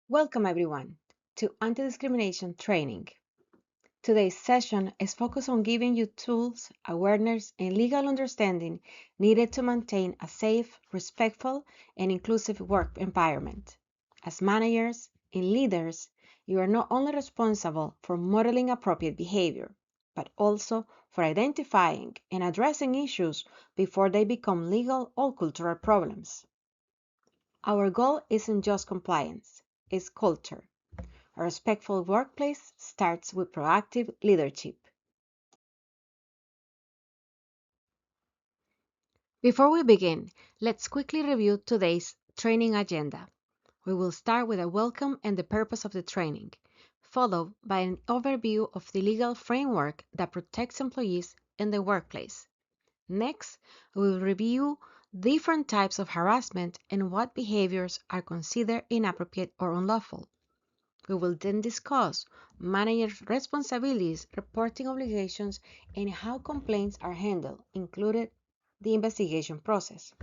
Welcome everyone to Anti-Discrimination Training. Today's session is focused on giving you tools, awareness, and legal understanding needed to maintain a safe, respectful, and inclusive work environment. As managers and leaders, you are not only responsible for modeling appropriate behavior, but also for identifying and addressing issues before they become legal or cultural problems. Our goal isn't just compliance, it's culture. A respectful workplace starts with proactive leadership. Before we begin, let's quickly review today's training agenda. We will start with a welcome and the purpose of the training, followed by an overview of the legal framework that protects employees in the workplace. Next, we will review different types of harassment and what behaviors are considered inappropriate or unlawful. We will then discuss managers' responsibilities, reporting obligations, and how complaints are handled, including the investigation process.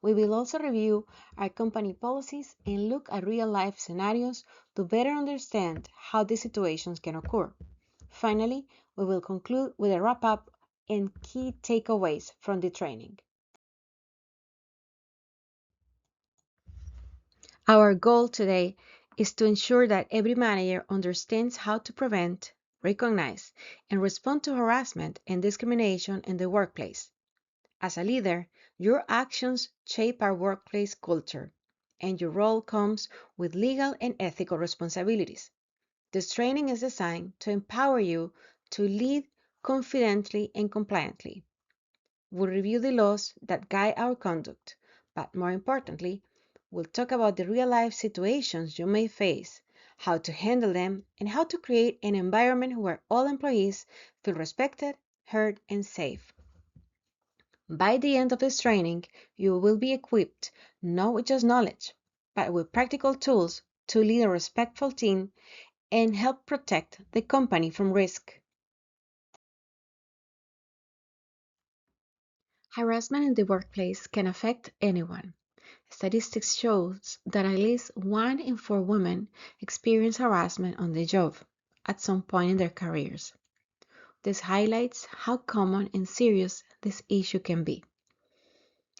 We will also review our company policies and look at real-life scenarios to better understand how these situations can occur. Finally, we will conclude with a wrap-up and key takeaways from the training. Our goal today is to ensure that every manager understands how to prevent, recognize, and respond to harassment and discrimination in the workplace. As a leader, your actions shape our workplace culture, and your role comes with legal and ethical responsibilities. This training is designed to empower you to lead confidently and compliantly. We'll review the laws that guide our conduct, but more importantly, we'll talk about the real life situations you may face, how to handle them, and how to create an environment where all employees feel respected, heard, and safe. By the end of this training, you will be equipped not with just knowledge, but with practical tools to lead a respectful team and help protect the company from risk. Harassment in the workplace can affect anyone. Statistics shows that at least 1 in 4 women experience harassment on the job at some point in their careers. This highlights how common and serious this issue can be.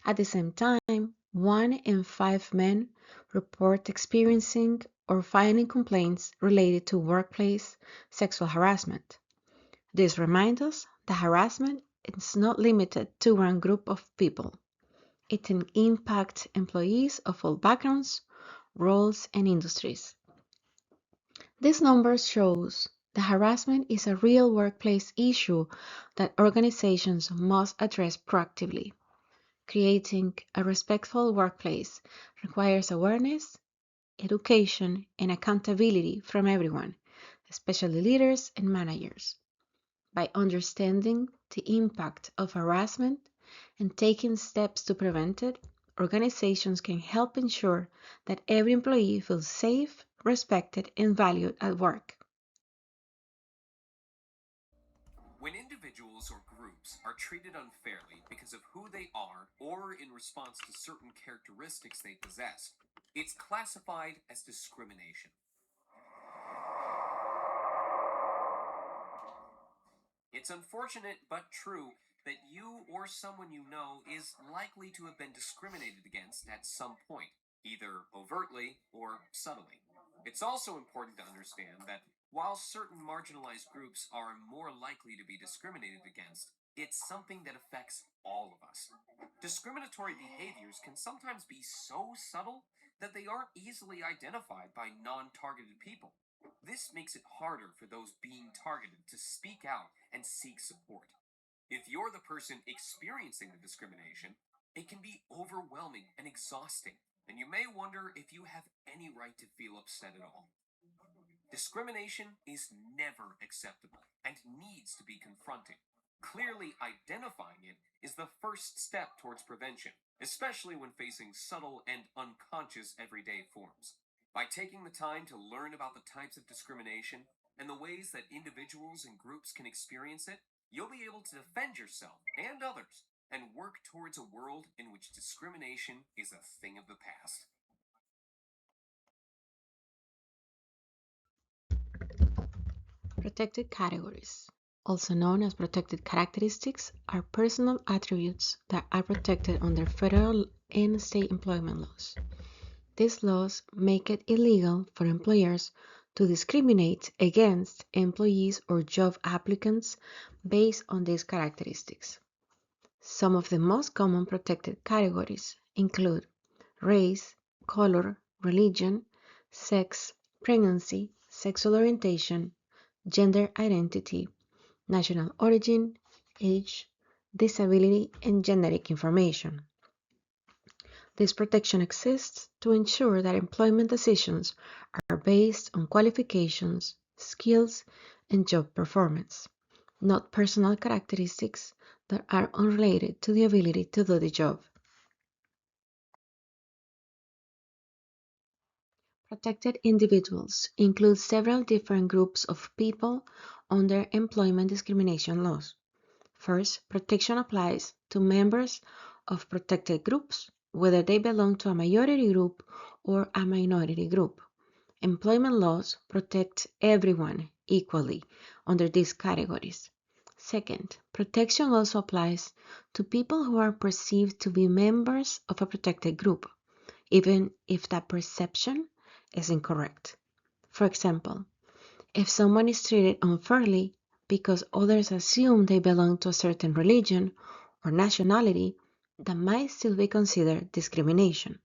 At the same time, 1 in 5 men report experiencing or filing complaints related to workplace sexual harassment. This reminds us that harassment is not limited to one group of people. It can impact employees of all backgrounds, roles, and industries. This number shows that harassment is a real workplace issue that organizations must address proactively. Creating a respectful workplace requires awareness, education, and accountability from everyone, especially leaders and managers. By understanding the impact of harassment and taking steps to prevent it, organizations can help ensure that every employee feels safe, respected, and valued at work. When individuals or groups are treated unfairly because of who they are or in response to certain characteristics they possess, it's classified as discrimination. It's unfortunate but true that you or someone you know is likely to have been discriminated against at some point, either overtly or subtly. It's also important to understand that while certain marginalized groups are more likely to be discriminated against, it's something that affects all of us. Discriminatory behaviors can sometimes be so subtle that they aren't easily identified by non targeted people. This makes it harder for those being targeted to speak out and seek support. If you're the person experiencing the discrimination, it can be overwhelming and exhausting, and you may wonder if you have any right to feel upset at all. Discrimination is never acceptable and needs to be confronted. Clearly identifying it is the first step towards prevention, especially when facing subtle and unconscious everyday forms. By taking the time to learn about the types of discrimination and the ways that individuals and groups can experience it, you'll be able to defend yourself and others and work towards a world in which discrimination is a thing of the past. Protected categories, also known as protected characteristics, are personal attributes that are protected under federal and state employment laws. These laws make it illegal for employers to discriminate against employees or job applicants based on these characteristics. Some of the most common protected categories include race, color, religion, sex, pregnancy, sexual orientation, gender identity, national origin, age, disability, and genetic information. This protection exists to ensure that employment decisions are based on qualifications, skills, and job performance, not personal characteristics that are unrelated to the ability to do the job. Protected individuals include several different groups of people under employment discrimination laws. First, protection applies to members of protected groups, whether they belong to a majority group or a minority group. Employment laws protect everyone equally under these categories. Second, protection also applies to people who are perceived to be members of a protected group, even if that perception is incorrect. For example, if someone is treated unfairly because others assume they belong to a certain religion or nationality, that might still be considered discrimination.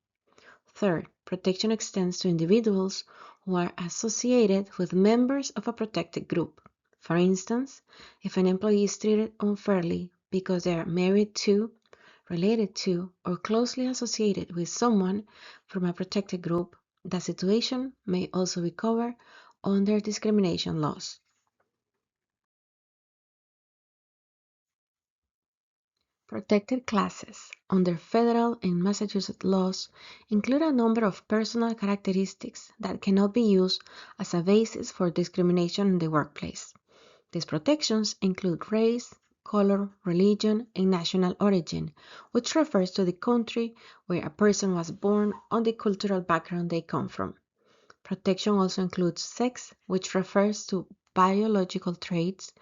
Third, protection extends to individuals who are associated with members of a protected group. For instance, if an employee is treated unfairly because they are married to, related to, or closely associated with someone from a protected group, the situation may also be covered under discrimination laws. Protected classes under federal and Massachusetts laws include a number of personal characteristics that cannot be used as a basis for discrimination in the workplace. These protections include race, color, religion, and national origin, which refers to the country where a person was born or the cultural background they come from. Protection also includes sex, which refers to biological traits,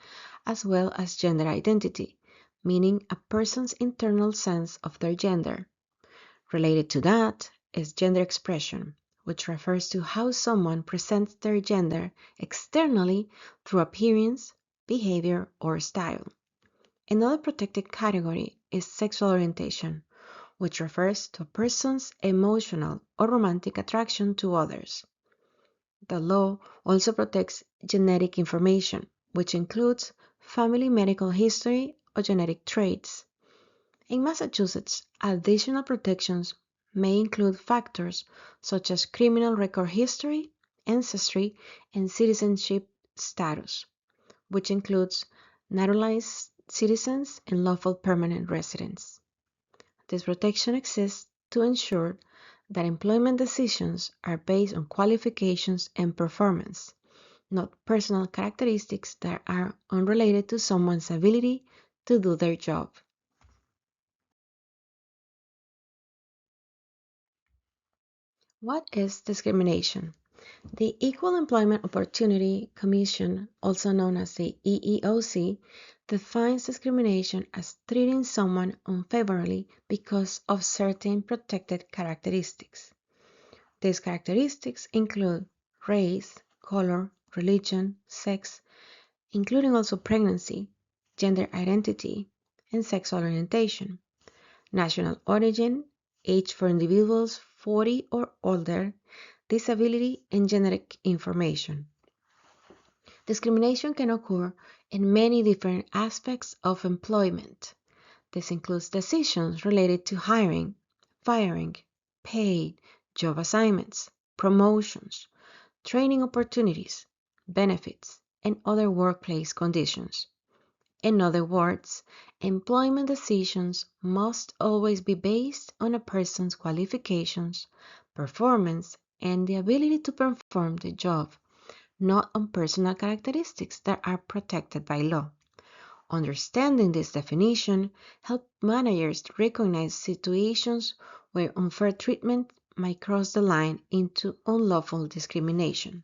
as well as gender identity, meaning a person's internal sense of their gender. Related to that is gender expression, which refers to how someone presents their gender externally through appearance, behavior, or style. Another protected category is sexual orientation, which refers to a person's emotional or romantic attraction to others. The law also protects genetic information, which includes family medical history or genetic traits. In Massachusetts, additional protections may include factors such as criminal record history, ancestry, and citizenship status, which includes naturalized citizens and lawful permanent residents. This protection exists to ensure that employment decisions are based on qualifications and performance, not personal characteristics that are unrelated to someone's ability to do their job. What is discrimination? The Equal Employment Opportunity Commission, also known as the EEOC, defines discrimination as treating someone unfavorably because of certain protected characteristics. These characteristics include race, color, religion, sex, including also pregnancy, gender identity, and sexual orientation, national origin, age for individuals 40 or older, disability, and genetic information. Discrimination can occur in many different aspects of employment. This includes decisions related to hiring, firing, pay, job assignments, promotions, training opportunities, benefits, and other workplace conditions. In other words, employment decisions must always be based on a person's qualifications, performance, and the ability to perform the job, not on personal characteristics that are protected by law. Understanding this definition helps managers recognize situations where unfair treatment might cross the line into unlawful discrimination.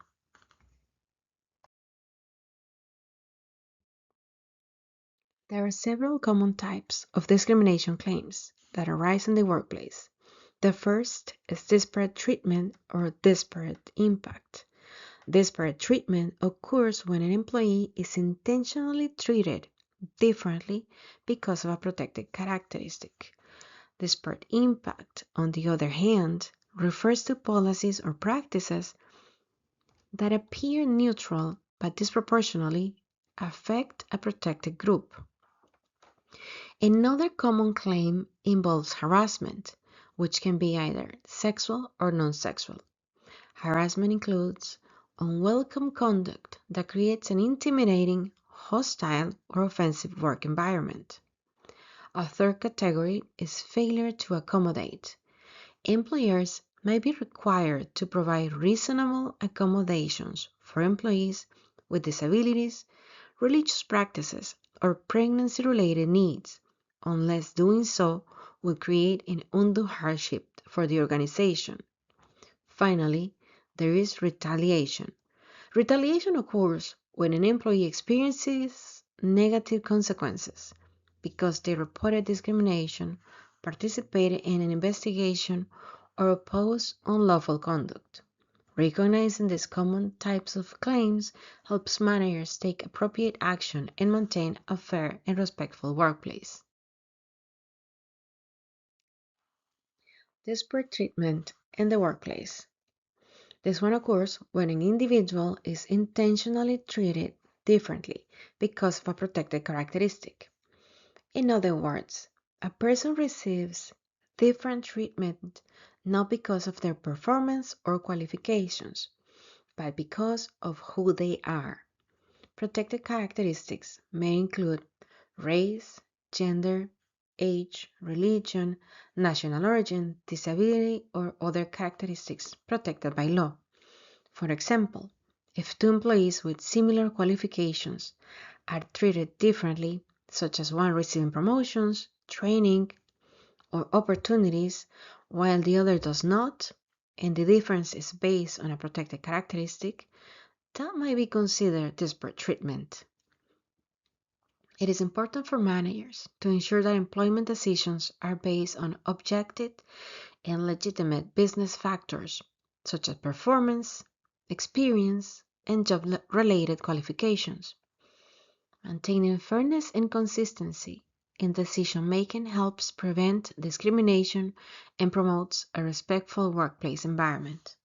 There are several common types of discrimination claims that arise in the workplace. The first is disparate treatment or disparate impact. Disparate treatment occurs when an employee is intentionally treated differently because of a protected characteristic. Disparate impact, on the other hand, refers to policies or practices that appear neutral but disproportionately affect a protected group. Another common claim involves harassment, which can be either sexual or non-sexual. Harassment includes unwelcome conduct that creates an intimidating, hostile, or offensive work environment. A third category is failure to accommodate. Employers may be required to provide reasonable accommodations for employees with disabilities, religious practices, or pregnancy related needs, unless doing so would create an undue hardship for the organization. Finally, there is retaliation. Retaliation occurs when an employee experiences negative consequences because they reported discrimination, participated in an investigation, or opposed unlawful conduct. Recognizing these common types of claims helps managers take appropriate action and maintain a fair and respectful workplace. Disparate treatment in the workplace. This one occurs when an individual is intentionally treated differently because of a protected characteristic. In other words, a person receives different treatment not because of their performance or qualifications, but because of who they are. Protected characteristics may include race, gender, age, religion, national origin, disability, or other characteristics protected by law. For example, if two employees with similar qualifications are treated differently, such as one receiving promotions, training, or opportunities, while the other does not, and the difference is based on a protected characteristic, that might be considered disparate treatment. It is important for managers to ensure that employment decisions are based on objective and legitimate business factors such as performance, experience, and job-related qualifications. Maintaining fairness and consistency in decision-making helps prevent discrimination and promotes a respectful workplace environment.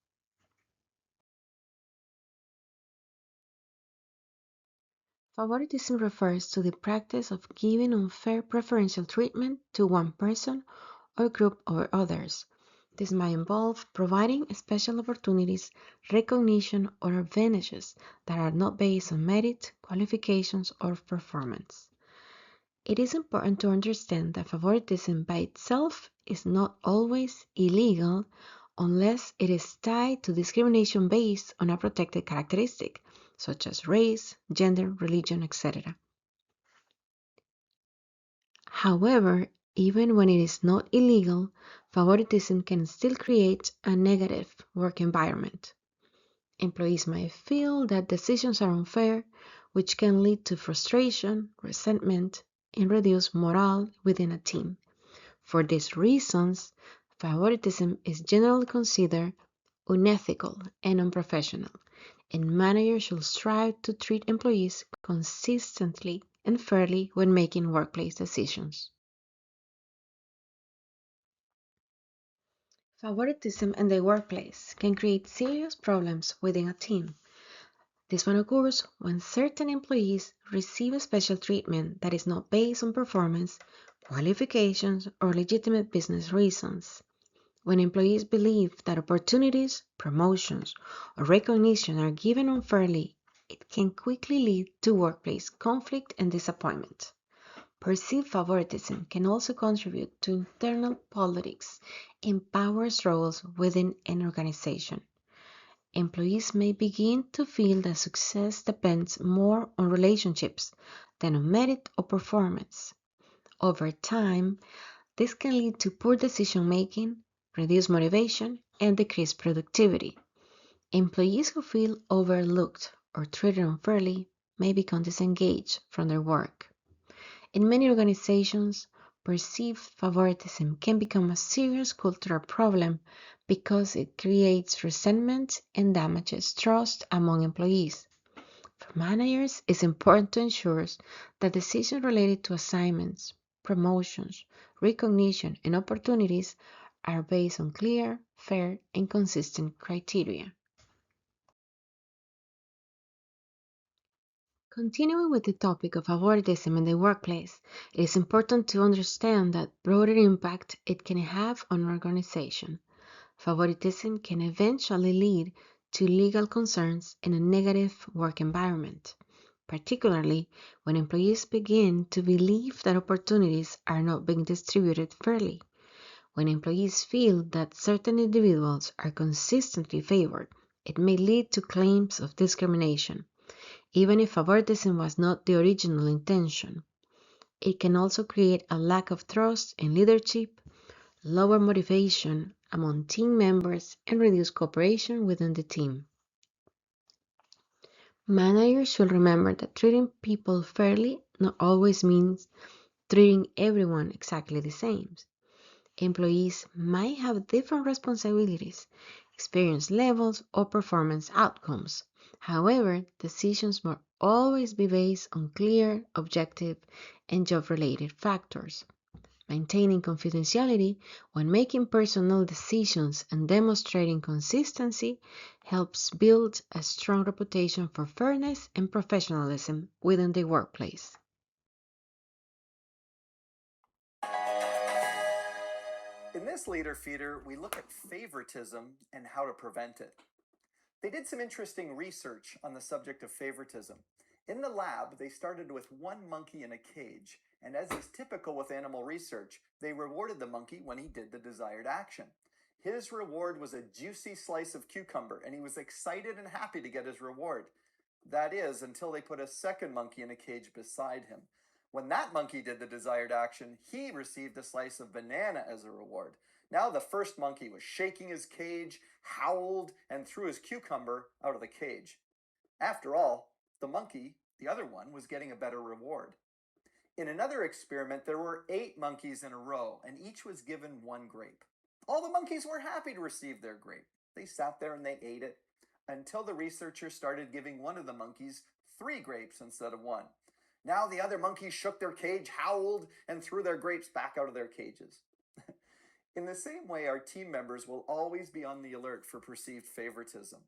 Favoritism refers to the practice of giving unfair preferential treatment to one person or group over others. This might involve providing special opportunities, recognition, or advantages that are not based on merit, qualifications, or performance. It is important to understand that favoritism by itself is not always illegal unless it is tied to discrimination based on a protected characteristic, such as race, gender, religion, etc. However, even when it is not illegal, favoritism can still create a negative work environment. Employees might feel that decisions are unfair, which can lead to frustration, resentment, and reduced morale within a team. For these reasons, favoritism is generally considered unethical and unprofessional, and managers should strive to treat employees consistently and fairly when making workplace decisions. Favoritism in the workplace can create serious problems within a team. This one occurs when certain employees receive special treatment that is not based on performance, qualifications, or legitimate business reasons. When employees believe that opportunities, promotions, or recognition are given unfairly, it can quickly lead to workplace conflict and disappointment. Perceived favoritism can also contribute to internal politics and power struggles within an organization. Employees may begin to feel that success depends more on relationships than on merit or performance. Over time, this can lead to poor decision making, reduced motivation, and decreased productivity. Employees who feel overlooked or treated unfairly may become disengaged from their work. In many organizations, perceived favoritism can become a serious cultural problem because it creates resentment and damages trust among employees. For managers, it's important to ensure that decisions related to assignments, promotions, recognition, and opportunities are based on clear, fair, and consistent criteria. Continuing with the topic of favoritism in the workplace, it is important to understand the broader impact it can have on an organization. Favoritism can eventually lead to legal concerns and a negative work environment, particularly when employees begin to believe that opportunities are not being distributed fairly. When employees feel that certain individuals are consistently favored, it may lead to claims of discrimination, even if favoritism was not the original intention. It can also create a lack of trust in leadership, lower motivation among team members, and reduce cooperation within the team. Managers should remember that treating people fairly not always means treating everyone exactly the same. Employees might have different responsibilities, experience levels, or performance outcomes. However, decisions must always be based on clear, objective, and job-related factors. Maintaining confidentiality when making personal decisions and demonstrating consistency helps build a strong reputation for fairness and professionalism within the workplace. In this leader feeder, we look at favoritism and how to prevent it. They did some interesting research on the subject of favoritism. In the lab, they started with one monkey in a cage, and as is typical with animal research, they rewarded the monkey when he did the desired action. His reward was a juicy slice of cucumber, and he was excited and happy to get his reward. That is, until they put a second monkey in a cage beside him. When that monkey did the desired action, he received a slice of banana as a reward. Now the first monkey was shaking his cage, howled, and threw his cucumber out of the cage. After all, the monkey, the other one, was getting a better reward. In another experiment, there were 8 monkeys in a row, and each was given one grape. All the monkeys were happy to receive their grape. They sat there and they ate it until the researchers started giving one of the monkeys 3 grapes instead of one. Now the other monkeys shook their cage, howled, and threw their grapes back out of their cages. In the same way, our team members will always be on the alert for perceived favoritism.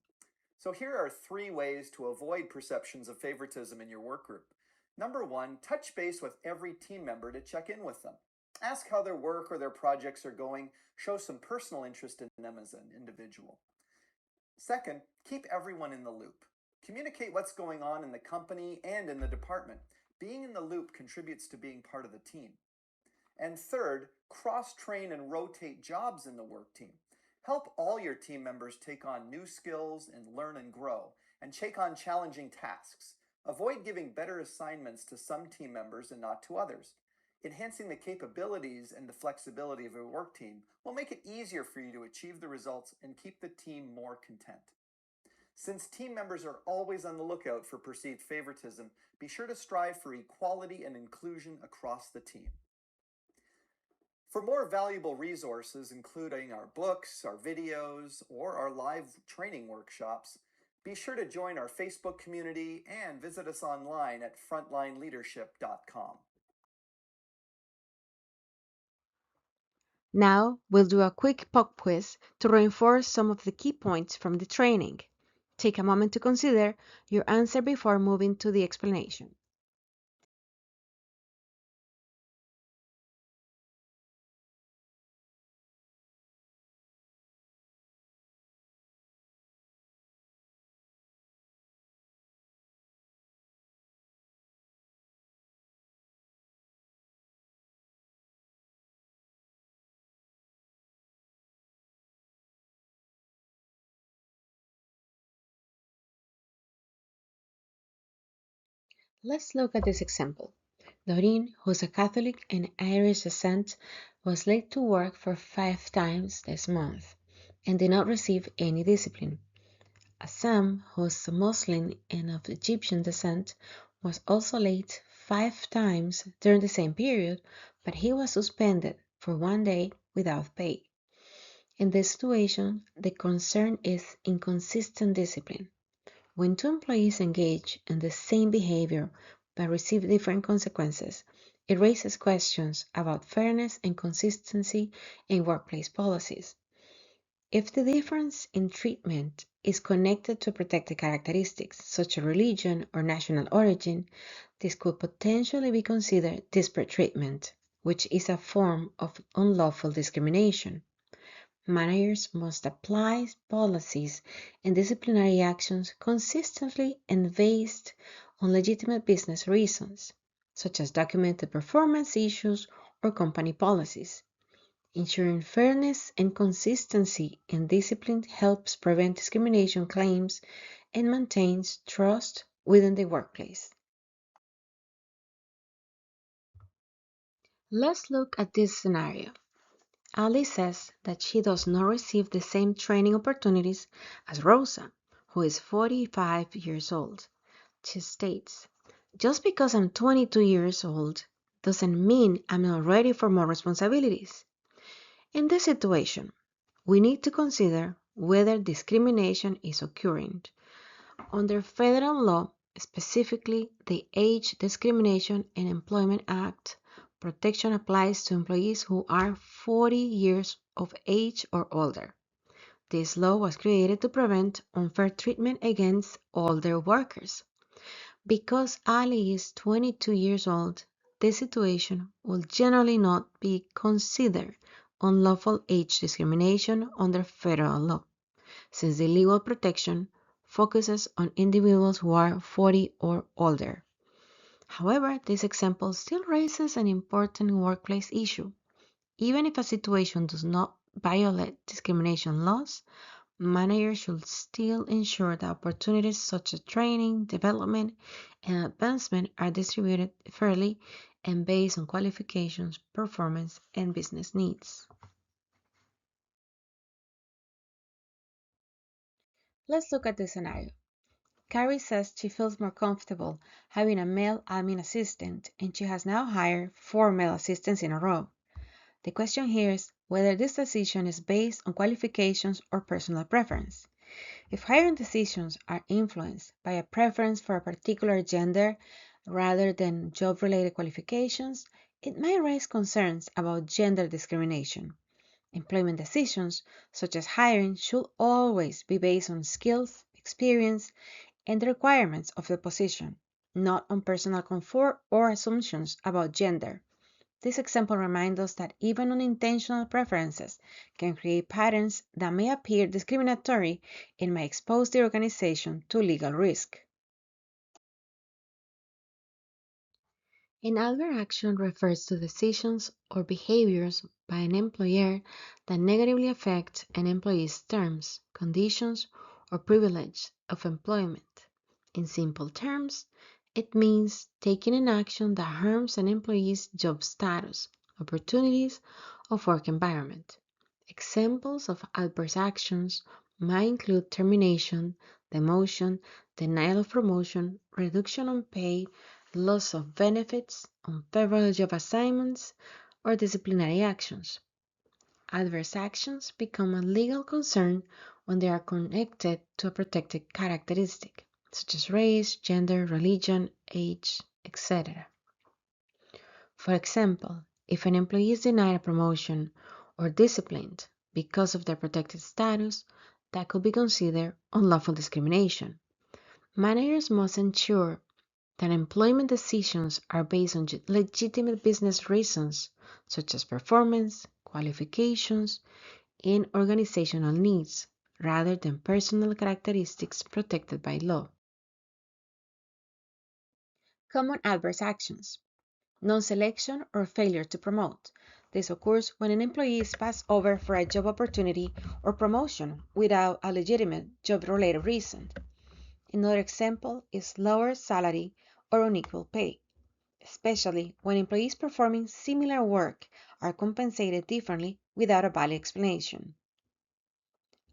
So here are 3 ways to avoid perceptions of favoritism in your work group. Number 1, touch base with every team member to check in with them. Ask how their work or their projects are going. Show some personal interest in them as an individual. Second, keep everyone in the loop. Communicate what's going on in the company and in the department. Being in the loop contributes to being part of the team. And third, cross-train and rotate jobs in the work team. Help all your team members take on new skills and learn and grow, and take on challenging tasks. Avoid giving better assignments to some team members and not to others. Enhancing the capabilities and the flexibility of your work team will make it easier for you to achieve the results and keep the team more content. Since team members are always on the lookout for perceived favoritism, be sure to strive for equality and inclusion across the team. For more valuable resources, including our books, our videos, or our live training workshops, be sure to join our Facebook community and visit us online at frontlineleadership.com. Now, we'll do a quick pop quiz to reinforce some of the key points from the training. Take a moment to consider your answer before moving to the explanation. Let's look at this example. Doreen, who's a Catholic and Irish descent, was late to work for 5 times this month and did not receive any discipline. Sam, who's a Muslim and of Egyptian descent, was also late 5 times during the same period, but he was suspended for 1 day without pay. In this situation, the concern is inconsistent discipline. When two employees engage in the same behavior but receive different consequences, it raises questions about fairness and consistency in workplace policies. If the difference in treatment is connected to protected characteristics, such as religion or national origin, this could potentially be considered disparate treatment, which is a form of unlawful discrimination. Managers must apply policies and disciplinary actions consistently and based on legitimate business reasons, such as documented performance issues or company policies. Ensuring fairness and consistency in discipline helps prevent discrimination claims and maintains trust within the workplace. Let's look at this scenario. Ali says that she does not receive the same training opportunities as Rosa, who is 45 years old. She states, "Just because I'm 22 years old doesn't mean I'm not ready for more responsibilities." In this situation, we need to consider whether discrimination is occurring. Under federal law, specifically the Age Discrimination in Employment Act, protection applies to employees who are 40 years of age or older. This law was created to prevent unfair treatment against older workers. Because Ali is 22 years old, this situation will generally not be considered unlawful age discrimination under federal law, since the legal protection focuses on individuals who are 40 or older. However, this example still raises an important workplace issue. Even if a situation does not violate discrimination laws, managers should still ensure that opportunities such as training, development, and advancement are distributed fairly and based on qualifications, performance, and business needs. Let's look at this scenario. Carrie says she feels more comfortable having a male admin assistant, and she has now hired 4 male assistants in a row. The question here is whether this decision is based on qualifications or personal preference. If hiring decisions are influenced by a preference for a particular gender rather than job-related qualifications, it may raise concerns about gender discrimination. Employment decisions, such as hiring, should always be based on skills, experience, and the requirements of the position, not on personal comfort or assumptions about gender. This example reminds us that even unintentional preferences can create patterns that may appear discriminatory and may expose the organization to legal risk. An adverse action refers to decisions or behaviors by an employer that negatively affect an employee's terms, conditions, or privilege of employment. In simple terms, it means taking an action that harms an employee's job status, opportunities, or work environment. Examples of adverse actions might include termination, demotion, denial of promotion, reduction on pay, loss of benefits, unfavorable job assignments, or disciplinary actions. Adverse actions become a legal concern when they are connected to a protected characteristic, such as race, gender, religion, age, etc. For example, if an employee is denied a promotion or disciplined because of their protected status, that could be considered unlawful discrimination. Managers must ensure that employment decisions are based on legitimate business reasons, such as performance, qualifications, and organizational needs, rather than personal characteristics protected by law. Common adverse actions: non-selection or failure to promote. This occurs when an employee is passed over for a job opportunity or promotion without a legitimate job-related reason. Another example is lower salary or unequal pay, especially when employees performing similar work are compensated differently without a valid explanation.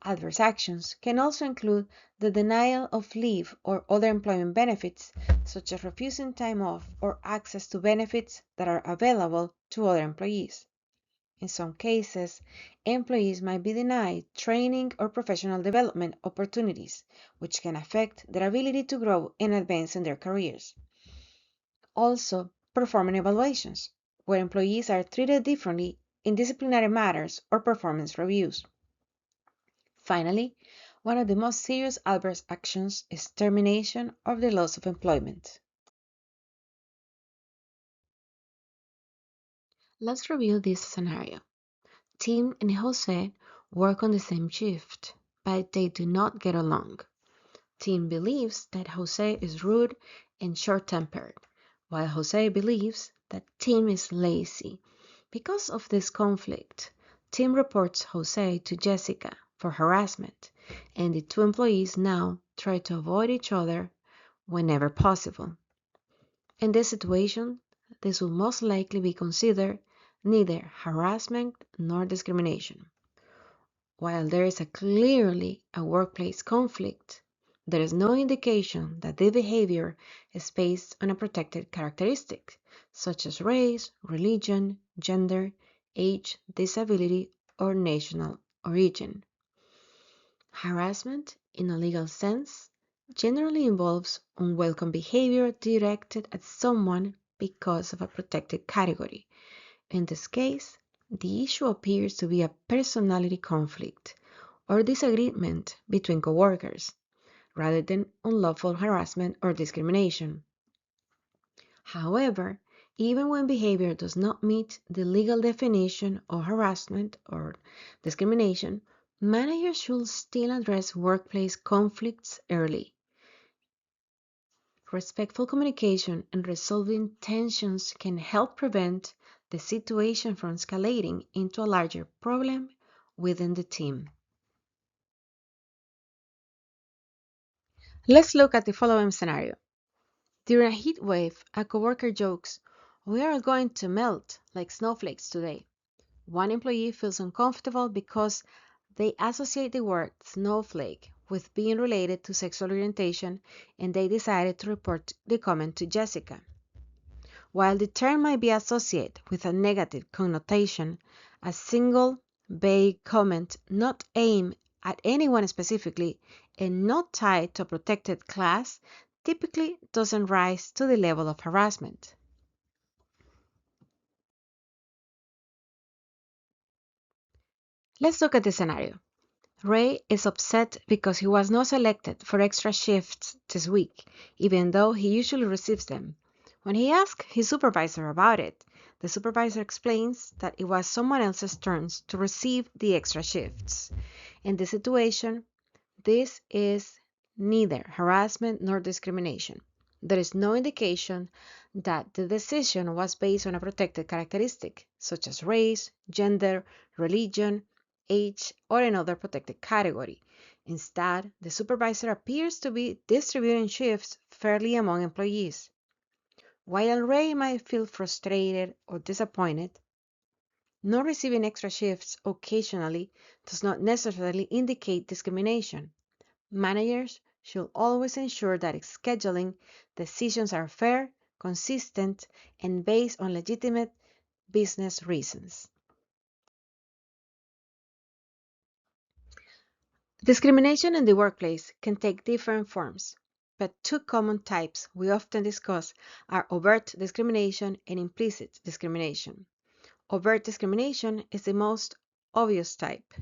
Adverse actions can also include the denial of leave or other employment benefits, such as refusing time off or access to benefits that are available to other employees. In some cases, employees might be denied training or professional development opportunities, which can affect their ability to grow and advance in their careers. Also, performance evaluations, where employees are treated differently in disciplinary matters or performance reviews. Finally, one of the most serious adverse actions is termination or the loss of employment. Let's review this scenario. Tim and Jose work on the same shift, but they do not get along. Tim believes that Jose is rude and short-tempered, while Jose believes that Tim is lazy. Because of this conflict, Tim reports Jose to Jessica for harassment, and the two employees now try to avoid each other whenever possible. In this situation, this will most likely be considered neither harassment nor discrimination. While there is clearly a workplace conflict, there is no indication that the behavior is based on a protected characteristic, such as race, religion, gender, age, disability, or national origin. Harassment, in a legal sense, generally involves unwelcome behavior directed at someone because of a protected category. In this case, the issue appears to be a personality conflict or disagreement between coworkers, rather than unlawful harassment or discrimination. However, even when behavior does not meet the legal definition of harassment or discrimination, managers should still address workplace conflicts early. Respectful communication and resolving tensions can help prevent the situation from escalating into a larger problem within the team. Let's look at the following scenario. During a heat wave, a coworker jokes, "We are going to melt like snowflakes today." One employee feels uncomfortable because they associate the word snowflake with being related to sexual orientation, and they decided to report the comment to Jessica. While the term might be associated with a negative connotation, a single vague comment not aimed at anyone specifically and not tied to a protected class typically doesn't rise to the level of harassment. Let's look at the scenario. Ray is upset because he was not selected for extra shifts this week, even though he usually receives them. When he asks his supervisor about it, the supervisor explains that it was someone else's turn to receive the extra shifts. In this situation, this is neither harassment nor discrimination. There is no indication that the decision was based on a protected characteristic, such as race, gender, religion, age, or another protected category. Instead, the supervisor appears to be distributing shifts fairly among employees. While Ray might feel frustrated or disappointed, not receiving extra shifts occasionally does not necessarily indicate discrimination. Managers should always ensure that scheduling decisions are fair, consistent, and based on legitimate business reasons. Discrimination in the workplace can take different forms, but two common types we often discuss are overt discrimination and implicit discrimination. Overt discrimination is the most obvious type.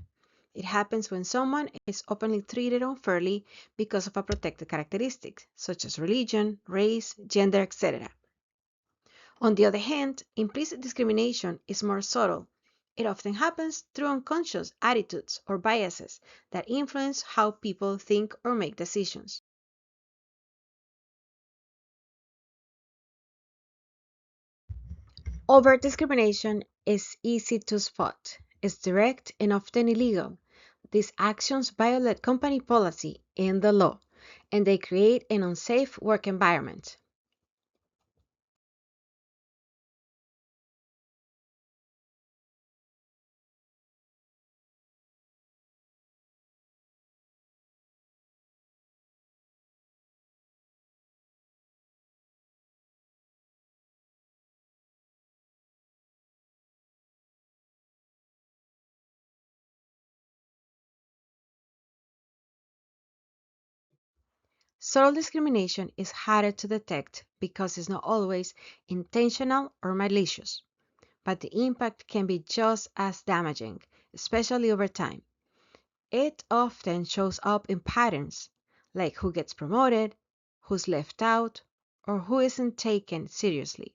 It happens when someone is openly treated unfairly because of a protected characteristic, such as religion, race, gender, etc. On the other hand, implicit discrimination is more subtle. It often happens through unconscious attitudes or biases that influence how people think or make decisions. Overt discrimination is easy to spot. It's direct and often illegal. These actions violate company policy and the law, and they create an unsafe work environment. Subtle discrimination is harder to detect because it's not always intentional or malicious, but the impact can be just as damaging, especially over time. It often shows up in patterns, like who gets promoted, who's left out, or who isn't taken seriously.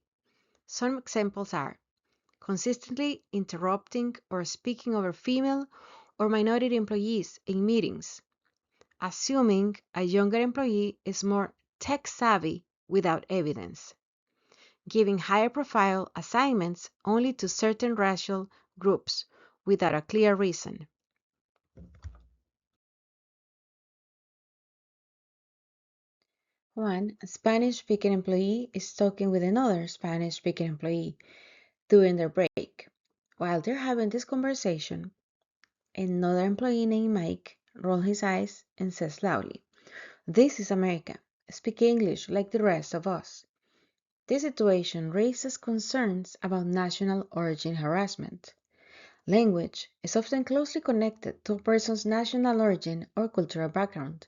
Some examples are consistently interrupting or speaking over female or minority employees in meetings, assuming a younger employee is more tech savvy without evidence, giving higher profile assignments only to certain racial groups without a clear reason. 1. A Spanish speaking employee is talking with another Spanish speaking employee during their break. While they're having this conversation, another employee named Mike rolls his eyes and says loudly, "This is America. Speak English like the rest of us." This situation raises concerns about national origin harassment. Language is often closely connected to a person's national origin or cultural background,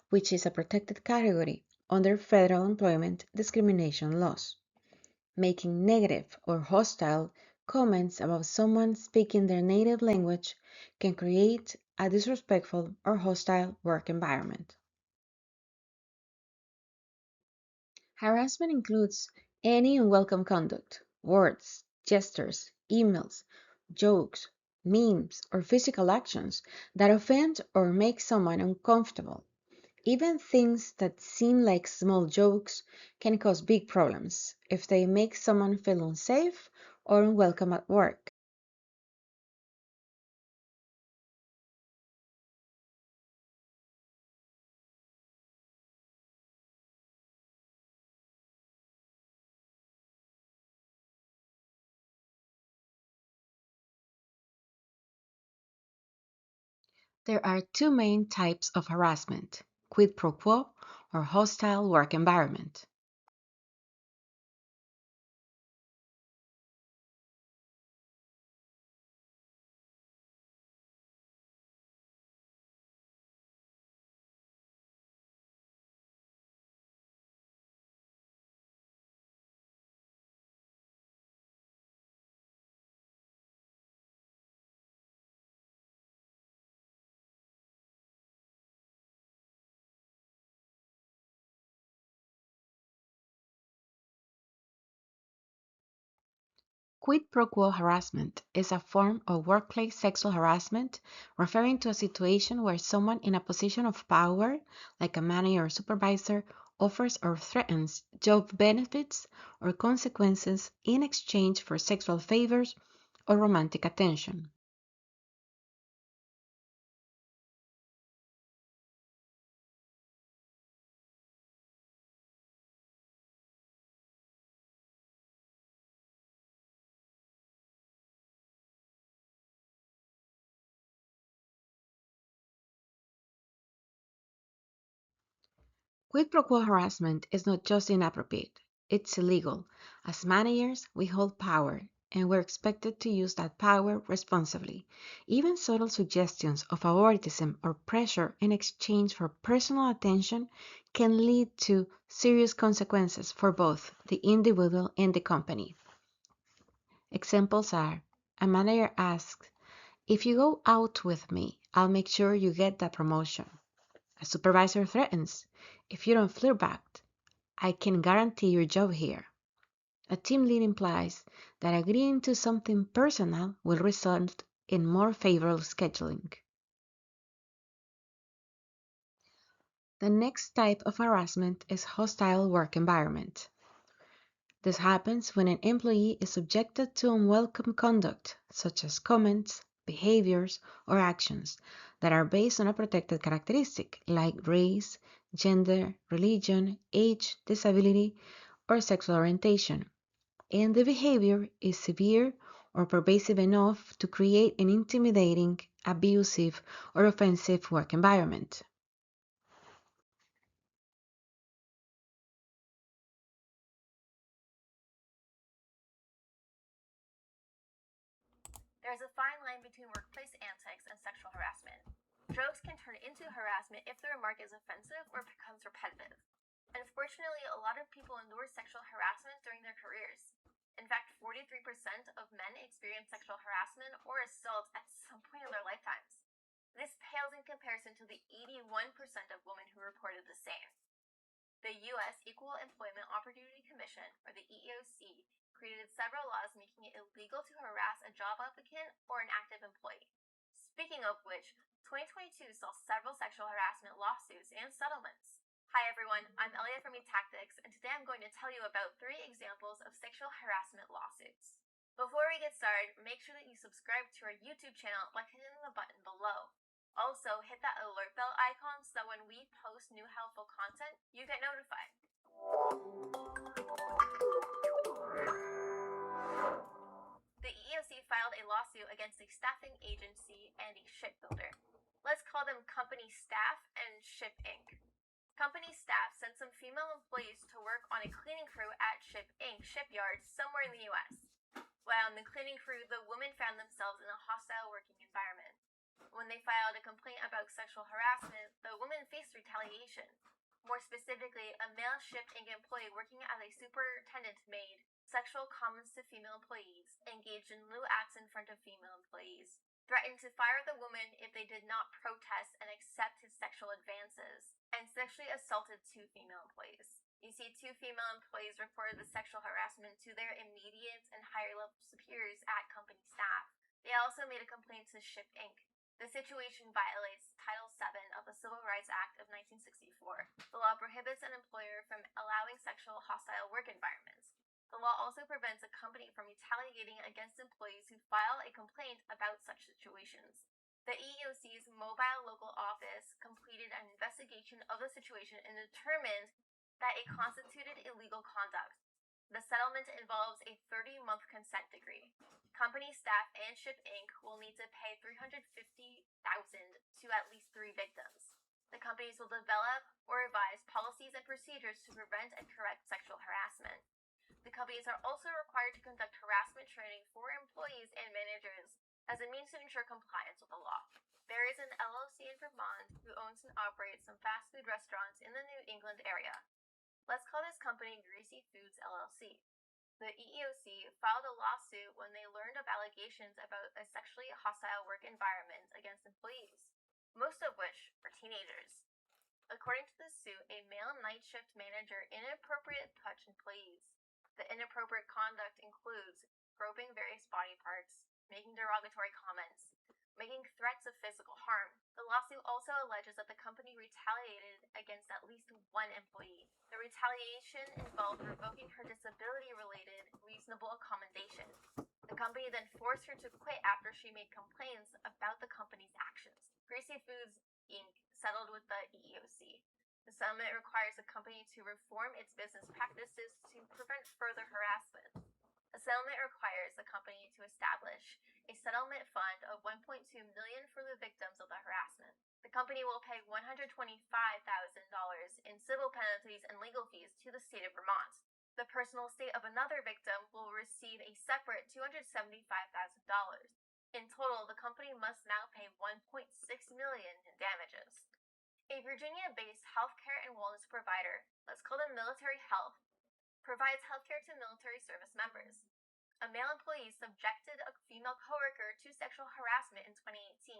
which is a protected category under federal employment discrimination laws. Making negative or hostile comments about someone speaking their native language can create a disrespectful or hostile work environment. Harassment includes any unwelcome conduct, words, gestures, emails, jokes, memes, or physical actions that offend or make someone uncomfortable. Even things that seem like small jokes can cause big problems if they make someone feel unsafe or unwelcome at work. There are two main types of harassment: quid pro quo or hostile work environment. Quid pro quo harassment is a form of workplace sexual harassment referring to a situation where someone in a position of power, like a manager or supervisor, offers or threatens job benefits or consequences in exchange for sexual favors or romantic attention. Quid pro quo harassment is not just inappropriate, it's illegal. As managers, we hold power, and we're expected to use that power responsibly. Even subtle suggestions of favoritism or pressure in exchange for personal attention can lead to serious consequences for both the individual and the company. Examples are: a manager asks, "If you go out with me, I'll make sure you get that promotion." A supervisor threatens, "If you don't flirt back, I can guarantee your job here." A team lead implies that agreeing to something personal will result in more favorable scheduling. The next type of harassment is hostile work environment. This happens when an employee is subjected to unwelcome conduct, such as comments, behaviors, or actions that are based on a protected characteristic like race, gender, religion, age, disability, or sexual orientation, and the behavior is severe or pervasive enough to create an intimidating, abusive, or offensive work environment. There is a fine line between workplace antics and sexual harassment. Jokes can turn into harassment if the remark is offensive or becomes repetitive. Unfortunately, a lot of people endure sexual harassment during their careers. In fact, 43% of men experience sexual harassment or assault at some point in their lifetimes. This pales in comparison to the 81% of women who reported the same. The U.S. Equal Employment Opportunity Commission, or the EEOC, created several laws making it illegal to harass a job applicant or an active employee. Speaking of which, 2022 saw several sexual harassment lawsuits and settlements. Hi everyone, I'm Elia from eTactics, and today I'm going to tell you about 3 examples of sexual harassment lawsuits. Before we get started, make sure that you subscribe to our YouTube channel by clicking the button below. Also, hit that alert bell icon so that when we post new helpful content, you get notified. The EEOC filed a lawsuit against a staffing agency and a shipbuilder. Let's call them Company Staff and Ship Inc. Company Staff sent some female employees to work on a cleaning crew at Ship Inc. shipyard somewhere in the U.S. While on the cleaning crew, the women found themselves in a hostile working environment. When they filed a complaint about sexual harassment, the women faced retaliation. More specifically, a male Ship Inc. employee working as a superintendent made sexual comments to female employees, engaged in lewd acts in front of female employees, threatened to fire the women if they did not protest and accept his sexual advances, and sexually assaulted 2 female employees. You see, 2 female employees reported the sexual harassment to their immediate and higher level superiors at company staff. They also made a complaint to Ship Inc. The situation violates Title VII of the Civil Rights Act of 1964. The law prohibits an employer from allowing sexual hostile work environments. The law also prevents a company from retaliating against employees who file a complaint about such situations. The EEOC's Mobile Local Office completed an investigation of the situation and determined that it constituted illegal conduct. The settlement involves a 30-month consent decree. Company staff and Ship Inc. will need to pay $350,000 to at least 3 victims. The companies will develop or revise policies and procedures to prevent and correct sexual harassment. The companies are also required to conduct harassment training for employees and managers as a means to ensure compliance with the law. There is an LLC in Vermont who owns and operates some fast food restaurants in the New England area. Let's call this company Greasy Foods LLC. The EEOC filed a lawsuit when they learned of allegations about a sexually hostile work environment against employees, most of which were teenagers. According to the suit, a male night shift manager inappropriately touched employees. The inappropriate conduct includes groping various body parts, making derogatory comments, making threats of physical harm. The lawsuit also alleges that the company retaliated against at least 1 employee. The retaliation involved revoking her disability-related reasonable accommodation. The company then forced her to quit after she made complaints about the company's actions. Greasy Foods, Inc. settled with the EEOC. The settlement requires the company to reform its business practices to prevent further harassment. The settlement requires the company to establish a settlement fund of $1.2 million for the victims of the harassment. The company will pay $125,000 in civil penalties and legal fees to the state of Vermont. The personal estate of another victim will receive a separate $275,000. In total, the company must now pay $1.6 million in damages. A Virginia-based healthcare and wellness provider, let's call them Military Health, provides healthcare to military service members. A male employee subjected a female coworker to sexual harassment in 2018.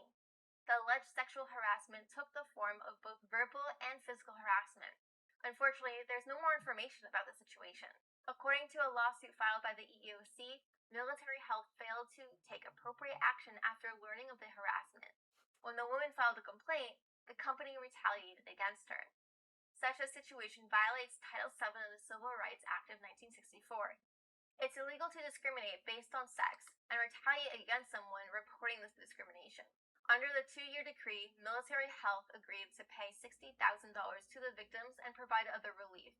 The alleged sexual harassment took the form of both verbal and physical harassment. Unfortunately, there's no more information about the situation. According to a lawsuit filed by the EEOC, Military Health failed to take appropriate action after learning of the harassment. When the woman filed a complaint, the company retaliated against her. Such a situation violates Title VII of the Civil Rights Act of 1964. It's illegal to discriminate based on sex and retaliate against someone reporting this discrimination. Under the 2-year decree, Military Health agreed to pay $60,000 to the victims and provide other relief.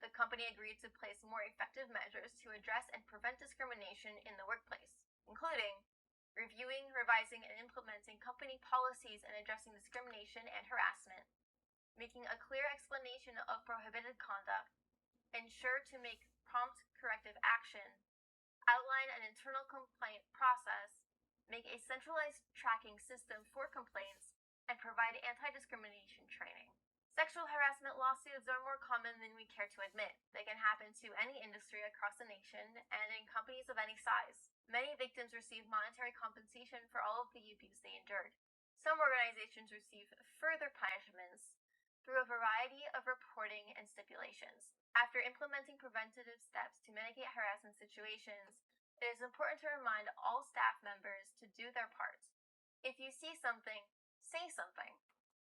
The company agreed to place more effective measures to address and prevent discrimination in the workplace, including reviewing, revising, and implementing company policies and addressing discrimination and harassment, making a clear explanation of prohibited conduct, ensure to make prompt corrective action, outline an internal complaint process, make a centralized tracking system for complaints, and provide provide anti-discrimination training. Sexual harassment lawsuits are more common than we care to admit. They can happen to any industry across the nation and in companies of any size. Many victims receive monetary compensation for all of the abuse they endured. Some organizations receive further punishments through a variety of reporting and stipulations. After implementing preventative steps to mitigate harassment situations, it is important to remind all staff members to do their part. If you see something, say something.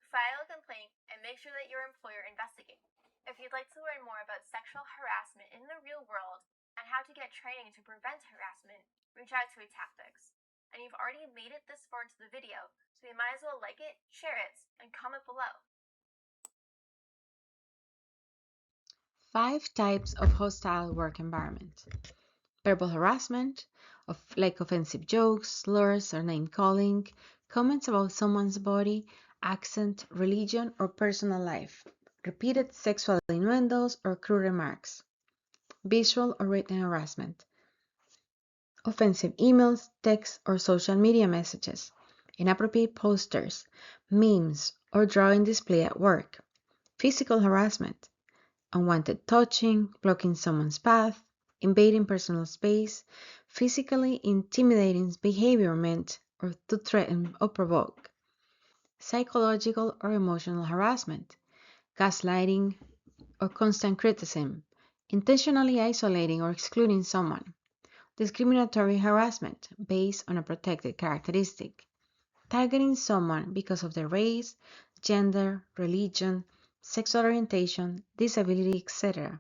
File a complaint and make sure that your employer investigates. If you'd like to learn more about sexual harassment in the real world and how to get training to prevent harassment, reach out to Tactics. And you've already made it this far into the video, so you might as well like it, share it, and comment below. 5 types of hostile work environment. Verbal harassment, like offensive jokes, slurs, or name calling, comments about someone's body, accent, religion, or personal life, repeated sexual innuendos or crude remarks, visual or written harassment, offensive emails, texts, or social media messages, inappropriate posters, memes, or drawing display at work, physical harassment, unwanted touching, blocking someone's path, invading personal space, physically intimidating behavior meant or to threaten or provoke, psychological or emotional harassment, gaslighting or constant criticism, intentionally isolating or excluding someone, discriminatory harassment based on a protected characteristic, targeting someone because of their race, gender, religion, sexual orientation, disability, etc.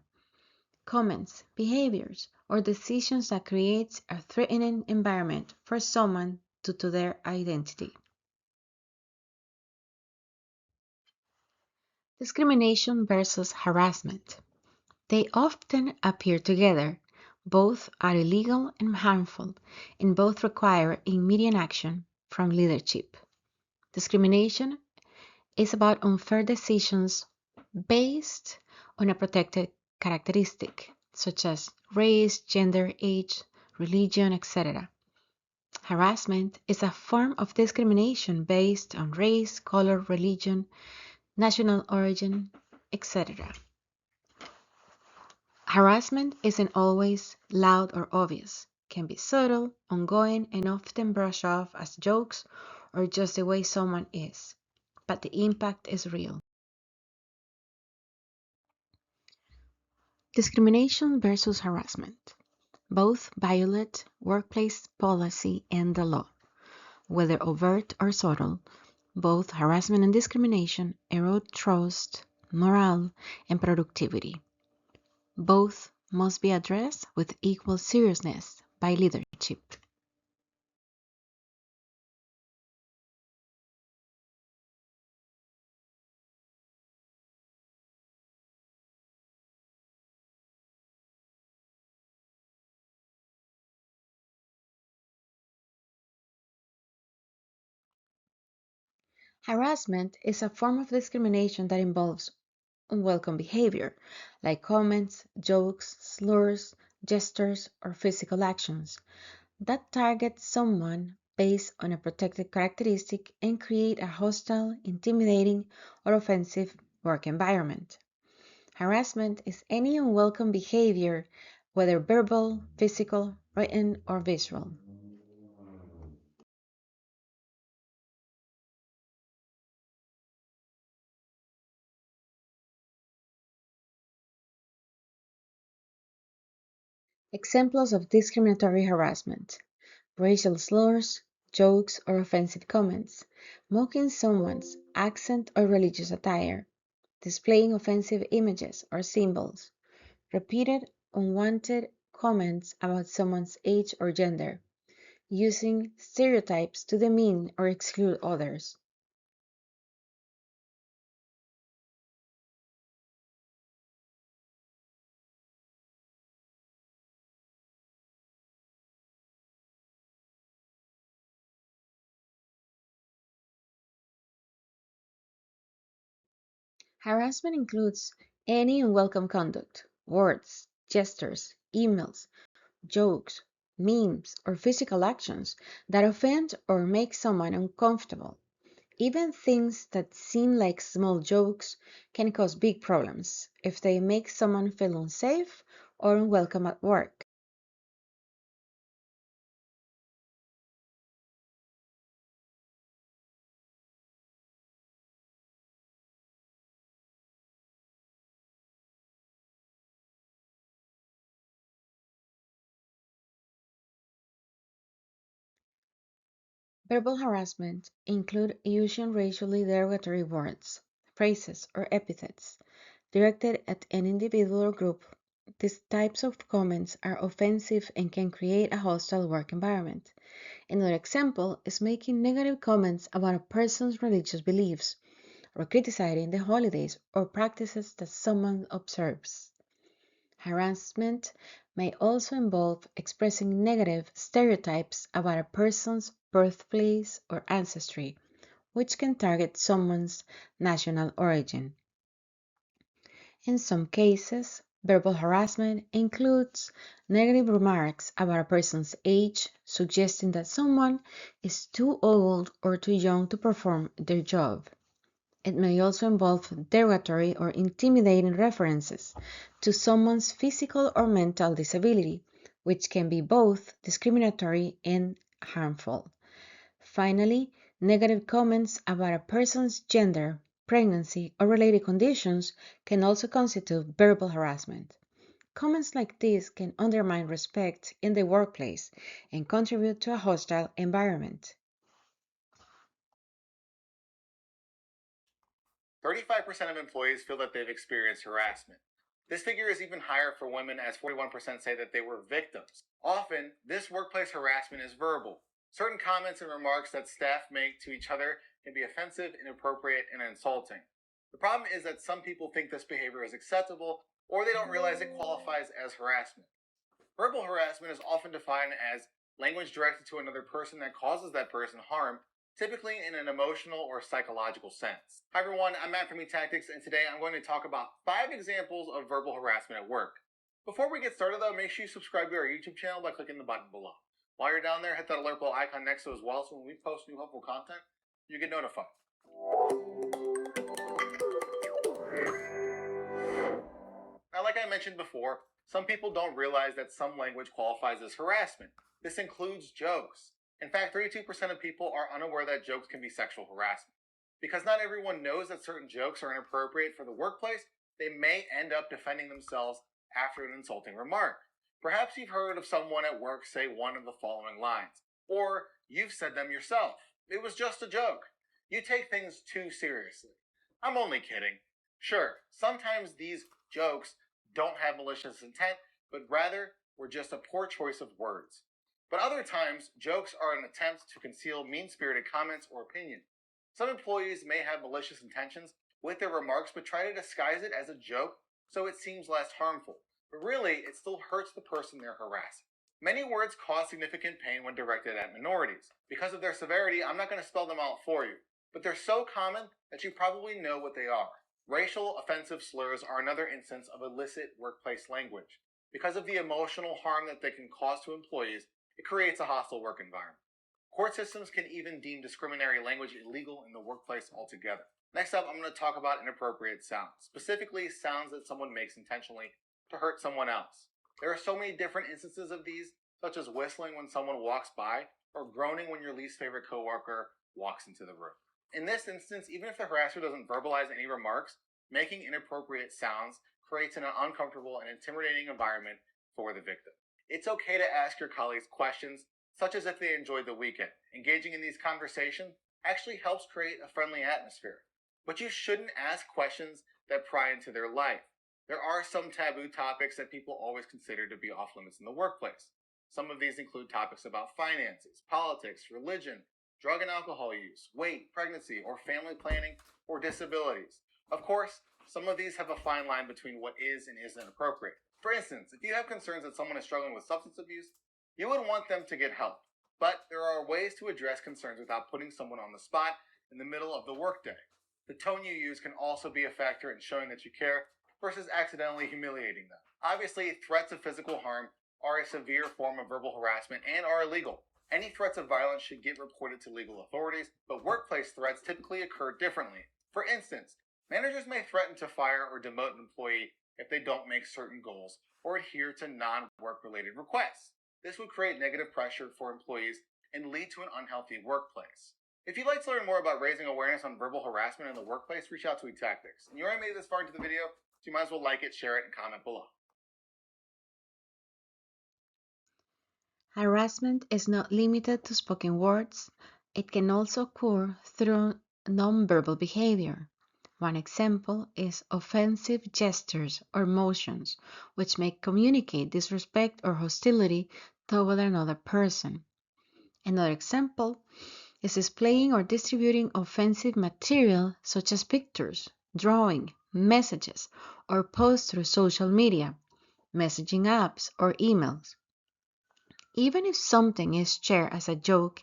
Comments, behaviors, or decisions that creates a threatening environment for someone due to their identity. Discrimination versus harassment. They often appear together. Both are illegal and harmful, and both require immediate action from leadership. Discrimination is about unfair decisions based on a protected characteristic, such as race, gender, age, religion, etc. Harassment is a form of discrimination based on race, color, religion, national origin, etc. Harassment isn't always loud or obvious, can be subtle, ongoing, and often brushed off as jokes or just the way someone is, but the impact is real. Discrimination versus harassment. Both violate workplace policy and the law. Whether overt or subtle, both harassment and discrimination erode trust, morale, and productivity. Both must be addressed with equal seriousness by leadership. Harassment is a form of discrimination that involves unwelcome behavior, like comments, jokes, slurs, gestures, or physical actions, that target someone based on a protected characteristic and create a hostile, intimidating, or offensive work environment. Harassment is any unwelcome behavior, whether verbal, physical, written, or visual. Examples of discriminatory harassment: racial slurs, jokes, or offensive comments, mocking someone's accent or religious attire, displaying offensive images or symbols, repeated unwanted comments about someone's age or gender, using stereotypes to demean or exclude others. Harassment includes any unwelcome conduct, words, gestures, emails, jokes, memes, or physical actions that offend or make someone uncomfortable, Even things that seem like small jokes can cause big problems if they make someone feel unsafe or unwelcome at work. Verbal harassment include using racially derogatory words, phrases, or epithets directed at an individual or group. These types of comments are offensive and can create a hostile work environment. Another example is making negative comments about a person's religious beliefs or criticizing the holidays or practices that someone observes. Harassment may also involve expressing negative stereotypes about a person's birthplace or ancestry, which can target someone's national origin. In some cases, verbal harassment includes negative remarks about a person's age, suggesting that someone is too old or too young to perform their job. It may also involve derogatory or intimidating references to someone's physical or mental disability, which can be both discriminatory and harmful. Finally, negative comments about a person's gender, pregnancy, or related conditions can also constitute verbal harassment. Comments like these can undermine respect in the workplace and contribute to a hostile environment. 35% of employees feel that they've experienced harassment. This figure is even higher for women, as 41% say that they were victims. Often, this workplace harassment is verbal. Certain comments and remarks that staff make to each other can be offensive, inappropriate, and insulting. The problem is that some people think this behavior is acceptable, or they don't realize it qualifies as harassment. Verbal harassment is often defined as language directed to another person that causes that person harm, typically in an emotional or psychological sense. Hi everyone, I'm Matt from eTactics, and today I'm going to talk about 5 examples of verbal harassment at work. Before we get started though, make sure you subscribe to our YouTube channel by clicking the button below. While you're down there, hit that alert bell icon next to it as well, so when we post new helpful content, you get notified. Now, like I mentioned before, some people don't realize that some language qualifies as harassment. This includes jokes. In fact, 32% of people are unaware that jokes can be sexual harassment. Because not everyone knows that certain jokes are inappropriate for the workplace, they may end up defending themselves after an insulting remark. Perhaps you've heard of someone at work say one of the following lines, or you've said them yourself. It was just a joke. You take things too seriously. I'm only kidding. Sure, sometimes these jokes don't have malicious intent, but rather were just a poor choice of words. But other times, jokes are an attempt to conceal mean-spirited comments or opinions. Some employees may have malicious intentions with their remarks, but try to disguise it as a joke so it seems less harmful. But really, it still hurts the person they're harassing. Many words cause significant pain when directed at minorities. Because of their severity, I'm not going to spell them out for you, but they're so common that you probably know what they are. Racial offensive slurs are another instance of illicit workplace language. Because of the emotional harm that they can cause to employees, it creates a hostile work environment. Court systems can even deem discriminatory language illegal in the workplace altogether. Next up, I'm going to talk about inappropriate sounds, specifically sounds that someone makes intentionally to hurt someone else. There are so many different instances of these, such as whistling when someone walks by or groaning when your least favorite coworker walks into the room. In this instance, even if the harasser doesn't verbalize any remarks, making inappropriate sounds creates an uncomfortable and intimidating environment for the victim. It's okay to ask your colleagues questions, such as if they enjoyed the weekend. Engaging in these conversations actually helps create a friendly atmosphere. But you shouldn't ask questions that pry into their life. There are some taboo topics that people always consider to be off limits in the workplace. Some of these include topics about finances, politics, religion, drug and alcohol use, weight, pregnancy, or family planning, or disabilities. Of course, some of these have a fine line between what is and isn't appropriate. For instance, if you have concerns that someone is struggling with substance abuse, you would want them to get help. But there are ways to address concerns without putting someone on the spot in the middle of the workday. The tone you use can also be a factor in showing that you care versus accidentally humiliating them. Obviously, threats of physical harm are a severe form of verbal harassment and are illegal. Any threats of violence should get reported to legal authorities, but workplace threats typically occur differently. For instance, managers may threaten to fire or demote an employee if they don't make certain goals or adhere to non-work related requests. This would create negative pressure for employees and lead to an unhealthy workplace. If you'd like to learn more about raising awareness on verbal harassment in the workplace, reach out to eTactics. And you already made it this far into the video, so you might as well like it, share it, and comment below. Harassment is not limited to spoken words. It can also occur through nonverbal behavior. One example is offensive gestures or motions, which may communicate disrespect or hostility toward another person. Another example is displaying or distributing offensive material such as pictures, drawing, messages, or posts through social media, messaging apps, or emails. Even if something is shared as a joke,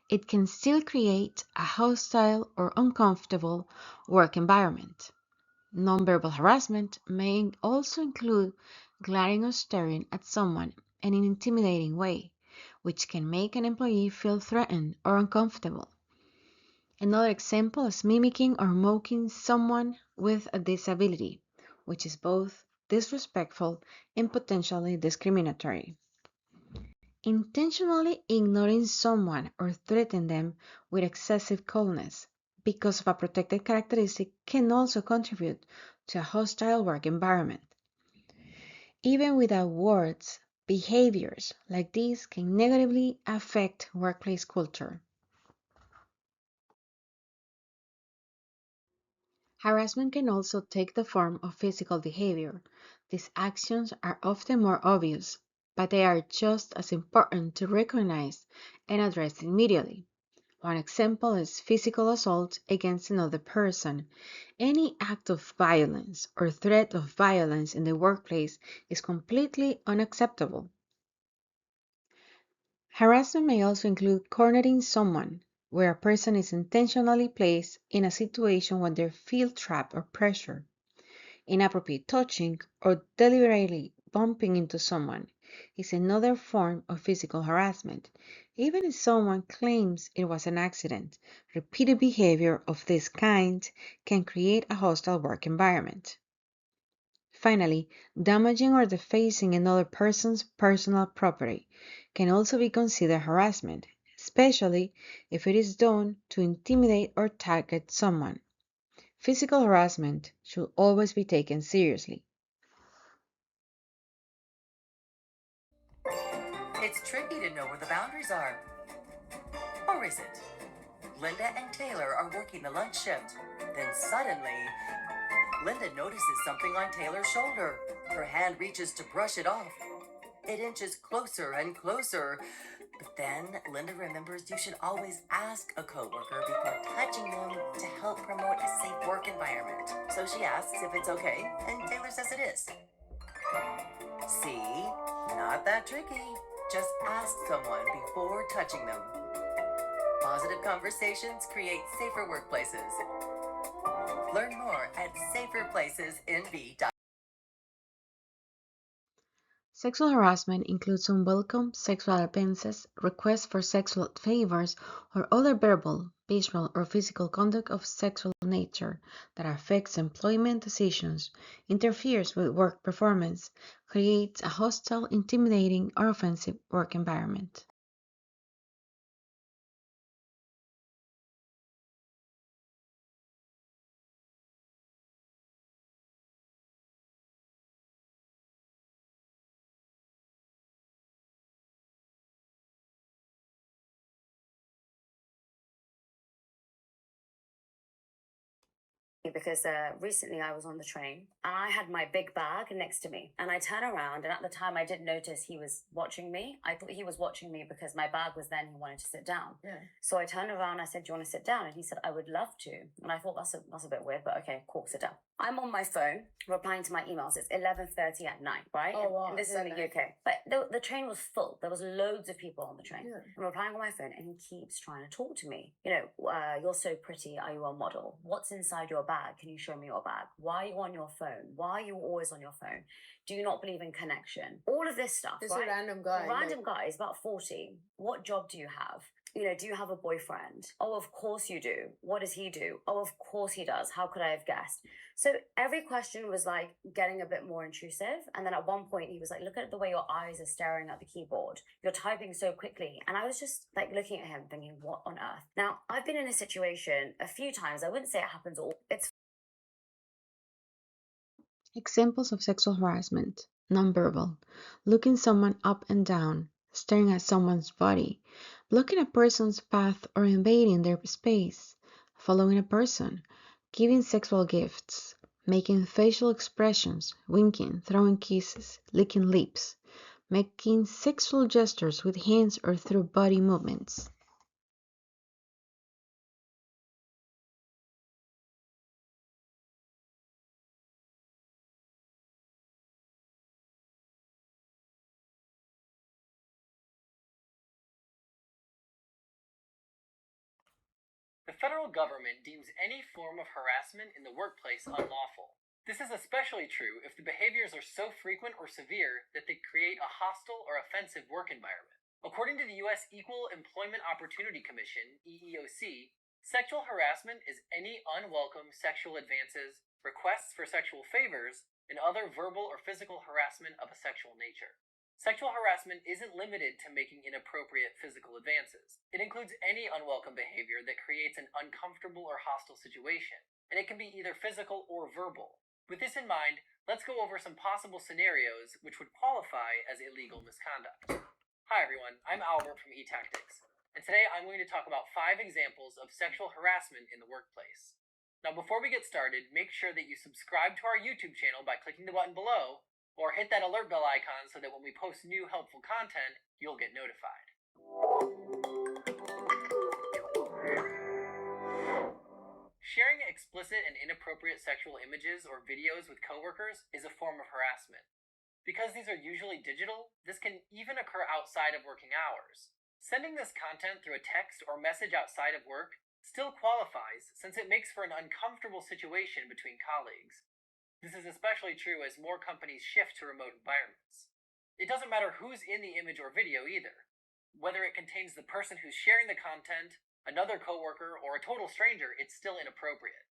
it can still create a hostile or uncomfortable work environment. Nonverbal harassment may also include glaring or staring at someone in an intimidating way, which can make an employee feel threatened or uncomfortable. Another example is mimicking or mocking someone with a disability, which is both disrespectful and potentially discriminatory. Intentionally ignoring someone or threatening them with excessive coldness because of a protected characteristic can also contribute to a hostile work environment. Even without words, behaviors like these can negatively affect workplace culture. Harassment can also take the form of physical behavior. These actions are often more obvious, but they are just as important to recognize and address immediately. One example is physical assault against another person. Any act of violence or threat of violence in the workplace is completely unacceptable. Harassment may also include cornering someone, where a person is intentionally placed in a situation where they feel trapped or pressured. Inappropriate touching or deliberately bumping into someone is another form of physical harassment. Even if someone claims it was an accident, repeated behavior of this kind can create a hostile work environment. Finally, damaging or defacing another person's personal property can also be considered harassment, especially if it is done to intimidate or target someone. Physical harassment should always be taken seriously. It's tricky to know where the boundaries are. Or is it? Linda and Taylor are working the lunch shift. Then suddenly, Linda notices something on Taylor's shoulder. Her hand reaches to brush it off. It inches closer and closer. But then Linda remembers you should always ask a coworker before touching them to help promote a safe work environment. So she asks if it's okay, and Taylor says it is. See? Not that tricky. Just ask someone before touching them. Positive conversations create safer workplaces. Learn more at saferplacesinv.com. Sexual harassment includes unwelcome sexual advances, requests for sexual favors, or other verbal, visual, or physical conduct of sexual nature that affects employment decisions, interferes with work performance, creates a hostile, intimidating, or offensive work environment. Because recently I was on the train and I had my big bag next to me and I turn around and at the time I didn't notice he was watching me. I thought he was watching me because my bag was there and he wanted to sit down. Yeah. So I turned around and I said, do you want to sit down? And he said, I would love to. And I thought that's a bit weird, but okay, cool, sit down. I'm on my phone replying to my emails. It's 11:30 at night, right? Oh, wow. And this is in the UK. But the train was full. There was loads of people on the train. Yeah. I'm replying on my phone and he keeps trying to talk to me. You know, you're so pretty. Are you a model? What's inside your bag? bag? Can you show me your bag? Why are you on your phone? Why are you always on your phone? Do you not believe in connection? All of this stuff, Just right? a random guy. A random guy is about 40. What job do you have? Do you have a boyfriend? Oh, of course you do. What does he do? Oh, of course he does. How could I have guessed? So every question was like getting a bit more intrusive. And then at one point he was like, look at the way your eyes are staring at the keyboard. You're typing so quickly. And I was just like looking at him thinking, what on earth? Now, I've been in a situation a few times. I wouldn't say it happens all. It's Examples of sexual harassment: nonverbal, looking someone up and down, staring at someone's body, blocking a person's path or invading their space, following a person, giving sexual gifts, making facial expressions, winking, throwing kisses, licking lips, making sexual gestures with hands or through body movements. The federal government deems any form of harassment in the workplace unlawful. This is especially true if the behaviors are so frequent or severe that they create a hostile or offensive work environment. According to the U.S. Equal Employment Opportunity Commission, EEOC, sexual harassment is any unwelcome sexual advances, requests for sexual favors, and other verbal or physical harassment of a sexual nature. Sexual harassment isn't limited to making inappropriate physical advances. It includes any unwelcome behavior that creates an uncomfortable or hostile situation, and it can be either physical or verbal. With this in mind, let's go over some possible scenarios which would qualify as illegal misconduct. Hi everyone, I'm Albert from eTactics, and today I'm going to talk about 5 examples of sexual harassment in the workplace. Now before we get started, make sure that you subscribe to our YouTube channel by clicking the button below, or hit that alert bell icon so that when we post new helpful content, you'll get notified. Sharing explicit and inappropriate sexual images or videos with coworkers is a form of harassment. Because these are usually digital, this can even occur outside of working hours. Sending this content through a text or message outside of work still qualifies since it makes for an uncomfortable situation between colleagues. This is especially true as more companies shift to remote environments. It doesn't matter who's in the image or video either. Whether it contains the person who's sharing the content, another coworker, or a total stranger, it's still inappropriate.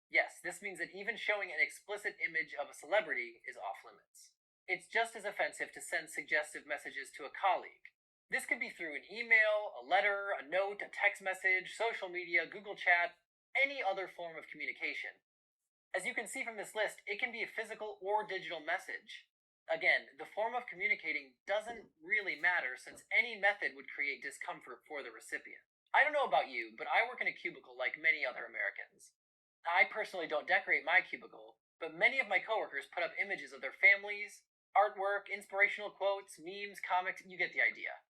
Yes, this means that even showing an explicit image of a celebrity is off limits. It's just as offensive to send suggestive messages to a colleague. This could be through an email, a letter, a note, a text message, social media, Google Chat, any other form of communication. As you can see from this list, it can be a physical or digital message. Again, the form of communicating doesn't really matter since any method would create discomfort for the recipient. I don't know about you, but I work in a cubicle like many other Americans. I personally don't decorate my cubicle, but many of my coworkers put up images of their families, artwork, inspirational quotes, memes, comics, you get the idea.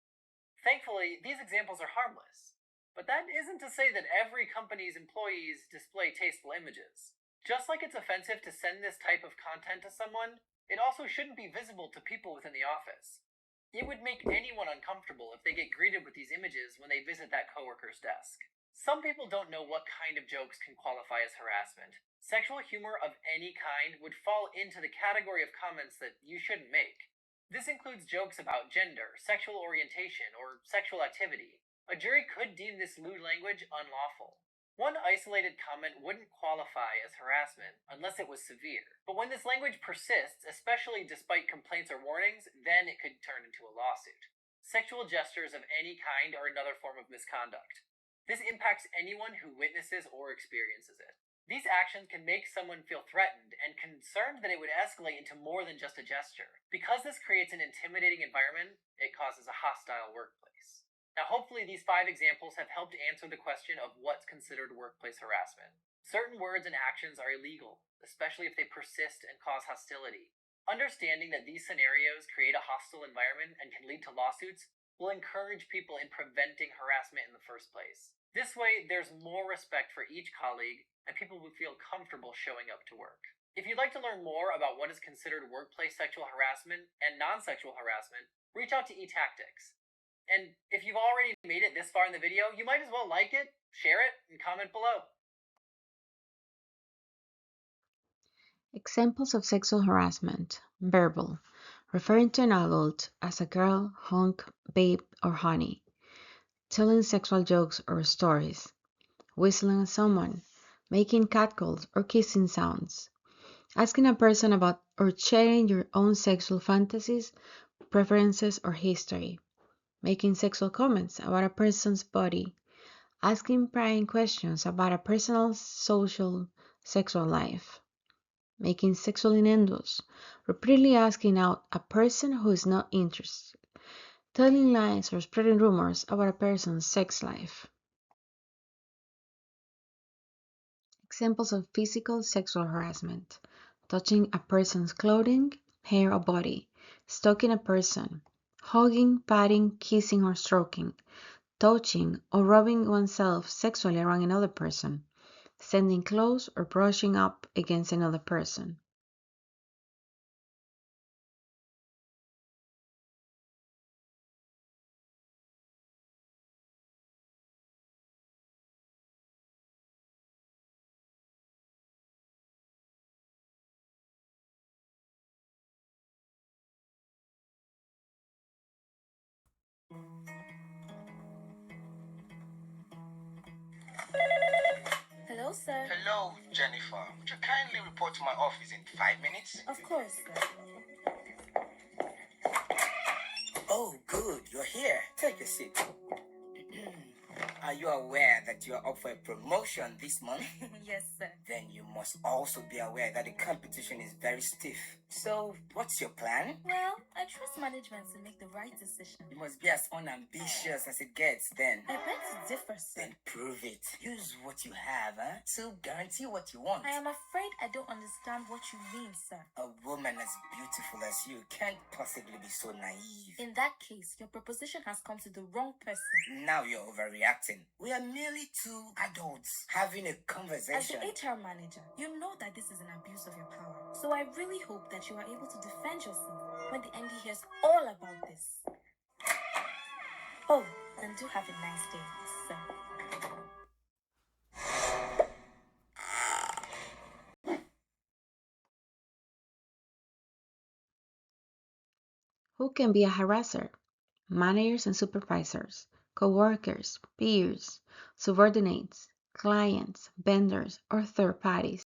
Thankfully, these examples are harmless. But that isn't to say that every company's employees display tasteful images. Just like it's offensive to send this type of content to someone, it also shouldn't be visible to people within the office. It would make anyone uncomfortable if they get greeted with these images when they visit that coworker's desk. Some people don't know what kind of jokes can qualify as harassment. Sexual humor of any kind would fall into the category of comments that you shouldn't make. This includes jokes about gender, sexual orientation, or sexual activity. A jury could deem this lewd language unlawful. One isolated comment wouldn't qualify as harassment unless it was severe. But when this language persists, especially despite complaints or warnings, then it could turn into a lawsuit. Sexual gestures of any kind are another form of misconduct. This impacts anyone who witnesses or experiences it. These actions can make someone feel threatened and concerned that it would escalate into more than just a gesture. Because this creates an intimidating environment, it causes a hostile workplace. Now, hopefully these 5 examples have helped answer the question of what's considered workplace harassment. Certain words and actions are illegal, especially if they persist and cause hostility. Understanding that these scenarios create a hostile environment and can lead to lawsuits will encourage people in preventing harassment in the first place. This way, there's more respect for each colleague, and people will feel comfortable showing up to work. If you'd like to learn more about what is considered workplace sexual harassment and non-sexual harassment, reach out to eTactics. And if you've already made it this far in the video, you might as well like it, share it, and comment below. Examples of sexual harassment. Verbal. Referring to an adult as a girl, hunk, babe, or honey. Telling sexual jokes or stories. Whistling at someone. Making catcalls or kissing sounds. Asking a person about or sharing your own sexual fantasies, preferences, or history. Making sexual comments about a person's body. Asking prying questions about a person's social sexual life. Making sexual innuendos, repeatedly asking out a person who is not interested, telling lies or spreading rumors about a person's sex life. Examples of physical sexual harassment: touching a person's clothing, hair, or body, stalking a person, hugging, patting, kissing, or stroking, touching or rubbing oneself sexually around another person, standing close or brushing up against another person. Hello, sir. Hello, Jennifer. Would you kindly report to my office in 5 minutes? Of course, sir. Oh, good. You're here. Take a seat. Are you aware that you are up for a promotion this month? Yes, sir. Then you must also be aware that the competition is very stiff. So, what's your plan? Well, I trust management to make the right decision. You must be as unambitious as it gets then. I beg to differ, sir. Then prove it. Use what you have, huh? To guarantee what you want. I am afraid I don't understand what you mean, sir. A woman as beautiful as you can't possibly be so naive. In that case, your proposition has come to the wrong person. Now you're overreacting. We are merely two adults having a As conversation. the HR manager, you know that this is an abuse of your power. So I really hope that you are able to defend yourself when the MD hears all about this. Oh, and do have a nice day, sir. Who can be a harasser? Managers and supervisors, co-workers, peers, subordinates, clients, vendors, or third parties.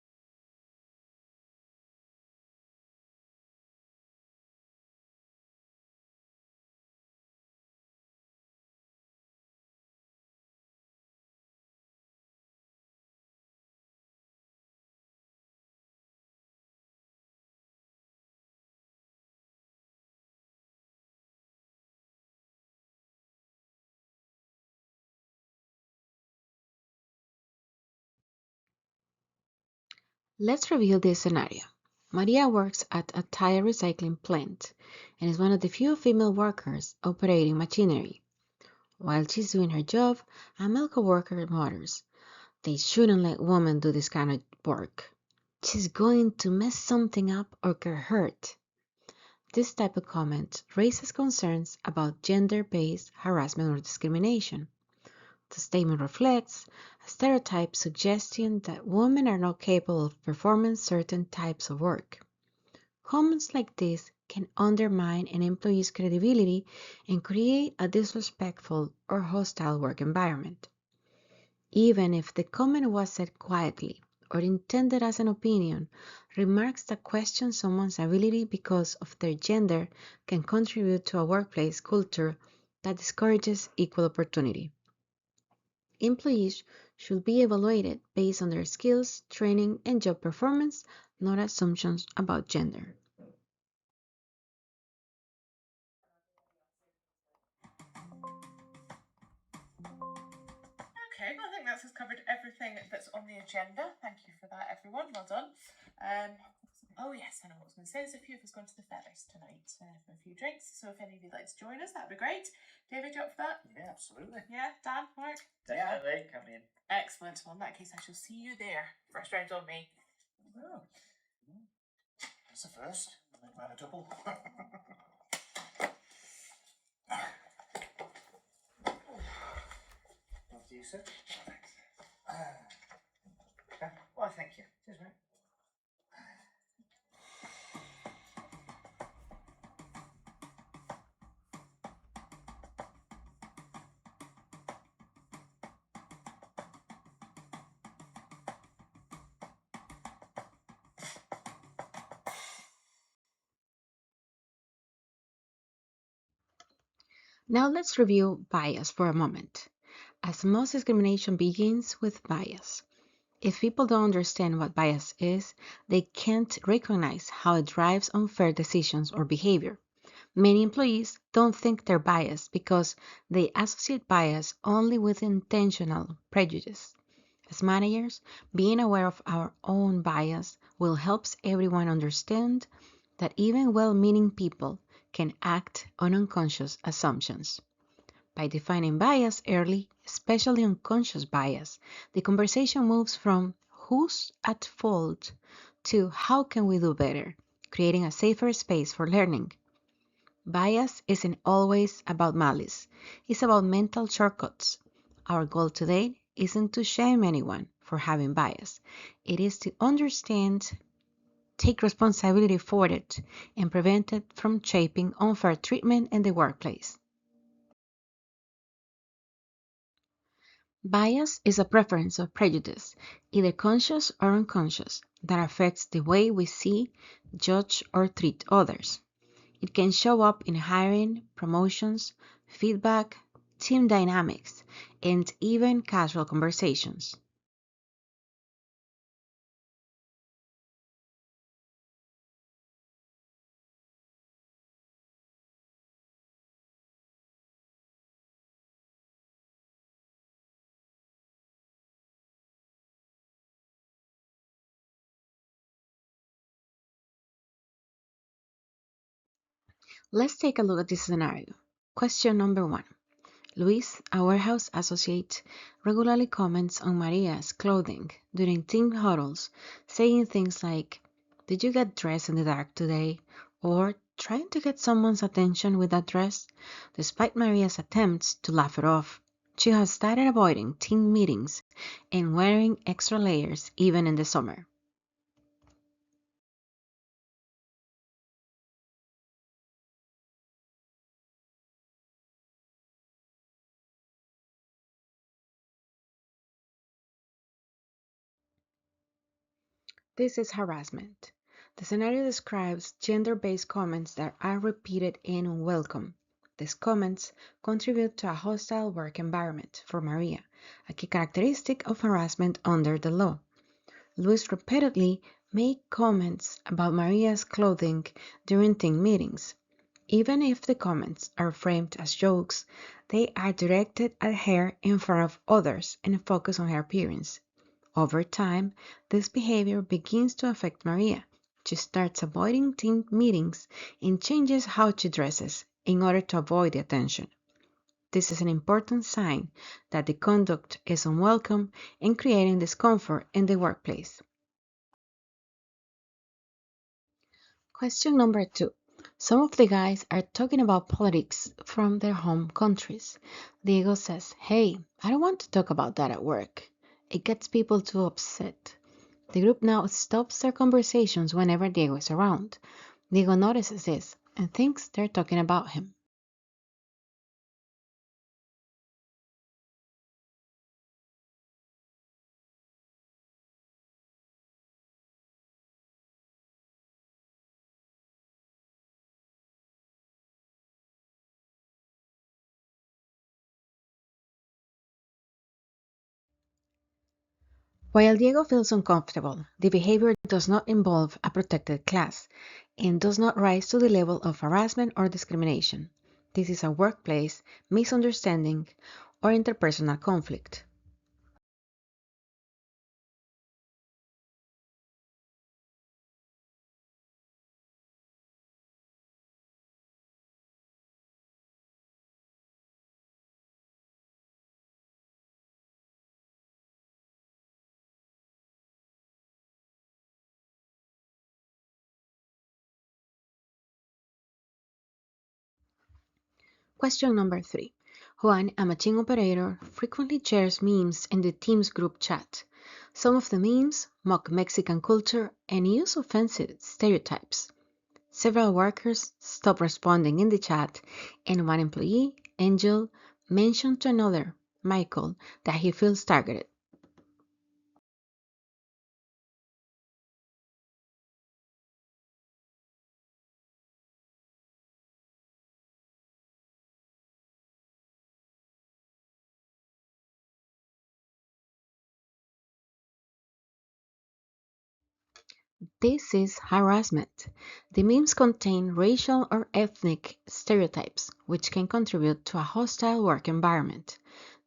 Let's review this scenario. Maria works at a tire recycling plant and is one of the few female workers operating machinery. While she's doing her job, a male coworker mutters, "They shouldn't let women do this kind of work. She's going to mess something up or get hurt." This type of comment raises concerns about gender-based harassment or discrimination. The statement reflects a stereotype suggesting that women are not capable of performing certain types of work. Comments like this can undermine an employee's credibility and create a disrespectful or hostile work environment. Even if the comment was said quietly or intended as an opinion, remarks that question someone's ability because of their gender can contribute to a workplace culture that discourages equal opportunity. Employees should be evaluated based on their skills, training, and job performance, not assumptions about gender. Okay, well, I think that's covered everything that's on the agenda. Thank you for that, everyone. Well done. Oh, yes, I know what I was going to say. There's a few of us going to the Feathers tonight for a few drinks. So if any of you'd like to join us, that'd be great. David, you up for that? Yeah, absolutely. Yeah, Dan, Mark? Definitely. Come in. Excellent. Well, in that case, I shall see you there. First round on me. Oh. That's the first. Make mine a double. After you, sir. Thanks. Why, thank you. Cheers, mate. Now let's review bias for a moment, as most discrimination begins with bias. If people don't understand what bias is, they can't recognize how it drives unfair decisions or behavior. Many employees don't think they're biased because they associate bias only with intentional prejudice. As managers, being aware of our own bias will help everyone understand that even well-meaning people can act on unconscious assumptions. By defining bias early, especially unconscious bias, the conversation moves from who's at fault to how can we do better, creating a safer space for learning. Bias isn't always about malice, it's about mental shortcuts. Our goal today isn't to shame anyone for having bias, it is to understand, take responsibility for it, and prevent it from shaping unfair treatment in the workplace. Bias is a preference or prejudice, either conscious or unconscious, that affects the way we see, judge, or treat others. It can show up in hiring, promotions, feedback, team dynamics, and even casual conversations. Let's take a look at this scenario. Question number 1. Luis, a warehouse associate, regularly comments on Maria's clothing during team huddles, saying things like, "Did you get dressed in the dark today?" or trying to get someone's attention with that dress. Despite Maria's attempts to laugh it off, she has started avoiding team meetings and wearing extra layers even in the summer. This is harassment. The scenario describes gender-based comments that are repeated and unwelcome. These comments contribute to a hostile work environment for Maria, a key characteristic of harassment under the law. Luis repeatedly made comments about Maria's clothing during team meetings. Even if the comments are framed as jokes, they are directed at her in front of others and focus on her appearance. Over time, this behavior begins to affect Maria. She starts avoiding team meetings and changes how she dresses in order to avoid the attention. This is an important sign that the conduct is unwelcome and creating discomfort in the workplace. Question number 2. Some of the guys are talking about politics from their home countries. Diego says, "Hey, I don't want to talk about that at work. It gets people too upset." The group now stops their conversations whenever Diego is around. Diego notices this and thinks they're talking about him. While Diego feels uncomfortable, the behavior does not involve a protected class and does not rise to the level of harassment or discrimination. This is a workplace misunderstanding or interpersonal conflict. Question number 3. Juan, a machine operator, frequently shares memes in the team's group chat. Some of the memes mock Mexican culture and use offensive stereotypes. Several workers stop responding in the chat, and one employee, Angel, mentioned to another, Michael, that he feels targeted. This is harassment. The memes contain racial or ethnic stereotypes, which can contribute to a hostile work environment.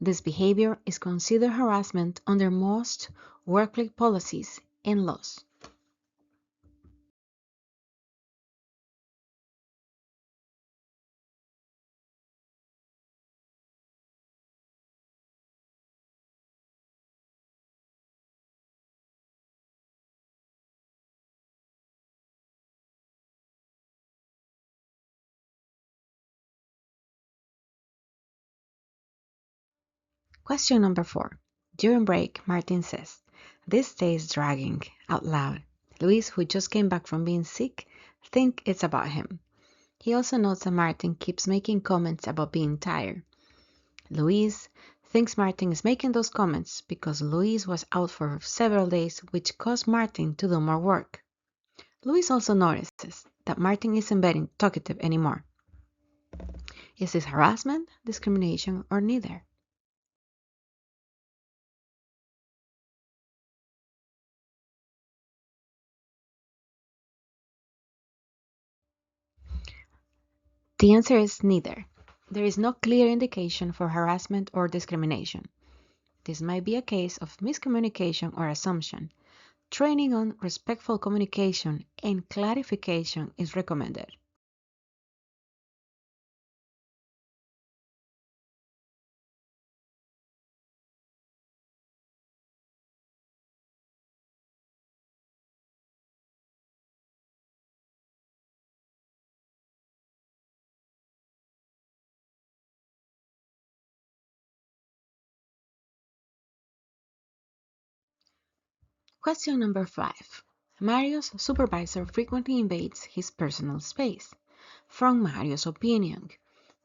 This behavior is considered harassment under most workplace policies and laws. Question number 4. During break, Martin says, "This day is dragging," out loud. Luis, who just came back from being sick, thinks it's about him. He also notes that Martin keeps making comments about being tired. Luis thinks Martin is making those comments because Luis was out for several days, which caused Martin to do more work. Luis also notices that Martin isn't being talkative anymore. Is this harassment, discrimination, or neither? The answer is neither. There is no clear indication for harassment or discrimination. This might be a case of miscommunication or assumption. Training on respectful communication and clarification is recommended. Question number 5. Mario's supervisor frequently invades his personal space. From Mario's opinion,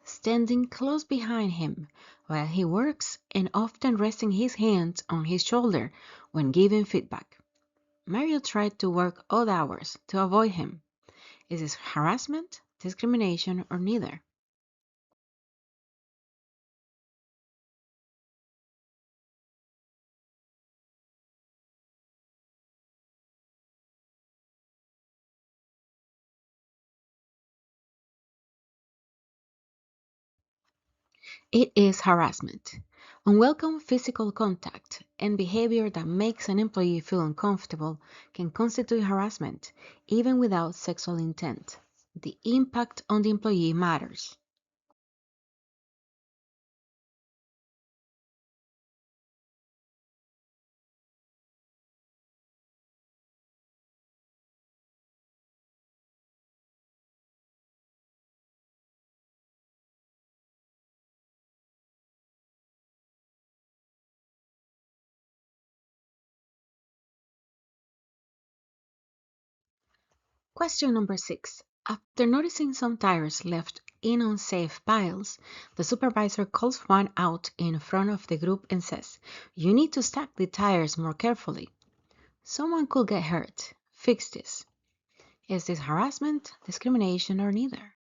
standing close behind him while he works and often resting his hands on his shoulder when giving feedback. Mario tried to work odd hours to avoid him. Is this harassment, discrimination, or neither? It is harassment. Unwelcome physical contact and behavior that makes an employee feel uncomfortable can constitute harassment, even without sexual intent. The impact on the employee matters. Question number 6. After noticing some tires left in unsafe piles, the supervisor calls one out in front of the group and says, "You need to stack the tires more carefully. Someone could get hurt. Fix this." Is this harassment, discrimination, or neither?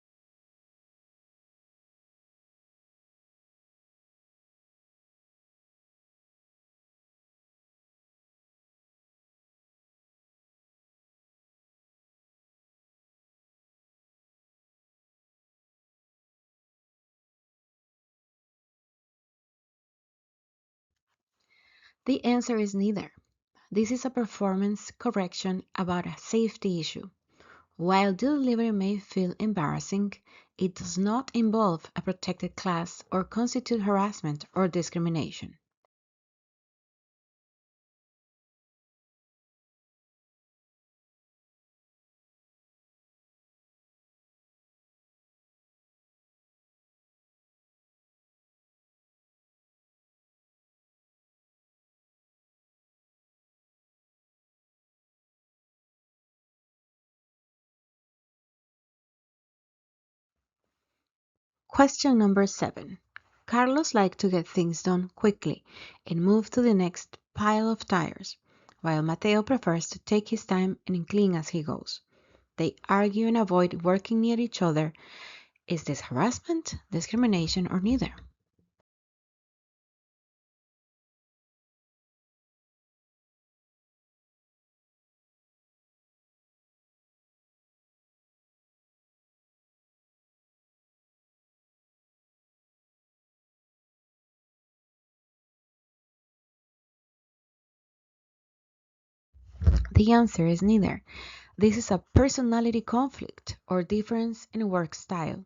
The answer is neither. This is a performance correction about a safety issue. While the delivery may feel embarrassing, it does not involve a protected class or constitute harassment or discrimination. Question number 7. Carlos likes to get things done quickly and move to the next pile of tires, while Mateo prefers to take his time and clean as he goes. They argue and avoid working near each other. Is this harassment, discrimination, or neither? The answer is neither. This is a personality conflict or difference in work style.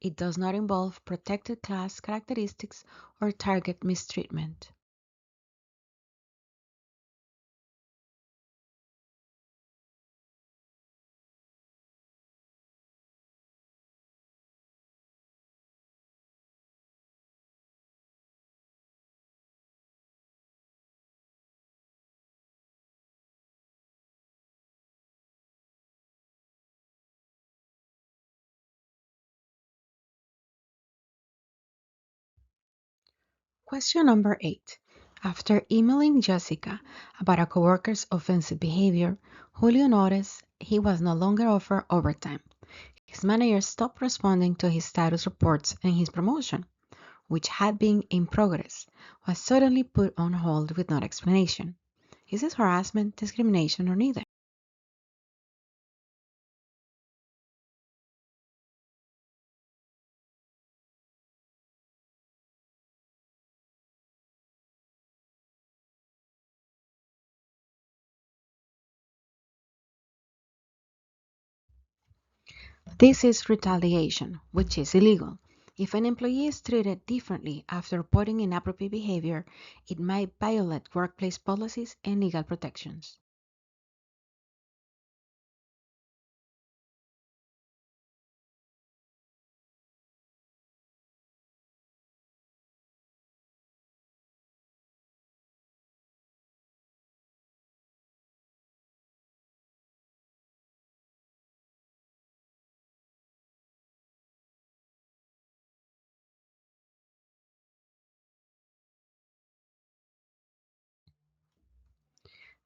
It does not involve protected class characteristics or target mistreatment. Question number 8. After emailing Jessica about a coworker's offensive behavior, Julio noticed he was no longer offered overtime. His manager stopped responding to his status reports, and his promotion, which had been in progress, was suddenly put on hold with no explanation. Is this harassment, discrimination, or neither? This is retaliation, which is illegal. If an employee is treated differently after reporting inappropriate behavior, it might violate workplace policies and legal protections.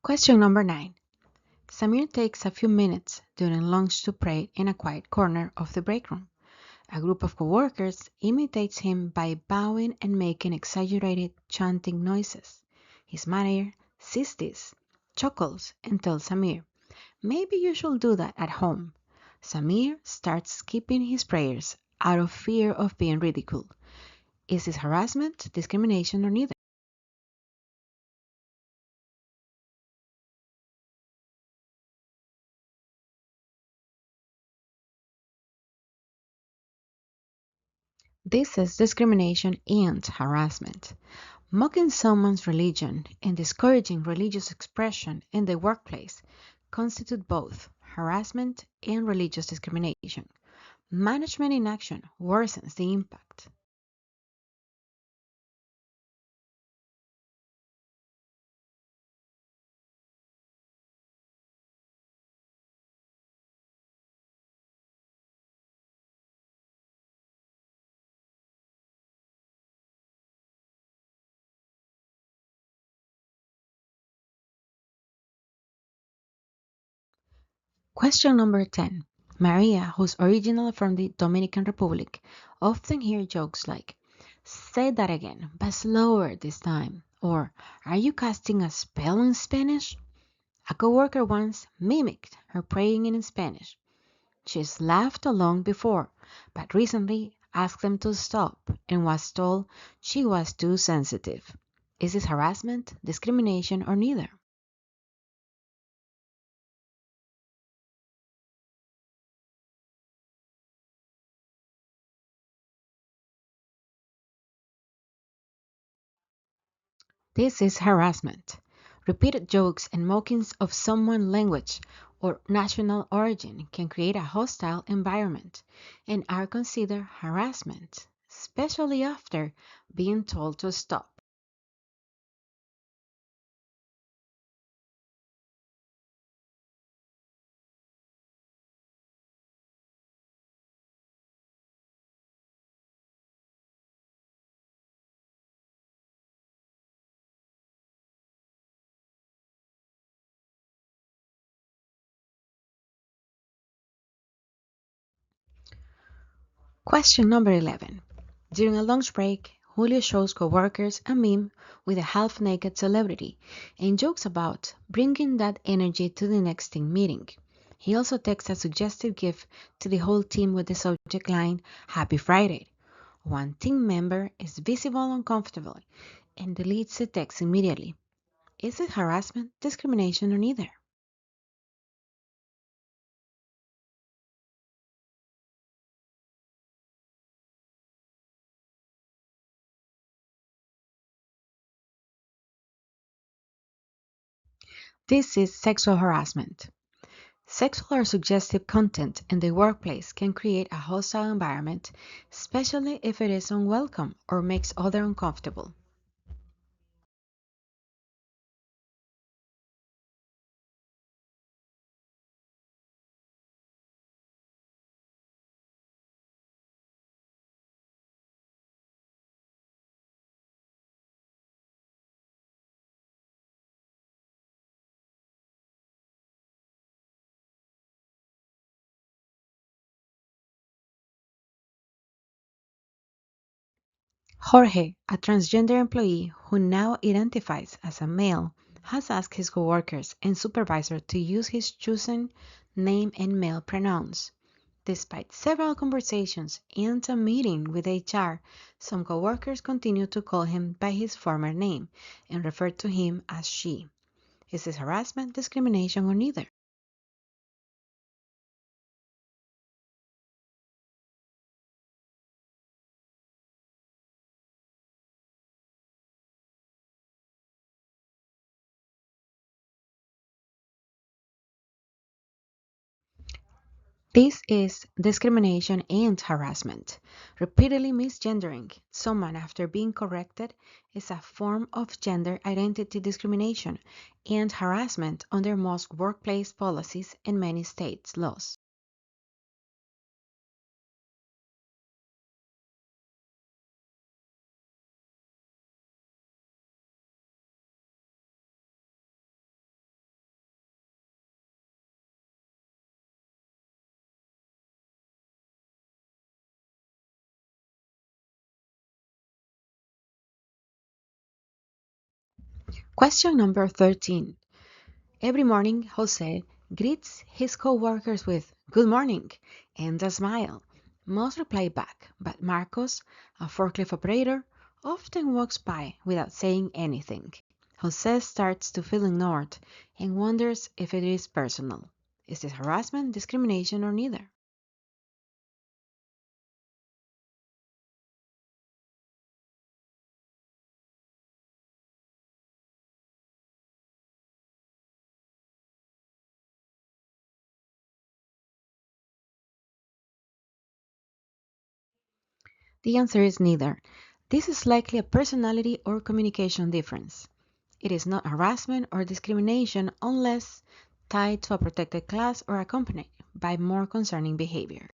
Question number 9. Samir takes a few minutes during lunch to pray in a quiet corner of the break room. A group of coworkers imitates him by bowing and making exaggerated chanting noises. His manager sees this, chuckles, and tells Samir, maybe you should do that at home. Samir starts skipping his prayers out of fear of being ridiculed. Is this harassment, discrimination, or neither? This is discrimination and harassment. Mocking someone's religion and discouraging religious expression in the workplace constitute both harassment and religious discrimination. Management inaction worsens the impact. Question number 10. Maria, who's originally from the Dominican Republic, often hears jokes like, say that again, but slower this time, or are you casting a spell in Spanish? A coworker once mimicked her praying in Spanish. She's laughed along before, but recently asked them to stop and was told she was too sensitive. Is this harassment, discrimination, or neither? This is harassment. Repeated jokes and mockings of someone's language or national origin can create a hostile environment and are considered harassment, especially after being told to stop. Question number 11. During a lunch break, Julio shows coworkers a meme with a half-naked celebrity and jokes about bringing that energy to the next team meeting. He also texts a suggestive gift to the whole team with the subject line, Happy Friday. One team member is visible uncomfortably and deletes the text immediately. Is it harassment, discrimination, or neither? This is sexual harassment. Sexual or suggestive content in the workplace can create a hostile environment, especially if it is unwelcome or makes others uncomfortable. Jorge, a transgender employee who now identifies as a male, has asked his coworkers and supervisor to use his chosen name and male pronouns. Despite several conversations and a meeting with HR, some coworkers continue to call him by his former name and refer to him as she. Is this harassment, discrimination, or neither? This is discrimination and harassment. Repeatedly misgendering someone after being corrected is a form of gender identity discrimination and harassment under most workplace policies and many states' laws. Question number 13. Every morning, Jose greets his coworkers with "Good morning" and a smile. Most reply back, but Marcos, a forklift operator, often walks by without saying anything. Jose starts to feel ignored and wonders if it is personal. Is this harassment, discrimination, or neither? The answer is neither. This is likely a personality or communication difference. It is not harassment or discrimination unless tied to a protected class or accompanied by more concerning behavior.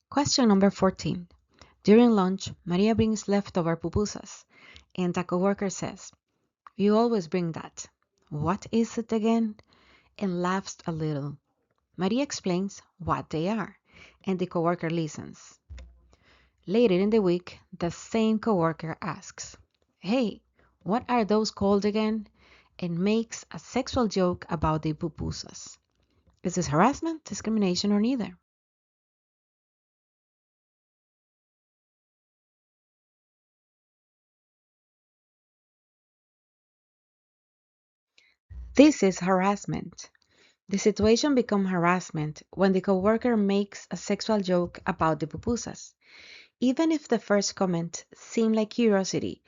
Question number 14. During lunch, Maria brings leftover pupusas, and a coworker says, "You always bring that. What is it again?" and laughs a little. Maria explains what they are, and the coworker listens. Later in the week, the same coworker asks, "Hey, what are those called again?" and makes a sexual joke about the pupusas. Is this harassment, discrimination, or neither? This is harassment. The situation becomes harassment when the coworker makes a sexual joke about the pupusas. Even if the first comment seemed like curiosity,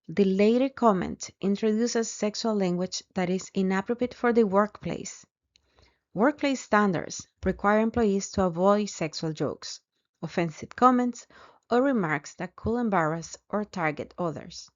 the later comment introduces sexual language that is inappropriate for the workplace. Workplace standards require employees to avoid sexual jokes, offensive comments, or remarks that could embarrass or target others.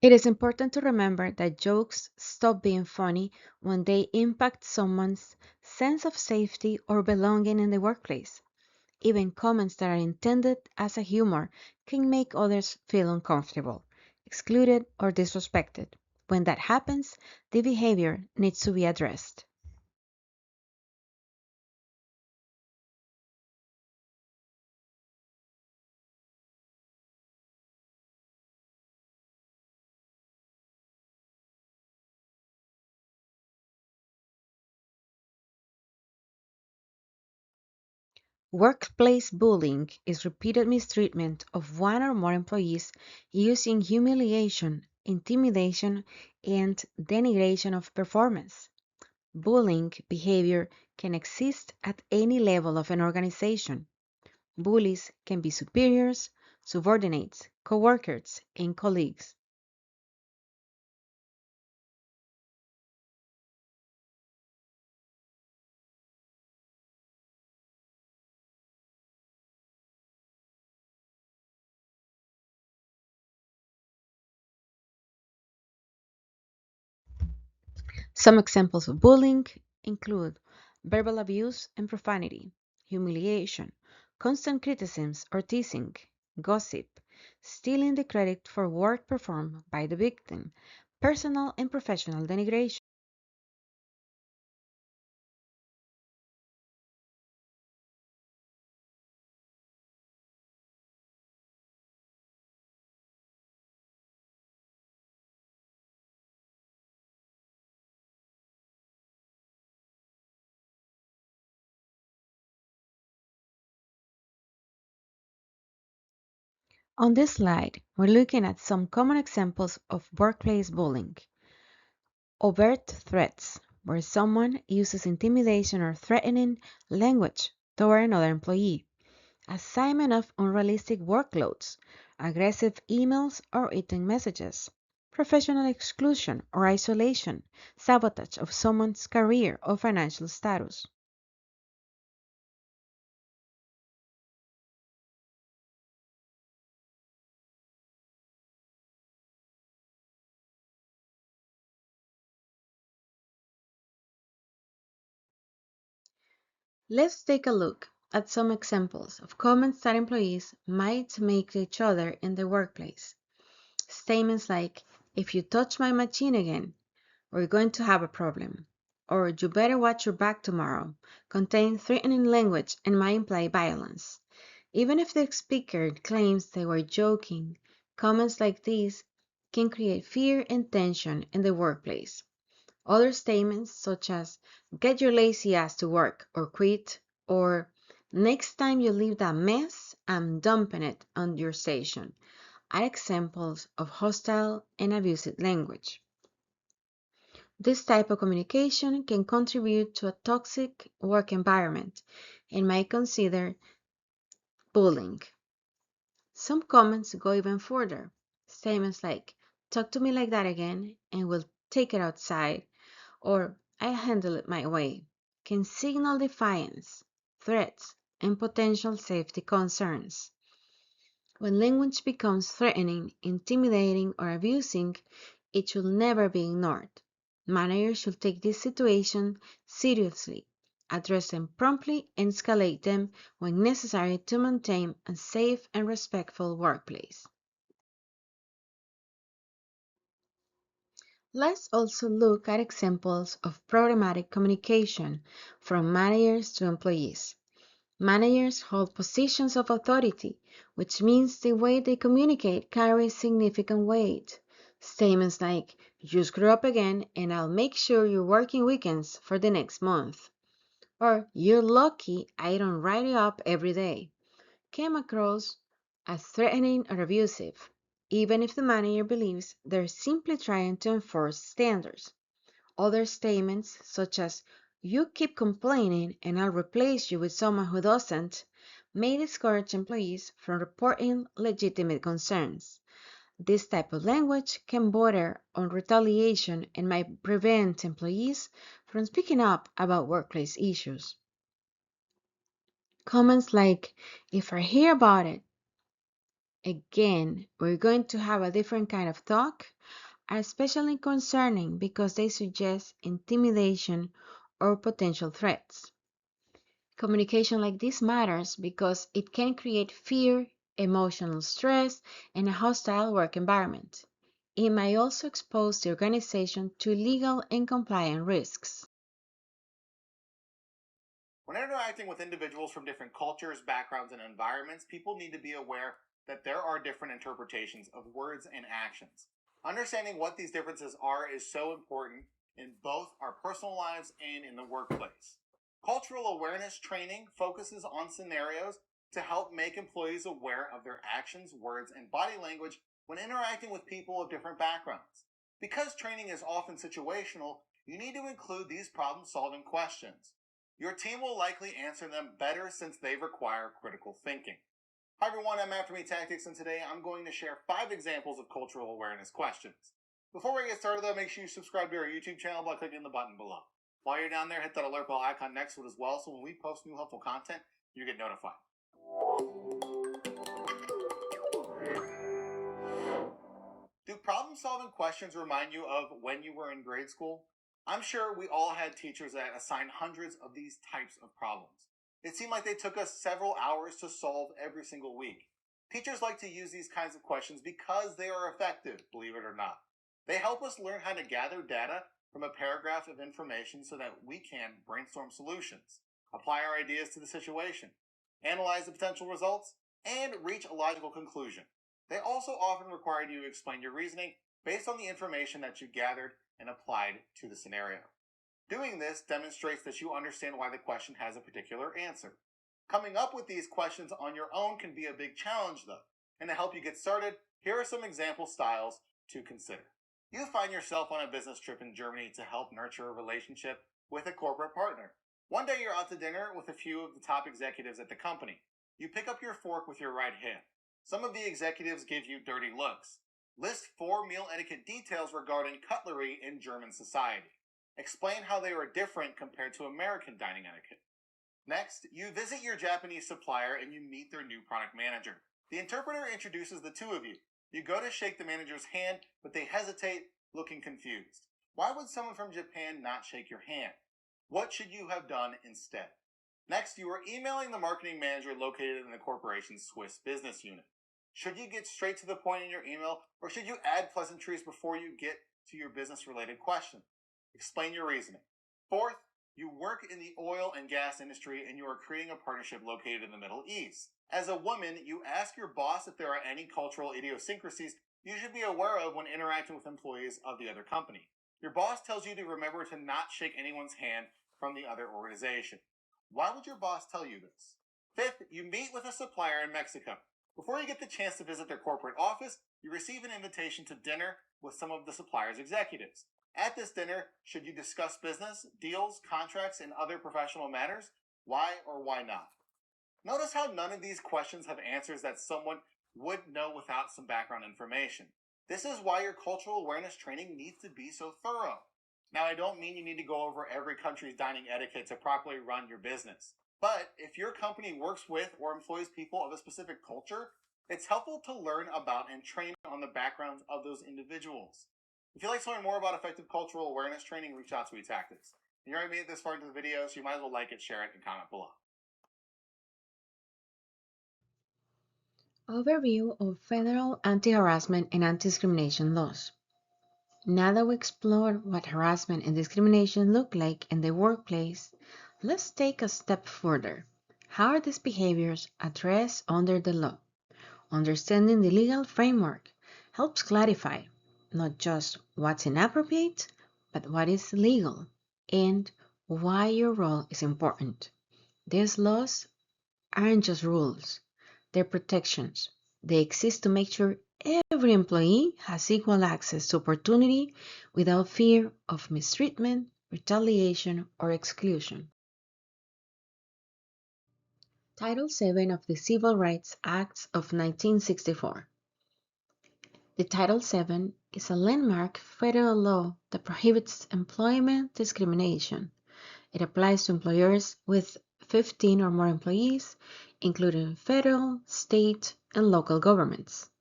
It is important to remember that jokes stop being funny when they impact someone's sense of safety or belonging in the workplace. Even comments that are intended as a humor can make others feel uncomfortable, excluded, or disrespected. When that happens, the behavior needs to be addressed. Workplace bullying is repeated mistreatment of one or more employees using humiliation, intimidation, and denigration of performance. Bullying behavior can exist at any level of an organization. Bullies can be superiors, subordinates, coworkers, and colleagues. Some examples of bullying include verbal abuse and profanity, humiliation, constant criticisms or teasing, gossip, stealing the credit for work performed by the victim, personal and professional denigration. On this slide, we're looking at some common examples of workplace bullying. Overt threats, where someone uses intimidation or threatening language toward another employee. Assignment of unrealistic workloads, aggressive emails or written messages. Professional exclusion or isolation, sabotage of someone's career or financial status. Let's take a look at some examples of comments that employees might make to each other in the workplace. Statements like, if you touch my machine again, we're going to have a problem, or you better watch your back tomorrow, contain threatening language and might imply violence. Even if the speaker claims they were joking, comments like these can create fear and tension in the workplace. Other statements, such as, get your lazy ass to work or quit, or next time you leave that mess, I'm dumping it on your station, are examples of hostile and abusive language. This type of communication can contribute to a toxic work environment and might consider bullying. Some comments go even further. Statements like, talk to me like that again and we'll take it outside, or I handle it my way, can signal defiance, threats, and potential safety concerns. When language becomes threatening, intimidating, or abusing, it should never be ignored. Managers should take this situation seriously, address them promptly, and escalate them when necessary to maintain a safe and respectful workplace. Let's also look at examples of problematic communication from managers to employees. Managers hold positions of authority, which means the way they communicate carries significant weight. Statements like, you screw up again and I'll make sure you're working weekends for the next month, or you're lucky I don't write you up every day, came across as threatening or abusive, even if the manager believes they're simply trying to enforce standards. Other statements, such as, you keep complaining and I'll replace you with someone who doesn't, may discourage employees from reporting legitimate concerns. This type of language can border on retaliation and might prevent employees from speaking up about workplace issues. Comments like, if I hear about it again, we're going to have a different kind of talk, are especially concerning because they suggest intimidation or potential threats. Communication like this matters because it can create fear, emotional stress, and a hostile work environment. It may also expose the organization to legal and compliance risks. When interacting with individuals from different cultures, backgrounds, and environments, people need to be aware that there are different interpretations of words and actions. Understanding what these differences are is so important in both our personal lives and in the workplace. Cultural awareness training focuses on scenarios to help make employees aware of their actions, words, and body language when interacting with people of different backgrounds. Because training is often situational, you need to include these problem-solving questions. Your team will likely answer them better since they require critical thinking. Hi everyone, I'm After Me Tactics, and today I'm going to share 5 examples of cultural awareness questions. Before we get started though, make sure you subscribe to our YouTube channel by clicking the button below. While you're down there, hit that alert bell icon next to it as well, so when we post new helpful content, you get notified. Do problem-solving questions remind you of when you were in grade school? I'm sure we all had teachers that assigned hundreds of these types of problems. It seemed like they took us several hours to solve every single week. Teachers like to use these kinds of questions because they are effective, believe it or not. They help us learn how to gather data from a paragraph of information so that we can brainstorm solutions, apply our ideas to the situation, analyze the potential results, and reach a logical conclusion. They also often require you to explain your reasoning based on the information that you gathered and applied to the scenario. Doing this demonstrates that you understand why the question has a particular answer. Coming up with these questions on your own can be a big challenge though, and to help you get started, here are some example styles to consider. You find yourself on a business trip in Germany to help nurture a relationship with a corporate partner. One day you're out to dinner with a few of the top executives at the company. You pick up your fork with your right hand. Some of the executives give you dirty looks. List 4 meal etiquette details regarding cutlery in German society. Explain how they are different compared to American dining etiquette. Next, you visit your Japanese supplier and you meet their new product manager. The interpreter introduces the two of you. You go to shake the manager's hand, but they hesitate, looking confused. Why would someone from Japan not shake your hand? What should you have done instead? Next, you are emailing the marketing manager located in the corporation's Swiss business unit. Should you get straight to the point in your email, or should you add pleasantries before you get to your business-related question? Explain your reasoning. Fourth, you work in the oil and gas industry and you are creating a partnership located in the Middle East. As a woman, you ask your boss if there are any cultural idiosyncrasies you should be aware of when interacting with employees of the other company. Your boss tells you to remember to not shake anyone's hand from the other organization. Why would your boss tell you this? Fifth, you meet with a supplier in Mexico. Before you get the chance to visit their corporate office, you receive an invitation to dinner with some of the supplier's executives. At this dinner, should you discuss business, deals, contracts, and other professional matters? Why or why not? Notice how none of these questions have answers that someone would know without some background information. This is why your cultural awareness training needs to be so thorough. Now, I don't mean you need to go over every country's dining etiquette to properly run your business. But if your company works with or employs people of a specific culture, it's helpful to learn about and train on the backgrounds of those individuals. If you'd like to learn more about effective cultural awareness training, reach out to eTactics. You already made it this far into the video, so you might as well like it, share it, and comment below. Overview of federal anti-harassment and anti-discrimination laws. Now that we explored what harassment and discrimination look like in the workplace, let's take a step further. How are these behaviors addressed under the law? Understanding the legal framework helps clarify not just what's inappropriate, but what is legal and why your role is important. These laws aren't just rules, they're protections. They exist to make sure every employee has equal access to opportunity without fear of mistreatment, retaliation, or exclusion. Title VII of the Civil Rights Acts of 1964. The Title VII is a landmark federal law that prohibits employment discrimination. It applies to employers with 15 or more employees, including federal, state, and local governments.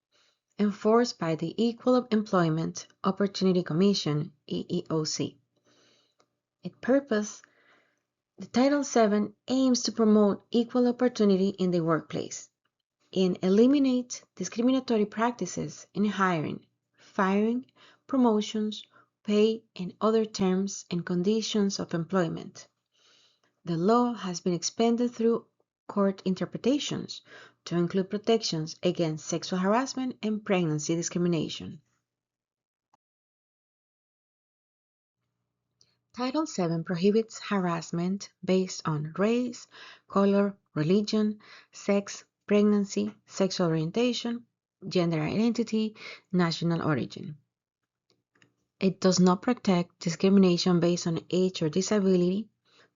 Enforced by the Equal Employment Opportunity Commission, EEOC. Its purpose, the Title VII aims to promote equal opportunity in the workplace and eliminate discriminatory practices in hiring, firing, promotions, pay, and other terms and conditions of employment. The law has been expanded through court interpretations to include protections against sexual harassment and pregnancy discrimination. Title VII prohibits harassment based on race, color, religion, sex, pregnancy, sexual orientation, gender identity, national origin. It does not protect discrimination based on age or disability.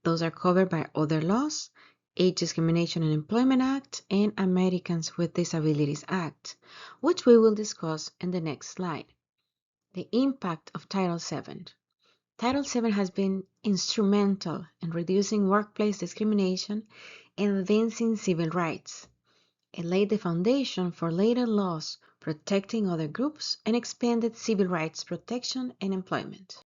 Those are covered by other laws, Age Discrimination in Employment Act and Americans with Disabilities Act, which we will discuss in the next slide. The impact of Title VII. Title VII has been instrumental in reducing workplace discrimination and advancing civil rights. It laid the foundation for later laws protecting other groups and expanded civil rights protection and employment.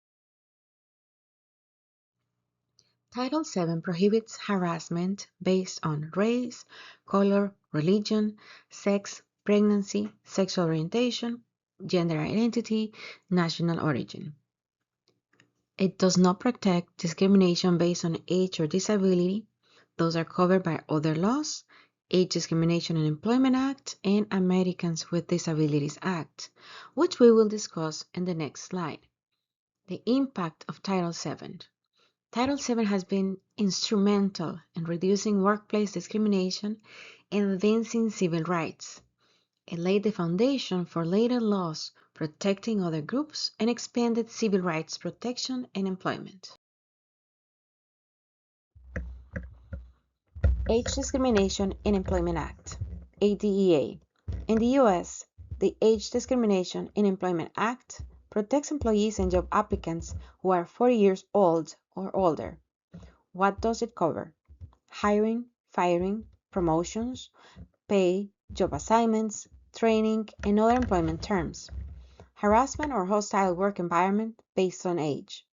Title VII prohibits harassment based on race, color, religion, sex, pregnancy, sexual orientation, gender identity, national origin. It does not protect discrimination based on age or disability. Those are covered by other laws, Age Discrimination in Employment Act and Americans with Disabilities Act, which we will discuss in the next slide. The impact of Title VII. Title VII has been instrumental in reducing workplace discrimination and advancing civil rights. It laid the foundation for later laws protecting other groups and expanded civil rights protection and employment. Age Discrimination in Employment Act, ADEA. In the U.S., the Age Discrimination in Employment Act protects employees and job applicants who are 40 years old or older. What does it cover? Hiring, firing, promotions, pay, job assignments, training, and other employment terms. Harassment or hostile work environment based on age.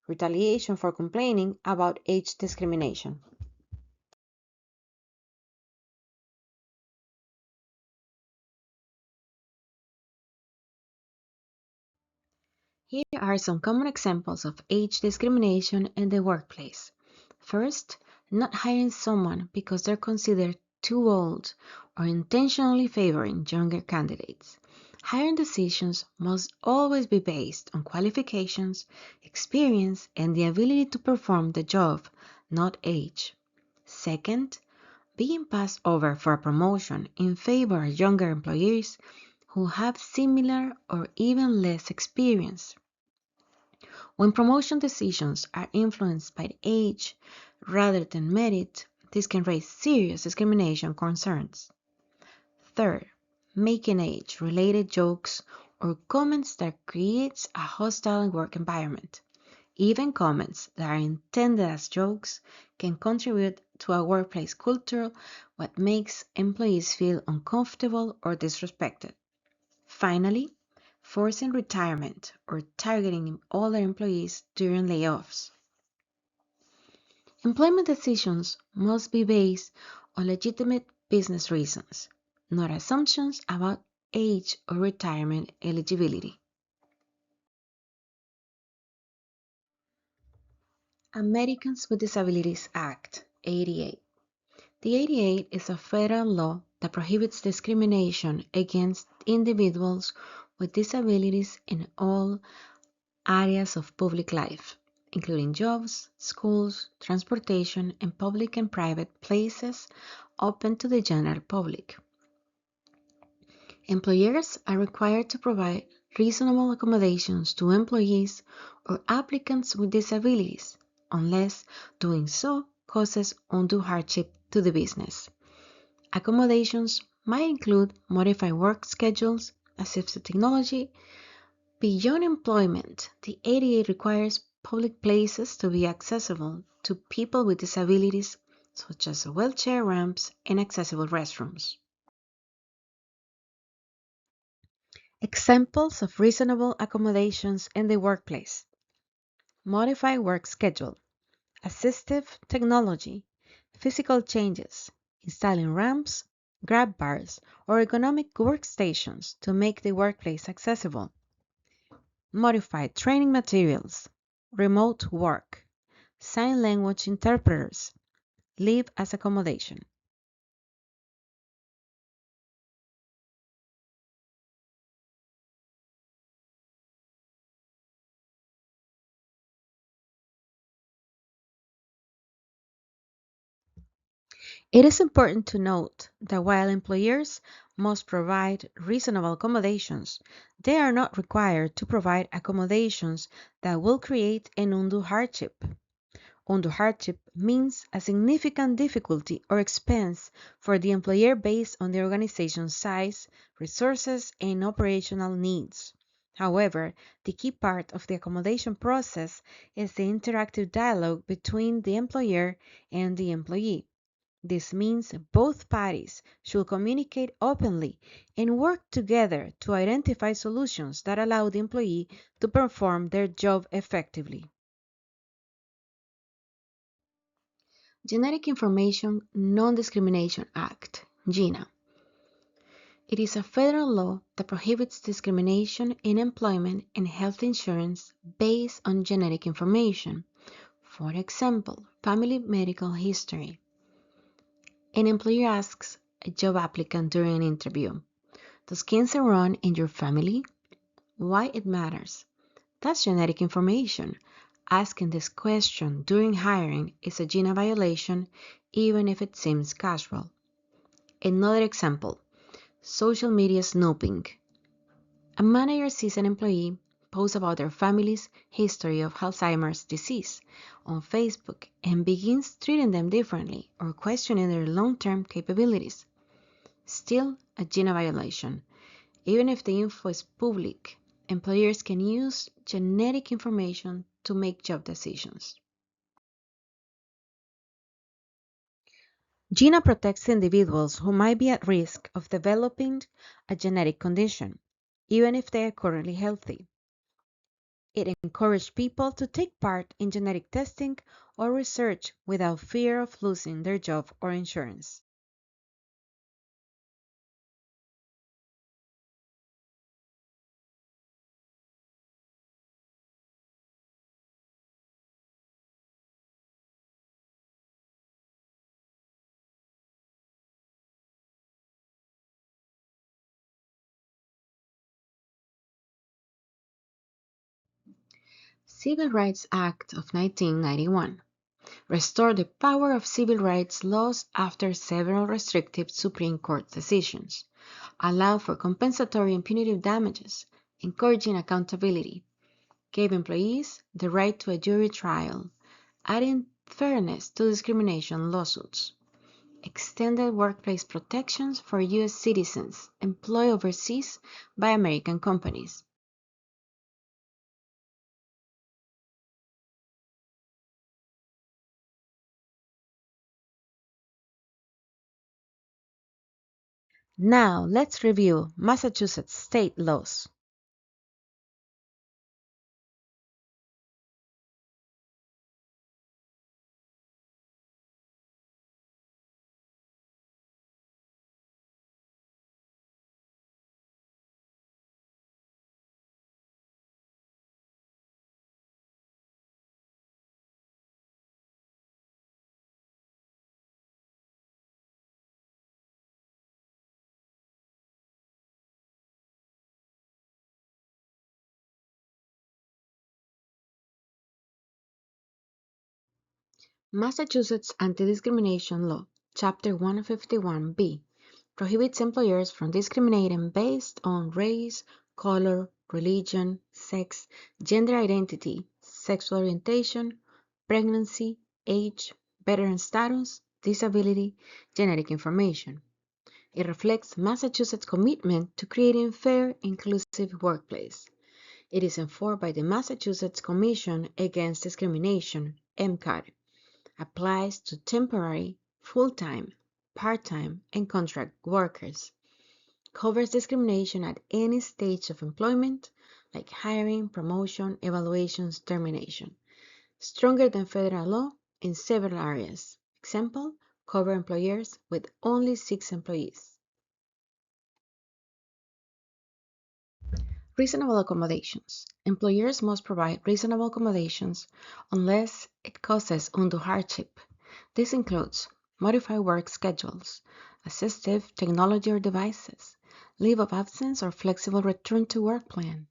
Retaliation for complaining about age discrimination. Here are some common examples of age discrimination in the workplace. First, not hiring someone because they're considered too old or intentionally favoring younger candidates. Hiring decisions must always be based on qualifications, experience, and the ability to perform the job, not age. Second, being passed over for a promotion in favor of younger employees who have similar or even less experience. When promotion decisions are influenced by age rather than merit, this can raise serious discrimination concerns. Third, making age-related jokes or comments that creates a hostile work environment. Even comments that are intended as jokes can contribute to a workplace culture that makes employees feel uncomfortable or disrespected. Finally, forcing retirement or targeting older employees during layoffs. Employment decisions must be based on legitimate business reasons, not assumptions about age or retirement eligibility. Americans with Disabilities Act, 88. The 88 is a federal law that prohibits discrimination against individuals with disabilities in all areas of public life, including jobs, schools, transportation, and public and private places open to the general public. Employers are required to provide reasonable accommodations to employees or applicants with disabilities, unless doing so causes undue hardship to the business. Accommodations might include modified work schedules, assistive technology. Beyond employment, the ADA requires public places to be accessible to people with disabilities, such as wheelchair ramps and accessible restrooms. Examples of reasonable accommodations in the workplace. Modified work schedule, assistive technology, physical changes, installing ramps, grab bars, or ergonomic workstations to make the workplace accessible. Modified training materials, remote work, sign language interpreters, leave as accommodation. It is important to note that while employers must provide reasonable accommodations, they are not required to provide accommodations that will create an undue hardship. Undue hardship means a significant difficulty or expense for the employer based on the organization's size, resources, and operational needs. However, the key part of the accommodation process is the interactive dialogue between the employer and the employee. This means both parties should communicate openly and work together to identify solutions that allow the employee to perform their job effectively. Genetic Information Non-Discrimination Act, GINA. It is a federal law that prohibits discrimination in employment and health insurance based on genetic information. For example, family medical history. An employer asks a job applicant during an interview, "Does cancer run in your family?" Why it matters? That's genetic information. Asking this question during hiring is a GINA violation, even if it seems casual. Another example, social media snooping. A manager sees an employee post about their family's history of Alzheimer's disease on Facebook and begins treating them differently or questioning their long-term capabilities. Still a GINA violation. Even if the info is public, employers can use genetic information to make job decisions. GINA protects individuals who might be at risk of developing a genetic condition, even if they are currently healthy. It encourages people to take part in genetic testing or research without fear of losing their job or insurance. Civil Rights Act of 1991 restored the power of civil rights laws after several restrictive Supreme Court decisions, allowed for compensatory and punitive damages, encouraging accountability, gave employees the right to a jury trial, adding fairness to discrimination lawsuits, extended workplace protections for U.S. citizens employed overseas by American companies. Now let's review Massachusetts state laws. Massachusetts Anti-Discrimination Law, Chapter 151B, prohibits employers from discriminating based on race, color, religion, sex, gender identity, sexual orientation, pregnancy, age, veteran status, disability, genetic information. It reflects Massachusetts' commitment to creating a fair, inclusive workplace. It is enforced by the Massachusetts Commission Against Discrimination, MCAD, applies to temporary, full-time, part-time, and contract workers, covers discrimination at any stage of employment, like hiring, promotion, evaluations, termination, stronger than federal law in several areas. Example, cover employers with only 6 employees. Reasonable accommodations. Employers must provide reasonable accommodations unless it causes undue hardship. This includes modified work schedules, assistive technology or devices, leave of absence or flexible return to work plan.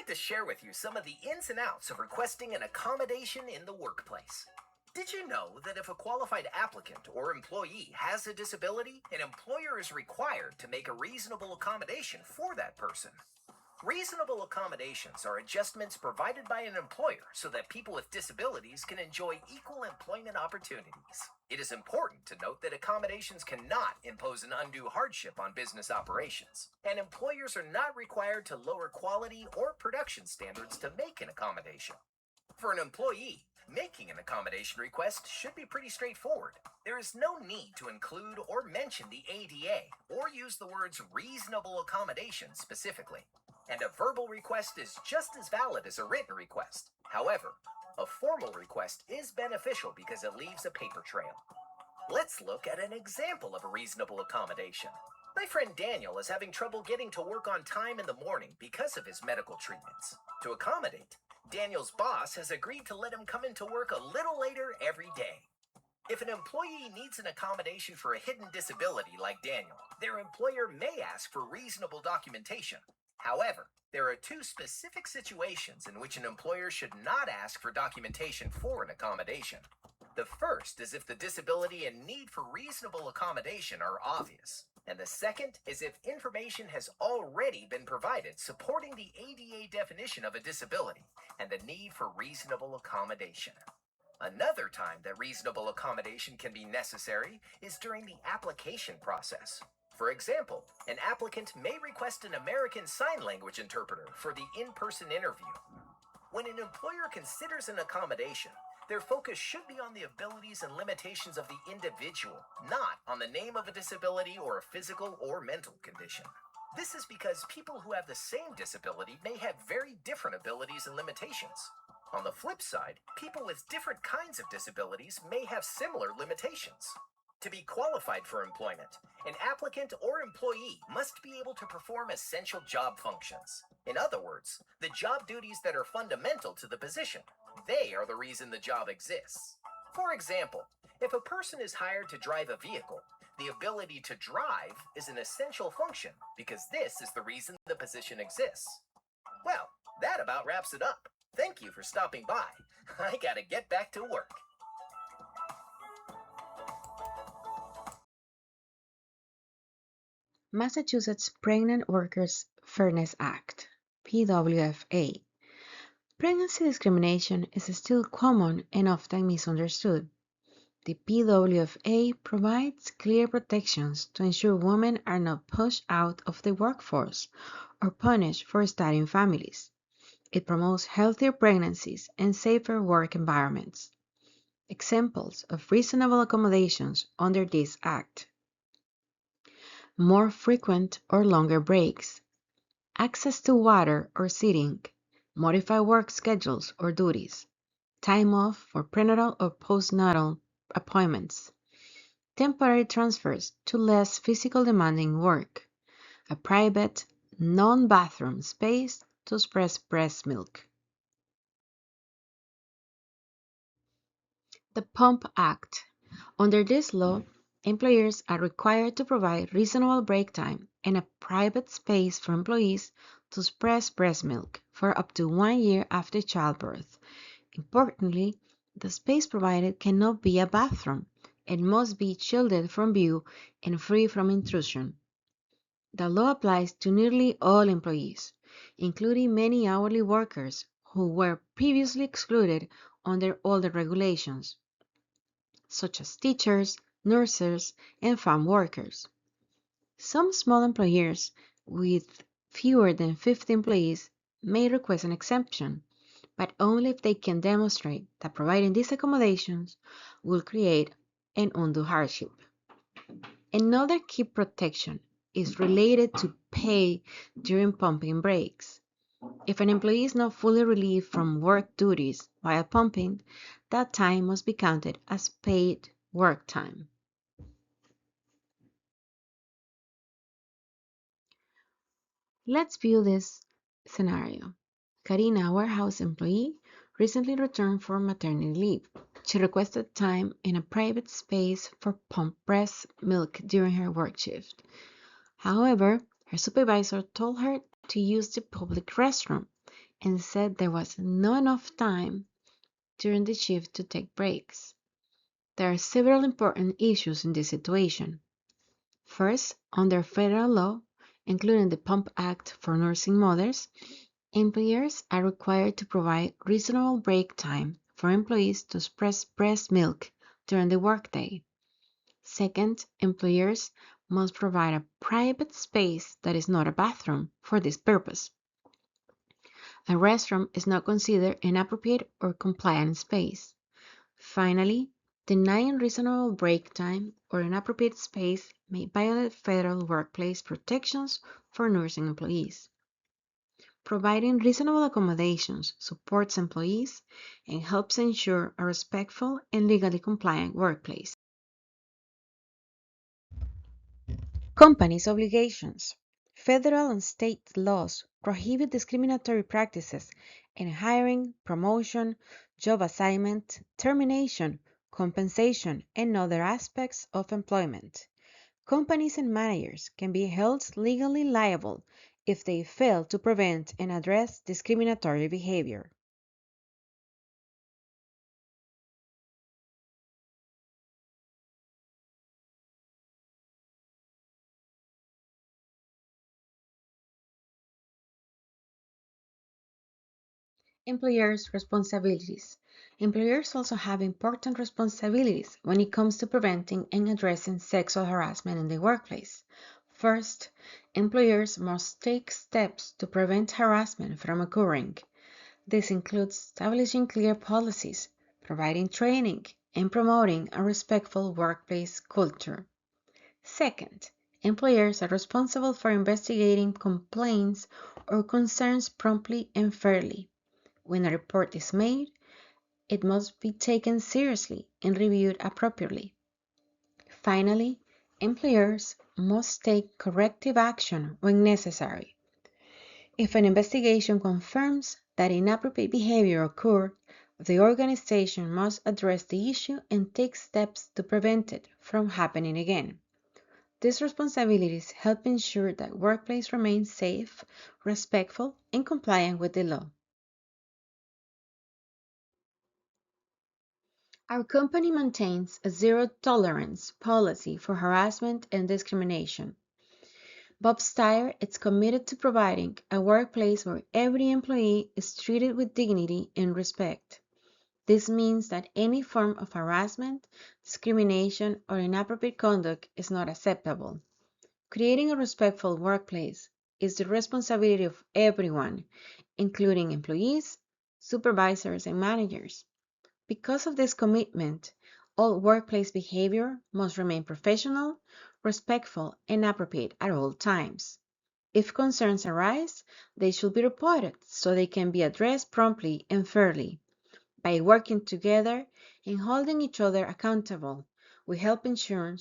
like to share with you some of the ins and outs of requesting an accommodation in the workplace. Did you know that if a qualified applicant or employee has a disability, an employer is required to make a reasonable accommodation for that person? Reasonable accommodations are adjustments provided by an employer so that people with disabilities can enjoy equal employment opportunities. It is important to note that accommodations cannot impose an undue hardship on business operations, and employers are not required to lower quality or production standards to make an accommodation. For an employee, making an accommodation request should be pretty straightforward. There is no need to include or mention the ADA or use the words reasonable accommodation specifically. And a verbal request is just as valid as a written request. However, a formal request is beneficial because it leaves a paper trail. Let's look at an example of a reasonable accommodation. My friend Daniel is having trouble getting to work on time in the morning because of his medical treatments. To accommodate, Daniel's boss has agreed to let him come into work a little later every day. If an employee needs an accommodation for a hidden disability like Daniel, their employer may ask for reasonable documentation. However, there are two specific situations in which an employer should not ask for documentation for an accommodation. The first is if the disability and need for reasonable accommodation are obvious, and the second is if information has already been provided supporting the ADA definition of a disability and the need for reasonable accommodation. Another time that reasonable accommodation can be necessary is during the application process. For example, an applicant may request an American Sign Language interpreter for the in-person interview. When an employer considers an accommodation, their focus should be on the abilities and limitations of the individual, not on the name of a disability or a physical or mental condition. This is because people who have the same disability may have very different abilities and limitations. On the flip side, people with different kinds of disabilities may have similar limitations. To be qualified for employment, an applicant or employee must be able to perform essential job functions. In other words, the job duties that are fundamental to the position. They are the reason the job exists. For example, if a person is hired to drive a vehicle, the ability to drive is an essential function because this is the reason the position exists. Well, that about wraps it up. Thank you for stopping by. I gotta get back to work. Massachusetts Pregnant Workers Fairness Act, PWFA. Pregnancy discrimination is still common and often misunderstood. The PWFA provides clear protections to ensure women are not pushed out of the workforce or punished for starting families. It promotes healthier pregnancies and safer work environments. Examples of reasonable accommodations under this act: more frequent or longer breaks, access to water or seating, modify work schedules or duties, time off for prenatal or postnatal appointments, temporary transfers to less physical demanding work, a private, non-bathroom space to express breast milk. The Pump Act. Under this law, employers are required to provide reasonable break time and a private space for employees to express breast milk for up to 1 year after childbirth. Importantly, the space provided cannot be a bathroom and must be shielded from view and free from intrusion. The law applies to nearly all employees, including many hourly workers who were previously excluded under older regulations, such as teachers, nurses, and farm workers. Some small employers with fewer than 50 employees may request an exemption, but only if they can demonstrate that providing these accommodations will create an undue hardship. Another key protection is related to pay during pumping breaks. If an employee is not fully relieved from work duties while pumping, that time must be counted as paid work time. Let's view this scenario. Karina, a warehouse employee, recently returned from maternity leave. She requested time in a private space for pump breast milk during her work shift. However, her supervisor told her to use the public restroom and said there was not enough time during the shift to take breaks. There are several important issues in this situation. First, under federal law, including the PUMP Act for nursing mothers, employers are required to provide reasonable break time for employees to express breast milk during the workday. Second, employers must provide a private space that is not a bathroom for this purpose. A restroom is not considered an appropriate or compliant space. Finally, denying reasonable break time or inappropriate space may violate federal workplace protections for nursing employees. Providing reasonable accommodations supports employees and helps ensure a respectful and legally compliant workplace. Companies' obligations. Federal and state laws prohibit discriminatory practices in hiring, promotion, job assignment, termination, compensation, and other aspects of employment. Companies and managers can be held legally liable if they fail to prevent and address discriminatory behavior. Employers' responsibilities. Employers also have important responsibilities when it comes to preventing and addressing sexual harassment in the workplace. First, employers must take steps to prevent harassment from occurring. This includes establishing clear policies, providing training, and promoting a respectful workplace culture. Second, employers are responsible for investigating complaints or concerns promptly and fairly. When a report is made, it must be taken seriously and reviewed appropriately. Finally, employers must take corrective action when necessary. If an investigation confirms that inappropriate behavior occurred, the organization must address the issue and take steps to prevent it from happening again. These responsibilities help ensure that workplace remains safe, respectful, and compliant with the law. Our company maintains a zero tolerance policy for harassment and discrimination. Bob Steyer is committed to providing a workplace where every employee is treated with dignity and respect. This means that any form of harassment, discrimination, or inappropriate conduct is not acceptable. Creating a respectful workplace is the responsibility of everyone, including employees, supervisors, and managers. Because of this commitment, all workplace behavior must remain professional, respectful, and appropriate at all times. If concerns arise, they should be reported so they can be addressed promptly and fairly. By working together and holding each other accountable, we help ensure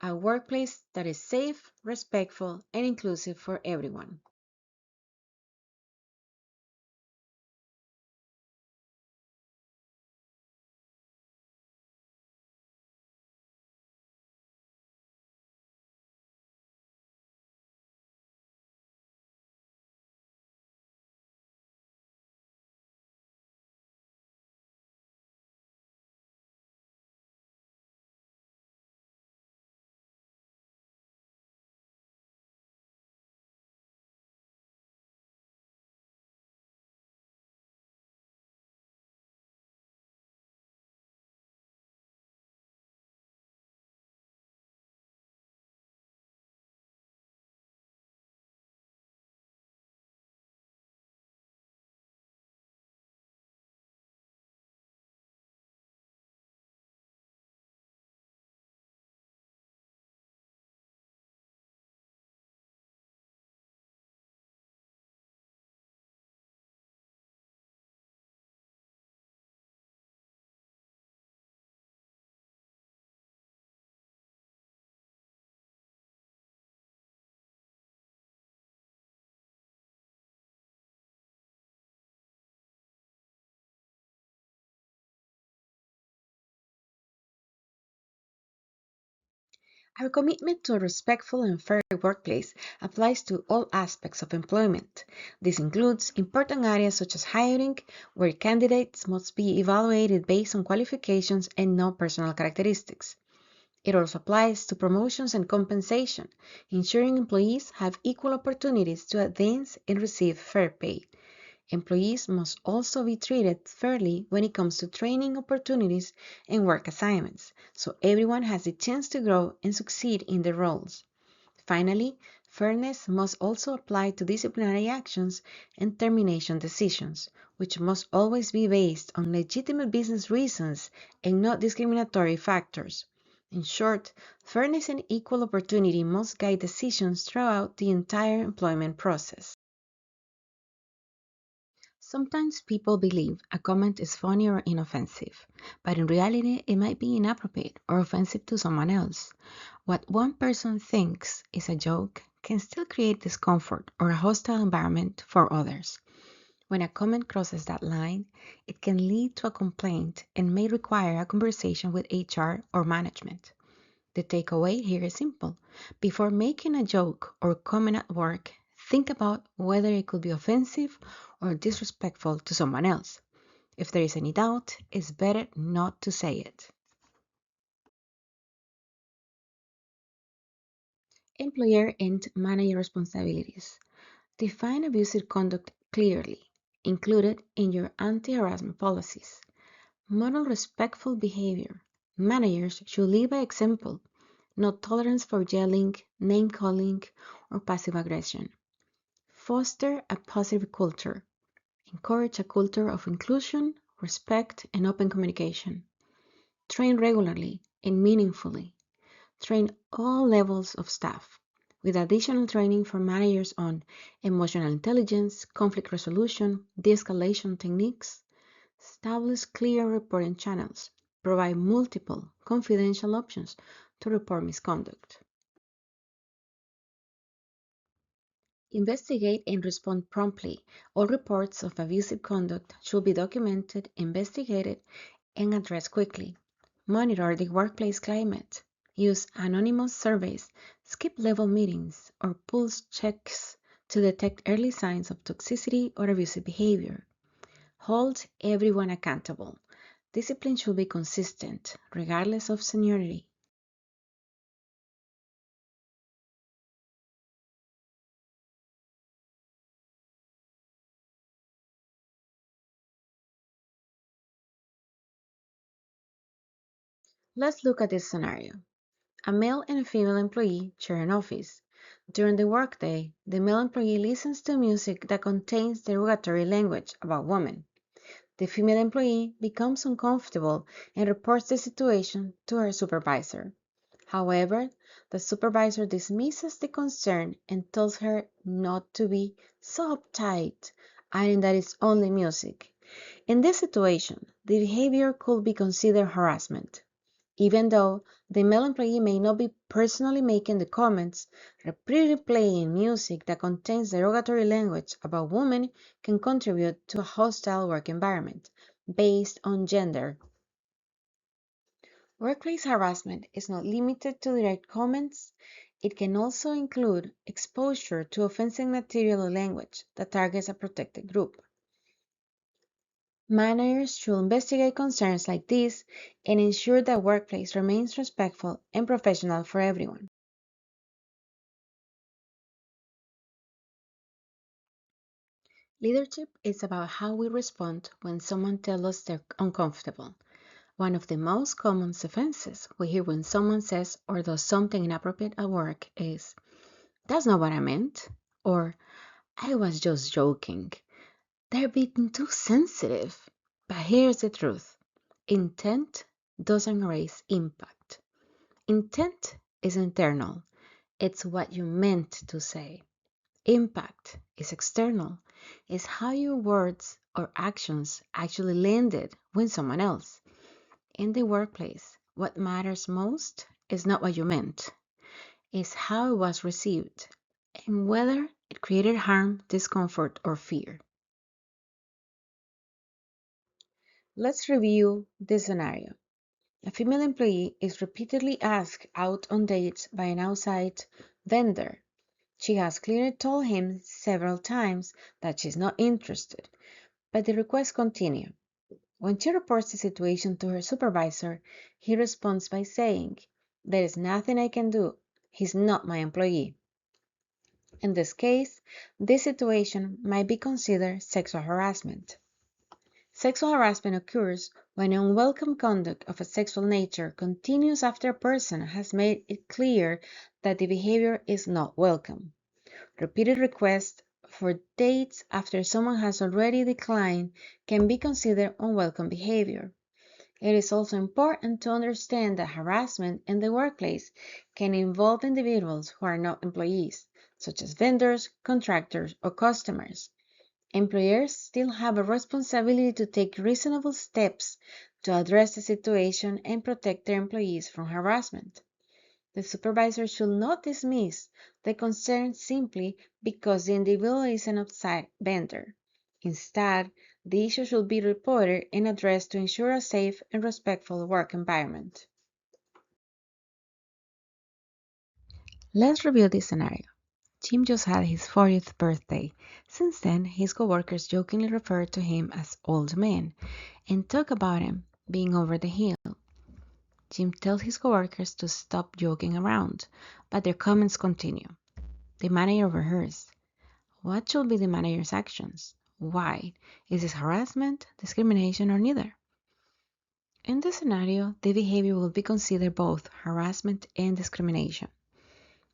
a workplace that is safe, respectful, and inclusive for everyone. Our commitment to a respectful and fair workplace applies to all aspects of employment. This includes important areas such as hiring, where candidates must be evaluated based on qualifications and not personal characteristics. It also applies to promotions and compensation, ensuring employees have equal opportunities to advance and receive fair pay. Employees must also be treated fairly when it comes to training opportunities and work assignments, so everyone has the chance to grow and succeed in their roles. Finally, fairness must also apply to disciplinary actions and termination decisions, which must always be based on legitimate business reasons and not discriminatory factors. In short, fairness and equal opportunity must guide decisions throughout the entire employment process. Sometimes people believe a comment is funny or inoffensive, but in reality it might be inappropriate or offensive to someone else. What one person thinks is a joke can still create discomfort or a hostile environment for others. When a comment crosses that line, it can lead to a complaint and may require a conversation with HR or management. The takeaway here is simple. Before making a joke or comment at work, think about whether it could be offensive or disrespectful to someone else. If there is any doubt, it's better not to say it. Employer and manager responsibilities. Define abusive conduct clearly. Include it in your anti-harassment policies. Model respectful behavior. Managers should lead by example. No tolerance for yelling, name calling, or passive aggression. Foster a positive culture. Encourage a culture of inclusion, respect, and open communication. Train regularly and meaningfully. Train all levels of staff, with additional training for managers on emotional intelligence, conflict resolution, de escalation techniques. Establish clear reporting channels. Provide multiple confidential options to report misconduct. Investigate and respond promptly. All reports of abusive conduct should be documented, investigated, and addressed quickly. Monitor the workplace climate. Use anonymous surveys, skip level meetings, or pulse checks to detect early signs of toxicity or abusive behavior. Hold everyone accountable. Discipline should be consistent, regardless of seniority. Let's look at this scenario. A male and a female employee share an office. During the workday, the male employee listens to music that contains derogatory language about women. The female employee becomes uncomfortable and reports the situation to her supervisor. However, the supervisor dismisses the concern and tells her not to be so uptight, adding that it's only music. In this situation, the behavior could be considered harassment. Even though the male employee may not be personally making the comments, repeatedly playing music that contains derogatory language about women can contribute to a hostile work environment based on gender. Workplace harassment is not limited to direct comments. It can also include exposure to offensive material or language that targets a protected group. Managers should investigate concerns like these and ensure the workplace remains respectful and professional for everyone. Leadership is about how we respond when someone tells us they're uncomfortable. One of the most common offenses we hear when someone says or does something inappropriate at work is, "That's not what I meant," or "I was just joking." They're being too sensitive. But here's the truth. Intent doesn't erase impact. Intent is internal. It's what you meant to say. Impact is external. It's how your words or actions actually landed with someone else. In the workplace, what matters most is not what you meant, it's how it was received and whether it created harm, discomfort, or fear. Let's review this scenario. A female employee is repeatedly asked out on dates by an outside vendor. She has clearly told him several times that she's not interested, but the requests continue. When she reports the situation to her supervisor, he responds by saying, "There is nothing I can do. He's not my employee." In this case, this situation might be considered sexual harassment. Sexual harassment occurs when unwelcome conduct of a sexual nature continues after a person has made it clear that the behavior is not welcome. Repeated requests for dates after someone has already declined can be considered unwelcome behavior. It is also important to understand that harassment in the workplace can involve individuals who are not employees, such as vendors, contractors, or customers. Employers still have a responsibility to take reasonable steps to address the situation and protect their employees from harassment. The supervisor should not dismiss the concern simply because the individual is an outside vendor. Instead, the issue should be reported and addressed to ensure a safe and respectful work environment. Let's review this scenario. Jim just had his 40th birthday. Since then, his coworkers jokingly refer to him as "old man" and talk about him being over the hill. Jim tells his coworkers to stop joking around, but their comments continue. The manager overhears. What should be the manager's actions? Why? Is this harassment, discrimination, or neither? In this scenario, the behavior will be considered both harassment and discrimination.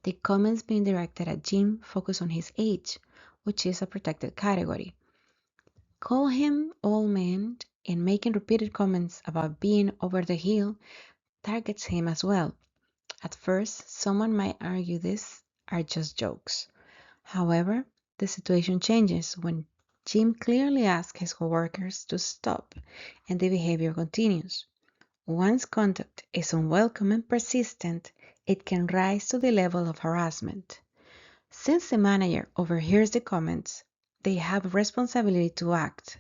The comments being directed at Jim focus on his age, which is a protected category. Call him old man and making repeated comments about being over the hill targets him as well. At first, someone might argue these are just jokes. However, the situation changes when Jim clearly asks his coworkers to stop and the behavior continues. Once conduct is unwelcome and persistent, it can rise to the level of harassment. Since the manager overhears the comments, they have a responsibility to act.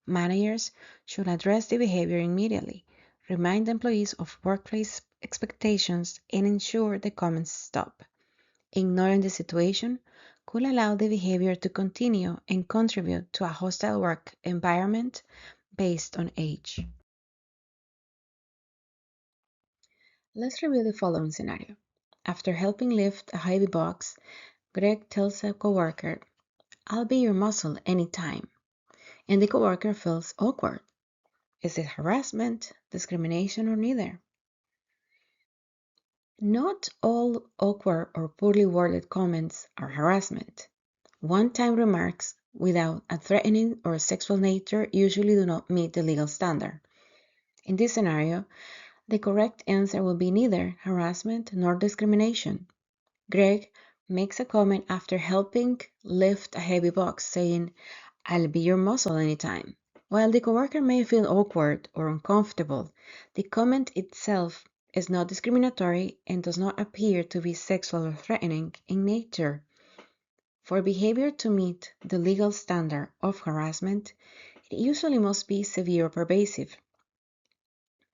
Managers should address the behavior immediately, remind employees of workplace expectations, and ensure the comments stop. Ignoring the situation could allow the behavior to continue and contribute to a hostile work environment based on age. Let's review the following scenario. After helping lift a heavy box, Greg tells a coworker, "I'll be your muscle anytime." And the coworker feels awkward. Is it harassment, discrimination, or neither? Not all awkward or poorly worded comments are harassment. One-time remarks without a threatening or sexual nature usually do not meet the legal standard. In this scenario, the correct answer will be neither harassment nor discrimination. Greg makes a comment after helping lift a heavy box, saying, "I'll be your muscle anytime." While the coworker may feel awkward or uncomfortable, the comment itself is not discriminatory and does not appear to be sexual or threatening in nature. For behavior to meet the legal standard of harassment, it usually must be severe or pervasive,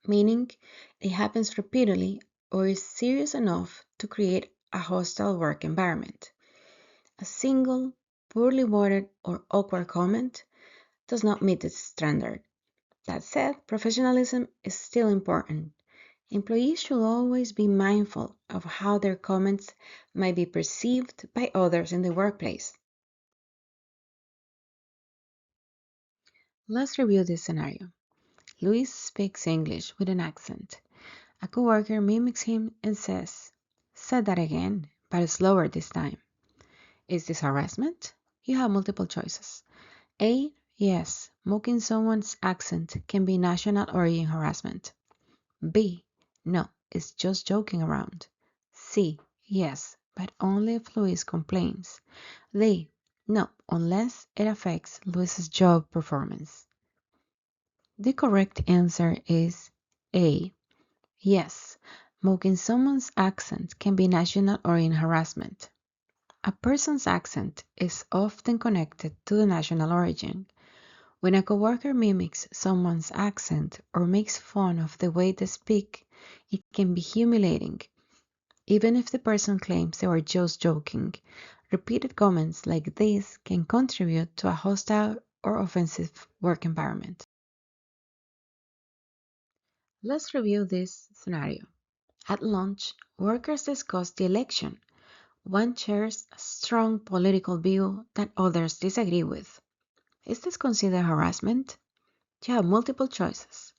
meaning it happens repeatedly or is serious enough to create a hostile work environment. A single, poorly worded, or awkward comment does not meet this standard. That said, professionalism is still important. Employees should always be mindful of how their comments might be perceived by others in the workplace. Let's review this scenario. Luis speaks English with an accent. A coworker mimics him and says, "Say that again, but slower this time." Is this harassment? You have multiple choices. A. Yes, mocking someone's accent can be national origin harassment. B. No, it's just joking around. C. Yes, but only if Luis complains. D. No, unless it affects Luis's job performance. The correct answer is A. Yes, mocking someone's accent can be national origin harassment. A person's accent is often connected to the national origin, When a coworker mimics someone's accent or makes fun of the way they speak, it can be humiliating. Even if the person claims they were just joking, repeated comments like this can contribute to a hostile or offensive work environment. Let's review this scenario. At lunch, workers discuss the election. One shares a strong political view that others disagree with. Is this considered harassment? You have multiple choices.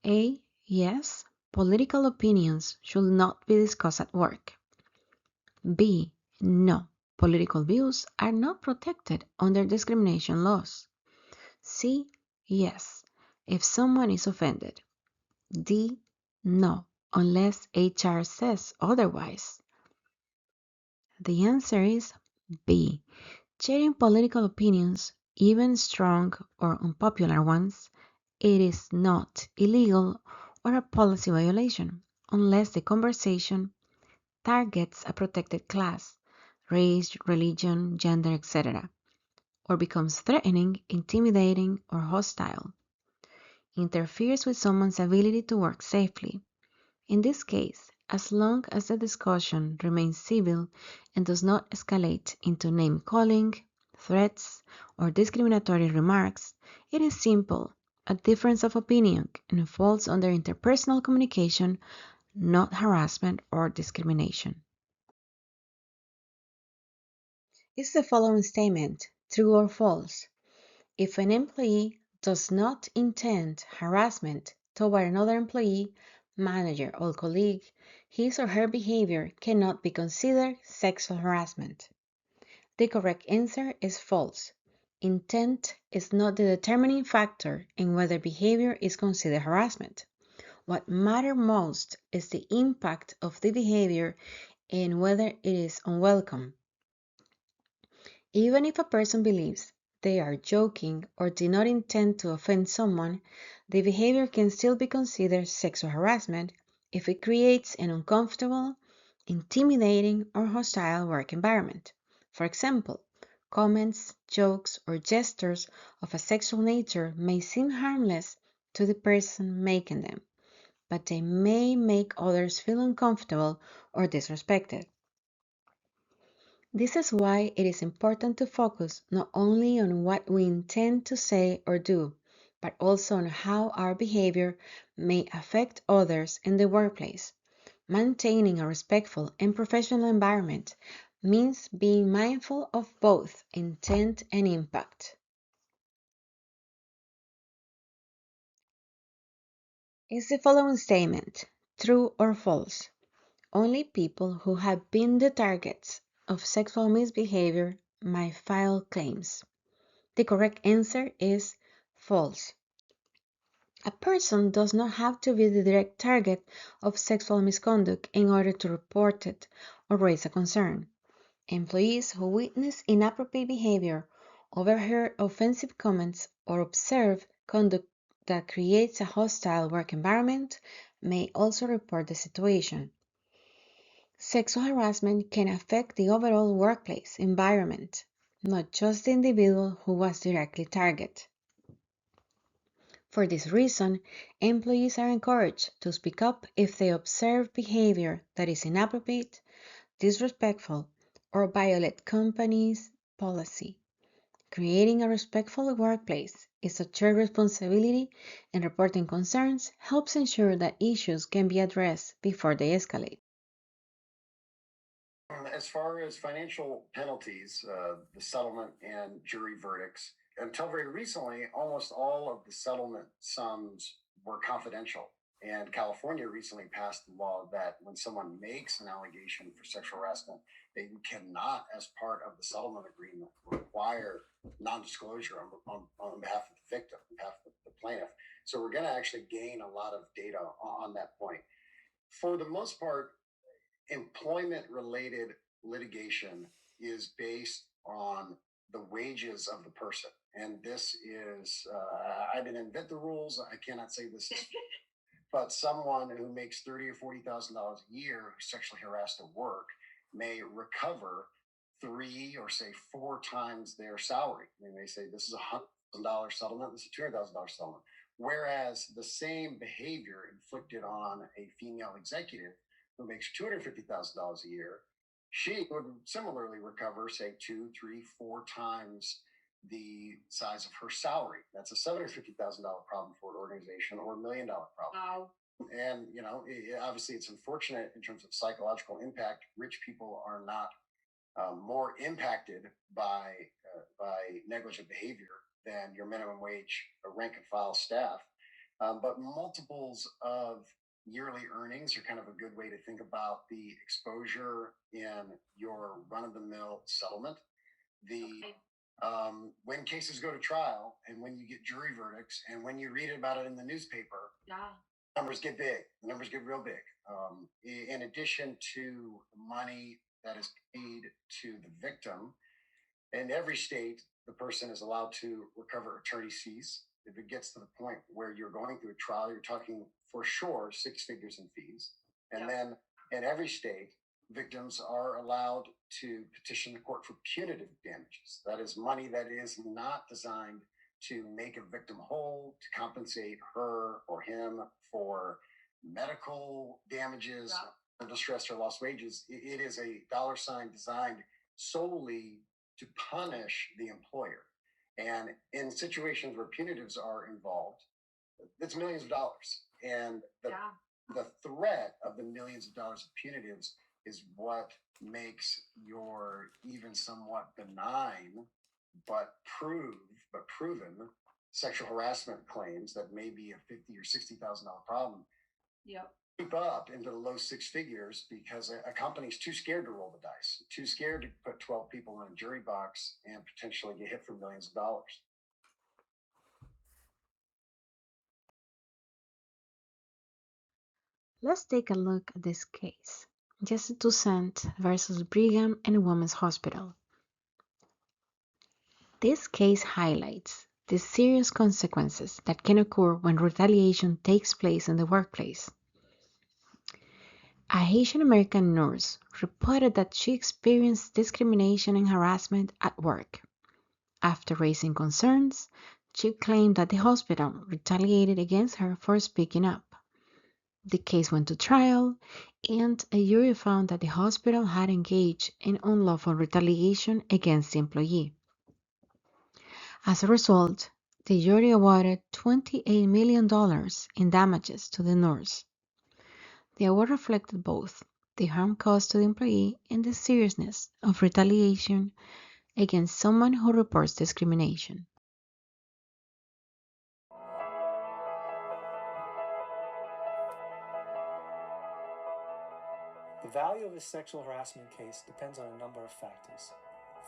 A. Yes, political opinions should not be discussed at work. B. No, political views are not protected under discrimination laws. C. Yes, if someone is offended. D. No, unless HR says otherwise. The answer is B. Sharing political opinions, even strong or unpopular ones, it is not illegal or a policy violation unless the conversation targets a protected class, race, religion, gender, etc., or becomes threatening, intimidating, or hostile, interferes with someone's ability to work safely. In this case, as long as the discussion remains civil and does not escalate into name-calling, threats, or discriminatory remarks, it is simple, a difference of opinion, and falls under interpersonal communication, not harassment or discrimination. Is the following statement true or false? If an employee does not intend harassment toward another employee, manager, or colleague, his or her behavior cannot be considered sexual harassment. The correct answer is false. Intent is not the determining factor in whether behavior is considered harassment. What matters most is the impact of the behavior and whether it is unwelcome. Even if a person believes they are joking or did not intend to offend someone, the behavior can still be considered sexual harassment if it creates an uncomfortable, intimidating, or hostile work environment. For example, comments, jokes, or gestures of a sexual nature may seem harmless to the person making them, but they may make others feel uncomfortable or disrespected. This is why it is important to focus not only on what we intend to say or do, but also on how our behavior may affect others in the workplace. Maintaining a respectful and professional environment means being mindful of both intent and impact. Is the following statement true or false? Only people who have been the targets of sexual misbehavior may file claims. The correct answer is false. A person does not have to be the direct target of sexual misconduct in order to report it or raise a concern. Employees who witness inappropriate behavior, overhear offensive comments, or observe conduct that creates a hostile work environment may also report the situation. Sexual harassment can affect the overall workplace environment, not just the individual who was directly targeted. For this reason, employees are encouraged to speak up if they observe behavior that is inappropriate, disrespectful, or violate company's policy. Creating a respectful workplace is a shared responsibility, and reporting concerns helps ensure that issues can be addressed before they escalate. As far as financial penalties, the settlement and jury verdicts, until very recently, almost all of the settlement sums were confidential. And California recently passed a law that when someone makes an allegation for sexual harassment, they cannot, as part of the settlement agreement, require non-disclosure on behalf of the victim, on behalf of the plaintiff. So we're going to actually gain a lot of data on that point. For the most part, employment related litigation is based on the wages of the person. And this is, I didn't invent the rules. I cannot say this, but someone who makes $30,000 or $40,000 a year who's sexually harassed at work may recover 3 or say 4 times their salary. They may say this is $1,000 settlement. This is a $200,000 settlement. Whereas the same behavior inflicted on a female executive who makes $250,000 a year, she would similarly recover, say, 2, 3, 4 times the size of her salary. That's a $750,000 problem for an organization, or $1 million problem. Wow. And obviously, it's unfortunate in terms of psychological impact. Rich people are not more impacted by negligent behavior than your minimum wage rank and file staff. But multiples of yearly earnings are kind of a good way to think about the exposure in your run-of-the-mill settlement. When cases go to trial, and when you get jury verdicts, and when you read about it in the newspaper, numbers get big. The numbers get real big. In addition to the money that is paid to the victim, in every state, the person is allowed to recover attorney's fees. If it gets to the point where you're going through a trial, you're talking for sure 6 figures in fees. And then in every state, victims are allowed to petition the court for punitive damages. That is money that is not designed to make a victim whole, to compensate her or him for medical damages, distress, or lost wages. It is a dollar sign designed solely to punish the employer. And in situations where punitives are involved, it's millions of dollars. And the threat of the millions of dollars of punitives is what makes your even somewhat benign but proven sexual harassment claims that may be a $50,000 or $60,000 problem creep up into the low 6 figures, because a company's too scared to roll the dice, too scared to put 12 people in a jury box and potentially get hit for millions of dollars. Let's take a look at this case. Jesse Toussaint versus Brigham and Women's Hospital. This case highlights the serious consequences that can occur when retaliation takes place in the workplace. A Haitian American nurse reported that she experienced discrimination and harassment at work. After raising concerns, she claimed that the hospital retaliated against her for speaking up. The case went to trial, and a jury found that the hospital had engaged in unlawful retaliation against the employee. As a result, the jury awarded $28 million in damages to the nurse. The award reflected both the harm caused to the employee and the seriousness of retaliation against someone who reports discrimination. The value of a sexual harassment case depends on a number of factors.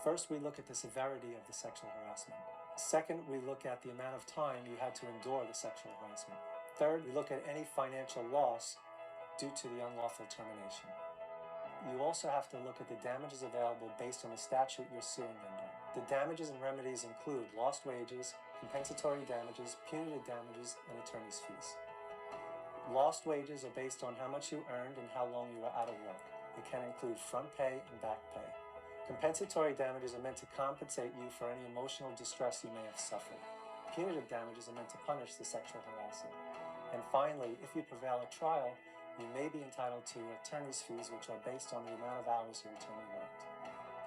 First, we look at the severity of the sexual harassment. Second, we look at the amount of time you had to endure the sexual harassment. Third, we look at any financial loss due to the unlawful termination. You also have to look at the damages available based on the statute you're suing under. The damages and remedies include lost wages, compensatory damages, punitive damages, and attorney's fees. Lost wages are based on how much you earned and how long you were out of work. It can include front pay and back pay. Compensatory damages are meant to compensate you for any emotional distress you may have suffered. Punitive damages are meant to punish the sexual harasser. And finally, if you prevail at trial, you may be entitled to attorney's fees, which are based on the amount of hours your attorney worked.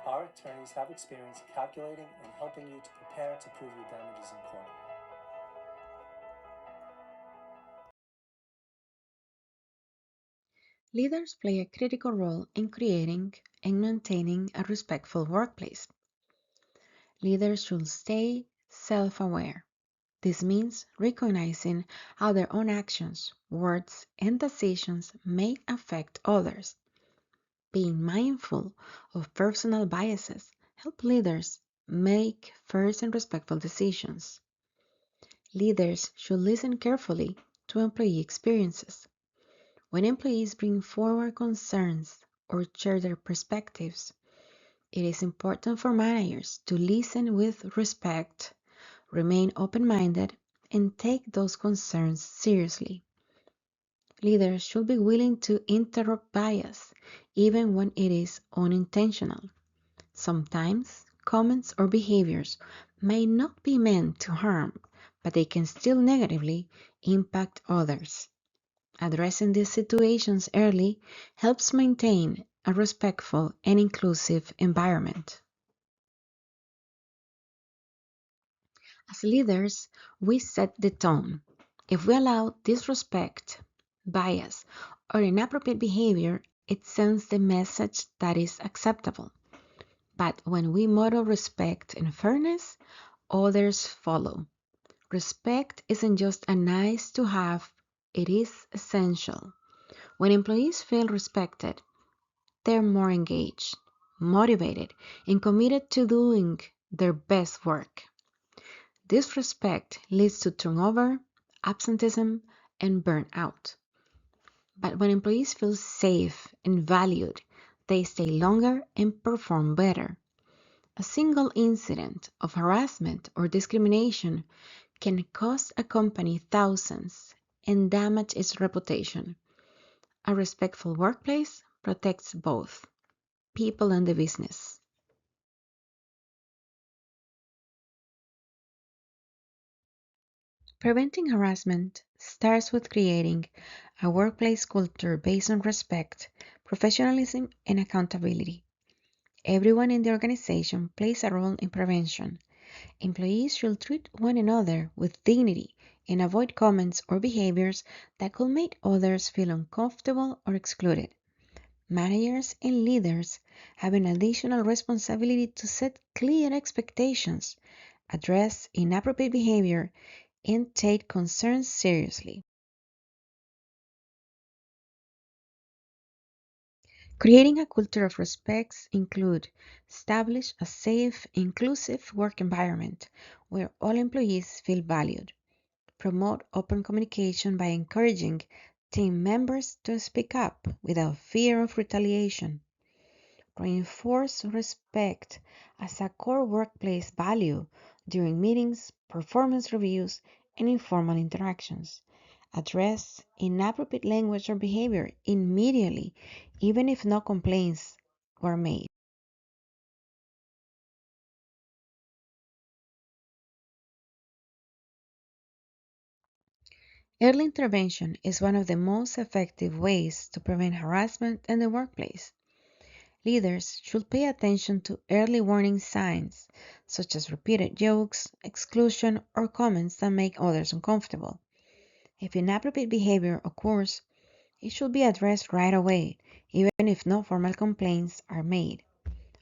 Our attorneys have experience calculating and helping you to prepare to prove your damages in court. Leaders play a critical role in creating and maintaining a respectful workplace. Leaders should stay self-aware. This means recognizing how their own actions, words, and decisions may affect others. Being mindful of personal biases help leaders make first and respectful decisions. Leaders should listen carefully to employee experiences. When employees bring forward concerns or share their perspectives, it is important for managers to listen with respect, remain open-minded, and take those concerns seriously. Leaders should be willing to interrupt bias, even when it is unintentional. Sometimes, comments, or behaviors may not be meant to harm, but they can still negatively impact others. Addressing these situations early helps maintain a respectful and inclusive environment. As leaders, we set the tone. If we allow disrespect, bias, or inappropriate behavior, it sends the message that is acceptable. But when we model respect and fairness, others follow. Respect isn't just a nice to have, it is essential. When employees feel respected, they're more engaged, motivated, and committed to doing their best work. Disrespect leads to turnover, absenteeism, and burnout. But when employees feel safe and valued, they stay longer and perform better. A single incident of harassment or discrimination can cost a company thousands and damage its reputation. A respectful workplace protects both people and the business. Preventing harassment starts with creating a workplace culture based on respect, professionalism, and accountability. Everyone in the organization plays a role in prevention. Employees should treat one another with dignity and avoid comments or behaviors that could make others feel uncomfortable or excluded. Managers and leaders have an additional responsibility to set clear expectations, address inappropriate behavior, and take concerns seriously. Creating a culture of respect include establish a safe, inclusive work environment where all employees feel valued. Promote open communication by encouraging team members to speak up without fear of retaliation. Reinforce respect as a core workplace value during meetings, performance reviews, and informal interactions. Address inappropriate language or behavior immediately, even if no complaints were made. Early intervention is one of the most effective ways to prevent harassment in the workplace. Leaders should pay attention to early warning signs, such as repeated jokes, exclusion, or comments that make others uncomfortable. If inappropriate behavior occurs, it should be addressed right away, even if no formal complaints are made.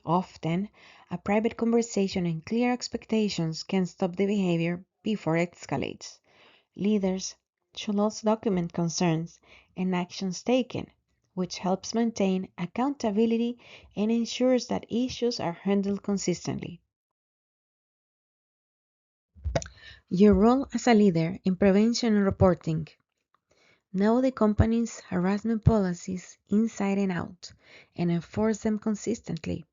Often, a private conversation and clear expectations can stop the behavior before it escalates. Leaders should also document concerns and actions taken, which helps maintain accountability and ensures that issues are handled consistently. Your role as a leader in prevention and reporting. Know the company's harassment policies inside and out and enforce them consistently.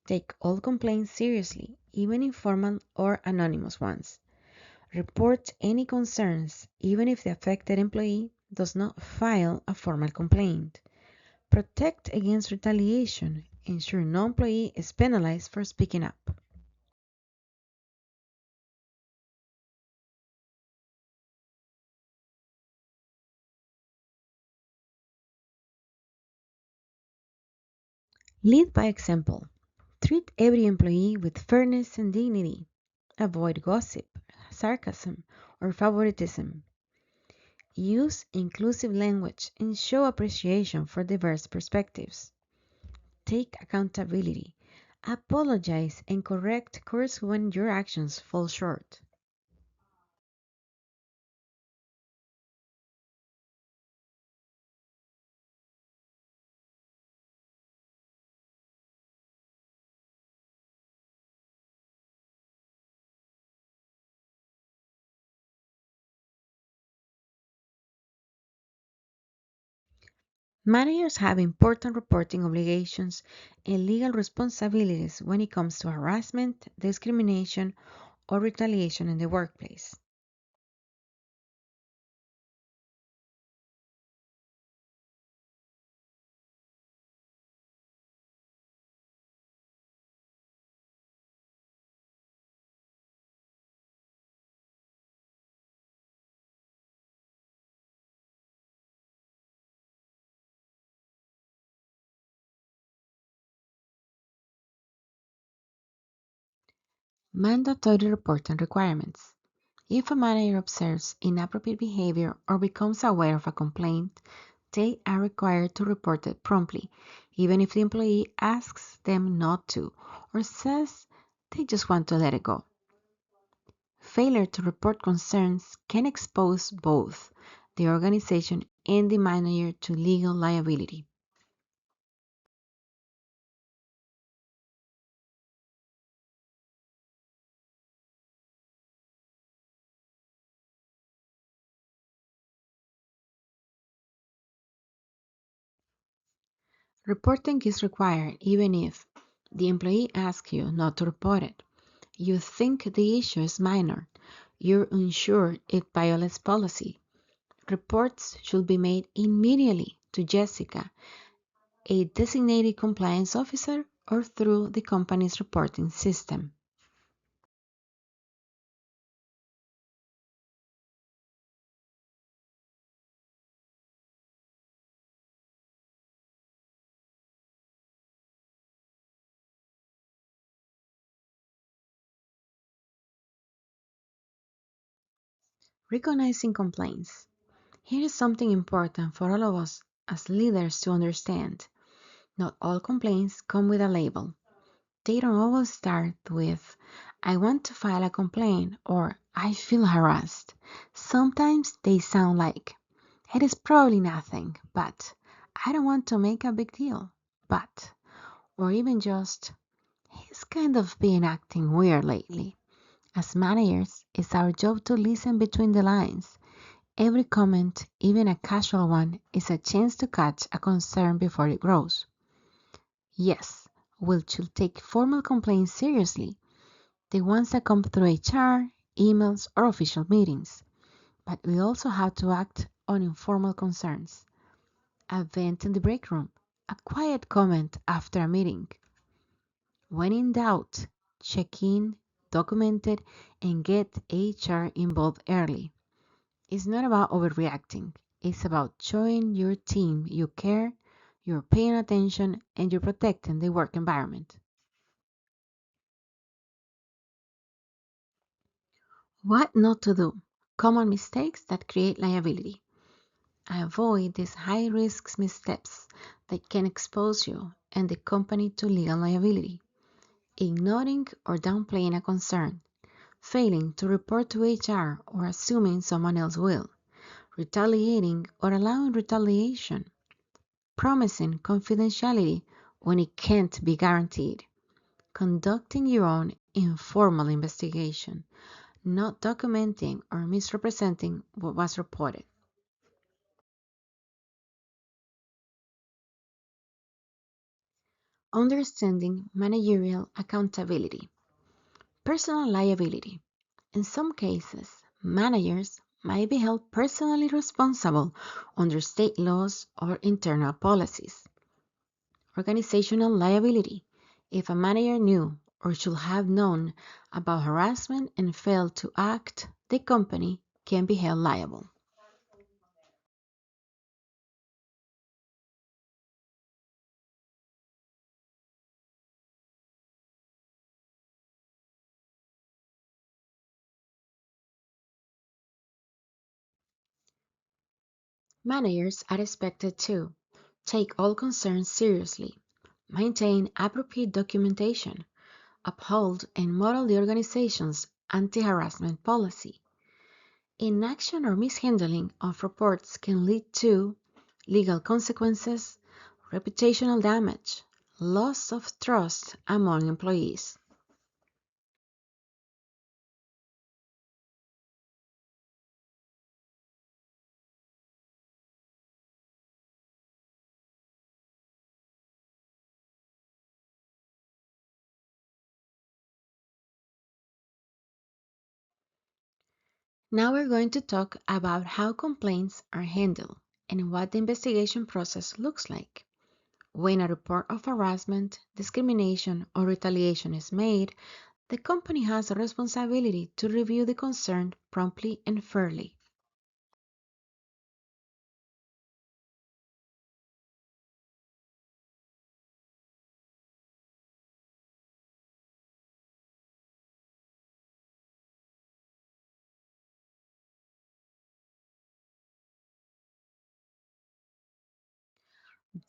Take all complaints seriously, even informal or anonymous ones. Report any concerns, even if the affected employee does not file a formal complaint. Protect against retaliation. Ensure no employee is penalized for speaking up. Lead by example. Treat every employee with fairness and dignity. Avoid gossip, sarcasm, or favoritism. Use inclusive language and show appreciation for diverse perspectives. Take accountability. Apologize and correct course when your actions fall short. Managers have important reporting obligations and legal responsibilities when it comes to harassment, discrimination, or retaliation in the workplace. Mandatory reporting requirements. If a manager observes inappropriate behavior or becomes aware of a complaint, they are required to report it promptly, even if the employee asks them not to or says they just want to let it go. Failure to report concerns can expose both the organization and the manager to legal liability. Reporting is required even if the employee asks you not to report it. You think the issue is minor. You're unsure it violates policy. Reports should be made immediately to Jessica, a designated compliance officer, or through the company's reporting system. Recognizing complaints. Here is something important for all of us as leaders to understand. Not all complaints come with a label. They don't always start with, I want to file a complaint or I feel harassed. Sometimes they sound like, it is probably nothing, but I don't want to make a big deal. But, or even just, he's kind of been acting weird lately. As managers, it's our job to listen between the lines. Every comment, even a casual one, is a chance to catch a concern before it grows. Yes, we should take formal complaints seriously, the ones that come through HR, emails, or official meetings. But we also have to act on informal concerns. A vent in the break room, a quiet comment after a meeting. When in doubt, check in, document it, and get HR involved early. It's not about overreacting. It's about showing your team you care, you're paying attention, and you're protecting the work environment. What not to do. Common mistakes that create liability. Avoid these high risk missteps that can expose you and the company to legal liability. Ignoring or downplaying a concern. Failing to report to HR or assuming someone else will. Retaliating or allowing retaliation. Promising confidentiality when it can't be guaranteed. Conducting your own informal investigation, not documenting or misrepresenting what was reported. Understanding managerial accountability. Personal liability. In some cases, managers might be held personally responsible under state laws or internal policies. Organizational liability. If a manager knew or should have known about harassment and failed to act, the company can be held liable. Managers are expected to take all concerns seriously, maintain appropriate documentation, uphold and model the organization's anti-harassment policy. Inaction or mishandling of reports can lead to legal consequences, reputational damage, loss of trust among employees. Now we're going to talk about how complaints are handled and what the investigation process looks like. When a report of harassment, discrimination, or retaliation is made, the company has a responsibility to review the concern promptly and fairly.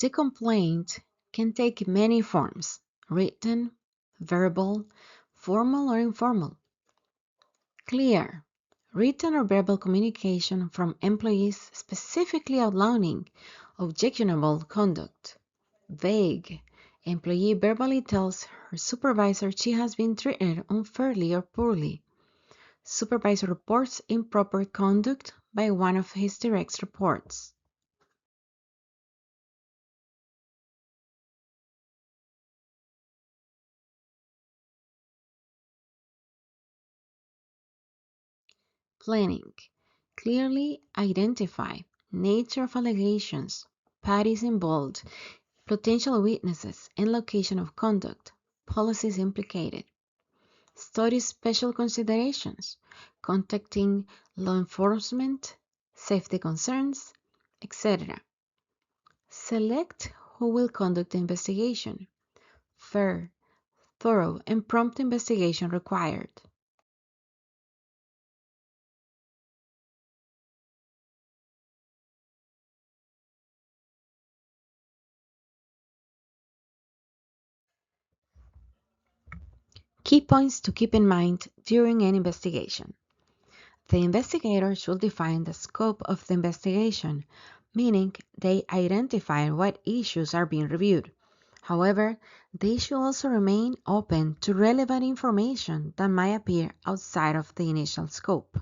The complaint can take many forms: written, verbal, formal or informal. Clear, written or verbal communication from employees specifically outlining objectionable conduct. Vague, employee verbally tells her supervisor she has been treated unfairly or poorly. Supervisor reports improper conduct by one of his direct reports. Planning. Clearly identify nature of allegations, parties involved, potential witnesses, and location of conduct, policies implicated. Study special considerations, contacting law enforcement, safety concerns, etc. Select who will conduct the investigation. Fair, thorough, and prompt investigation required. Key points to keep in mind during an investigation. The investigator should define the scope of the investigation, meaning they identify what issues are being reviewed. However, they should also remain open to relevant information that might appear outside of the initial scope.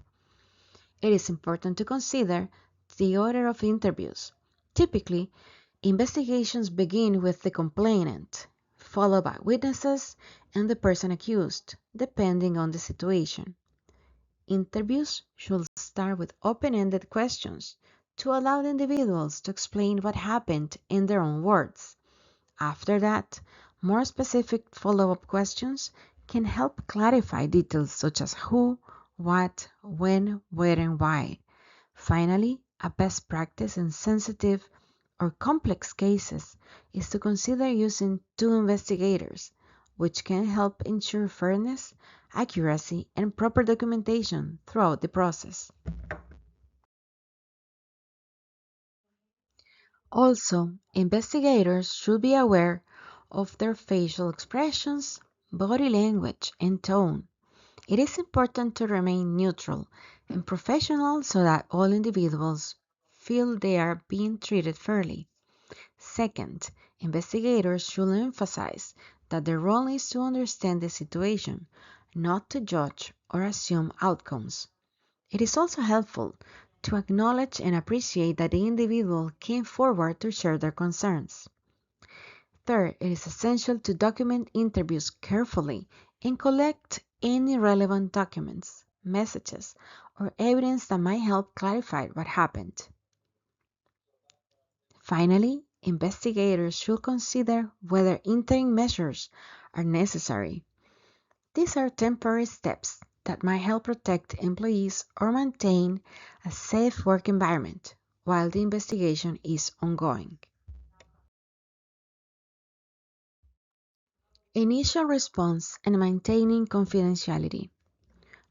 It is important to consider the order of interviews. Typically, investigations begin with the complainant, followed by witnesses and the person accused, depending on the situation. Interviews should start with open-ended questions to allow the individuals to explain what happened in their own words. After that, more specific follow-up questions can help clarify details such as who, what, when, where, and why. Finally, a best practice in sensitive or complex cases is to consider using two investigators, which can help ensure fairness, accuracy, and proper documentation throughout the process. Also, investigators should be aware of their facial expressions, body language, and tone. It is important to remain neutral and professional so that all individuals feel they are being treated fairly. Second, investigators should emphasize that their role is to understand the situation, not to judge or assume outcomes. It is also helpful to acknowledge and appreciate that the individual came forward to share their concerns. Third, it is essential to document interviews carefully and collect any relevant documents, messages, or evidence that might help clarify what happened. Finally, investigators should consider whether interim measures are necessary. These are temporary steps that might help protect employees or maintain a safe work environment while the investigation is ongoing. Initial response and maintaining confidentiality.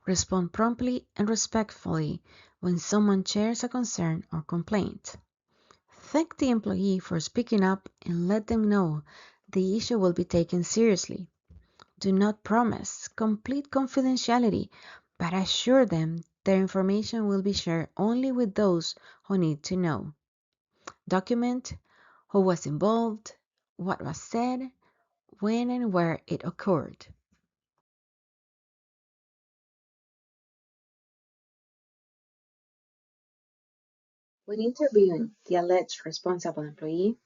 Respond promptly and respectfully when someone shares a concern or complaint. Thank the employee for speaking up and let them know the issue will be taken seriously. Do not promise complete confidentiality, but assure them their information will be shared only with those who need to know. Document who was involved, what was said, when and where it occurred. When interviewing the alleged responsible employee,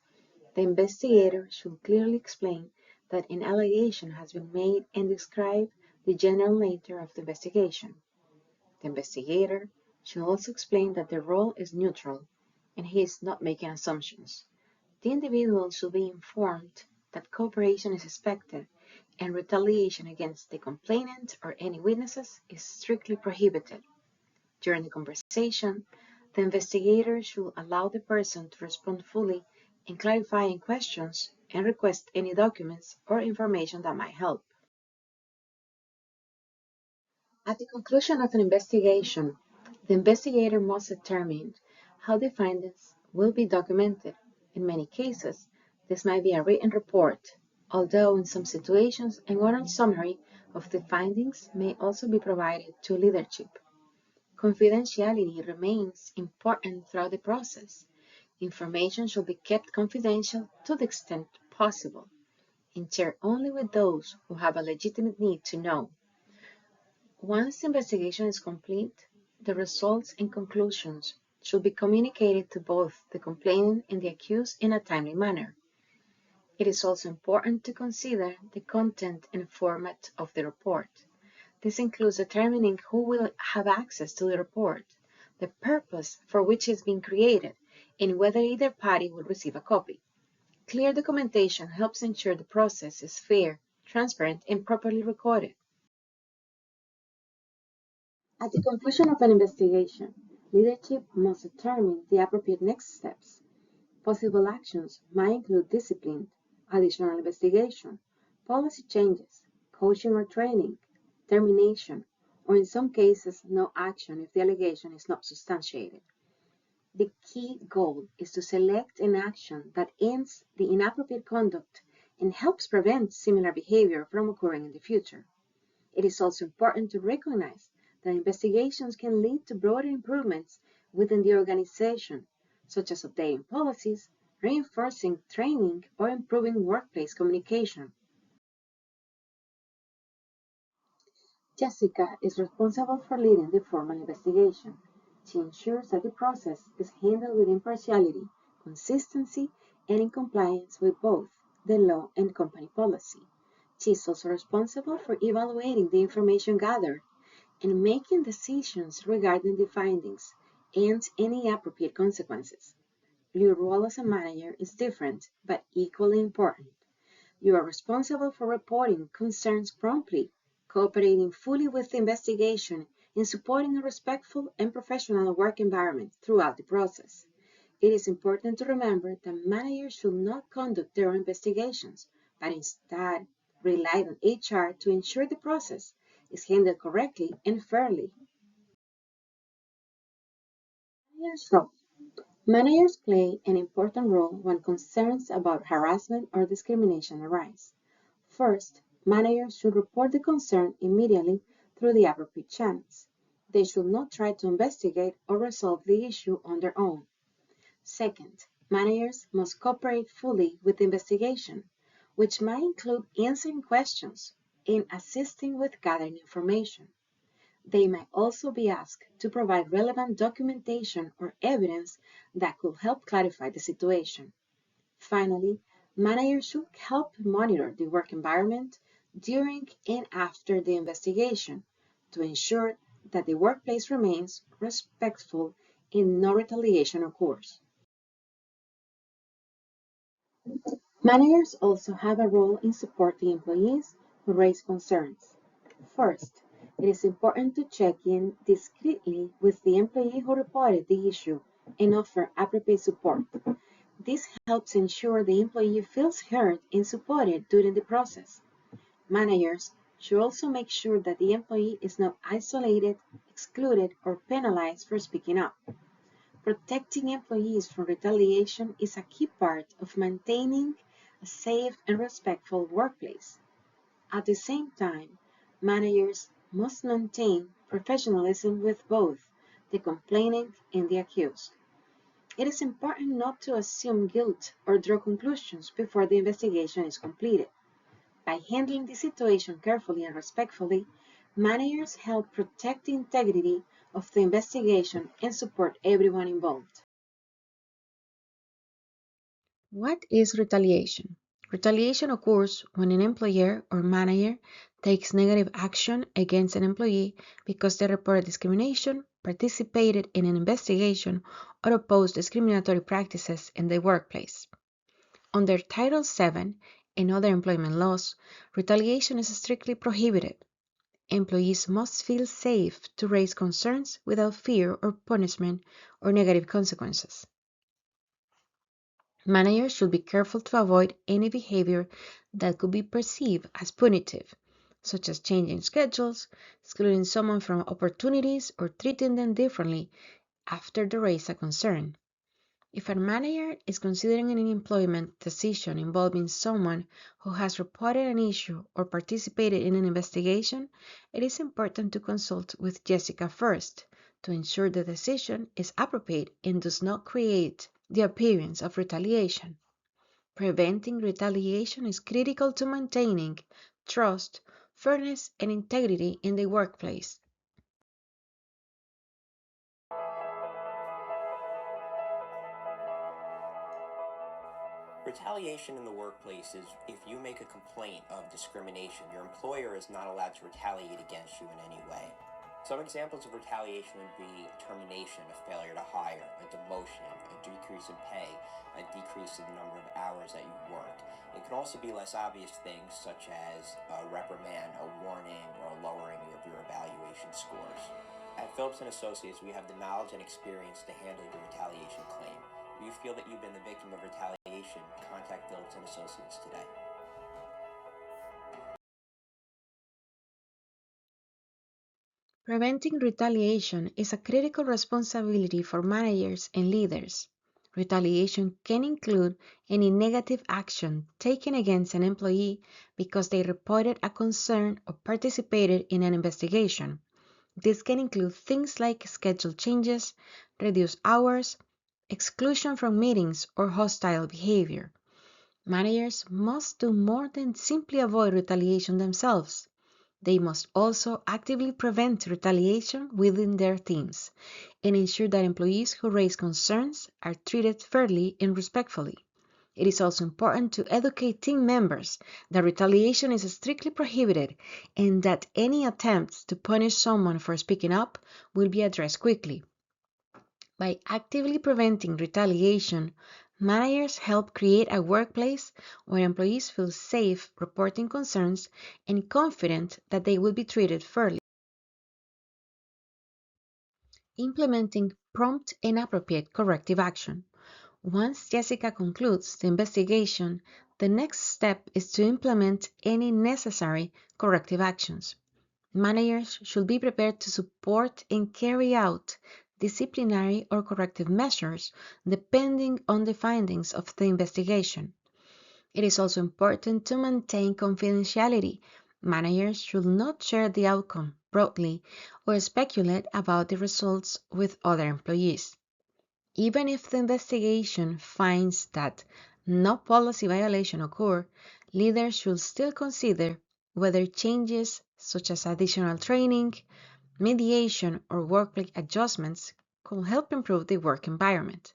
the investigator should clearly explain that an allegation has been made and describe the general nature of the investigation. The investigator should also explain that the role is neutral and he is not making assumptions. The individual should be informed that cooperation is expected and retaliation against the complainant or any witnesses is strictly prohibited. During the conversation, the investigator should allow the person to respond fully in clarifying questions and request any documents or information that might help. At the conclusion of an investigation, the investigator must determine how the findings will be documented In many cases, this might be a written report, although in some situations an oral summary of the findings may also be provided to leadership. Confidentiality remains important throughout the process. Information should be kept confidential to the extent possible and shared only with those who have a legitimate need to know. Once the investigation is complete, the results and conclusions should be communicated to both the complainant and the accused in a timely manner. It is also important to consider the content and format of the report. This includes determining who will have access to the report, the purpose for which it is being created, and whether either party will receive a copy. Clear documentation helps ensure the process is fair, transparent, and properly recorded. At the conclusion of an investigation, leadership must determine the appropriate next steps. Possible actions might include discipline, additional investigation, policy changes, coaching or training, termination, or in some cases, no action if the allegation is not substantiated. The key goal is to select an action that ends the inappropriate conduct and helps prevent similar behavior from occurring in the future. It is also important to recognize that investigations can lead to broader improvements within the organization, such as updating policies, reinforcing training, or improving workplace communication. Jessica is responsible for leading the formal investigation. She ensures that the process is handled with impartiality, consistency, and in compliance with both the law and company policy. She is also responsible for evaluating the information gathered and making decisions regarding the findings and any appropriate consequences. Your role as a manager is different, but equally important. You are responsible for reporting concerns promptly, cooperating fully with the investigation, and supporting a respectful and professional work environment throughout the process. It is important to remember that managers should not conduct their own investigations, but instead rely on HR to ensure the process is handled correctly and fairly. Managers' role. Managers play an important role when concerns about harassment or discrimination arise. First, managers should report the concern immediately through the appropriate channels. They should not try to investigate or resolve the issue on their own. Second, managers must cooperate fully with the investigation, which might include answering questions and assisting with gathering information. They might also be asked to provide relevant documentation or evidence that could help clarify the situation. Finally, managers should help monitor the work environment during and after the investigation to ensure that the workplace remains respectful and no retaliation occurs. Managers also have a role in supporting employees who raise concerns. First, it is important to check in discreetly with the employee who reported the issue and offer appropriate support. This helps ensure the employee feels heard and supported during the process. Managers should also make sure that the employee is not isolated, excluded, or penalized for speaking up. Protecting employees from retaliation is a key part of maintaining a safe and respectful workplace. At the same time, managers must maintain professionalism with both the complainant and the accused. It is important not to assume guilt or draw conclusions before the investigation is completed. By handling the situation carefully and respectfully, managers help protect the integrity of the investigation and support everyone involved. What is retaliation? Retaliation occurs when an employer or manager takes negative action against an employee because they reported discrimination, participated in an investigation, or opposed discriminatory practices in the workplace. Under Title VII and other employment laws, retaliation is strictly prohibited. Employees must feel safe to raise concerns without fear or punishment or negative consequences. Managers should be careful to avoid any behavior that could be perceived as punitive, such as changing schedules, excluding someone from opportunities, or treating them differently after they raise a concern. If a manager is considering an employment decision involving someone who has reported an issue or participated in an investigation, it is important to consult with Jessica first to ensure the decision is appropriate and does not create the appearance of retaliation. Preventing retaliation is critical to maintaining trust, fairness, and integrity in the workplace. Retaliation in the workplace is if you make a complaint of discrimination, your employer is not allowed to retaliate against you in any way. Some examples of retaliation would be termination, a failure to hire, a demotion, a decrease in pay, a decrease in the number of hours that you work. It can also be less obvious things such as a reprimand, a warning, or a lowering of your evaluation scores. At Phillips & Associates, we have the knowledge and experience to handle your retaliation claim. If you feel that you've been the victim of retaliation, contact Phillips & Associates today. Preventing retaliation is a critical responsibility for managers and leaders. Retaliation can include any negative action taken against an employee because they reported a concern or participated in an investigation. This can include things like schedule changes, reduced hours, exclusion from meetings, or hostile behavior. Managers must do more than simply avoid retaliation themselves. They must also actively prevent retaliation within their teams and ensure that employees who raise concerns are treated fairly and respectfully. It is also important to educate team members that retaliation is strictly prohibited and that any attempts to punish someone for speaking up will be addressed quickly. By actively preventing retaliation, managers help create a workplace where employees feel safe reporting concerns and confident that they will be treated fairly. Implementing prompt and appropriate corrective action. Once Jessica concludes the investigation, the next step is to implement any necessary corrective actions. Managers should be prepared to support and carry out disciplinary or corrective measures depending on the findings of the investigation. It is also important to maintain confidentiality. Managers should not share the outcome broadly or speculate about the results with other employees. Even if the investigation finds that no policy violation occurred, leaders should still consider whether changes such as additional training, mediation, or workplace adjustments could help improve the work environment.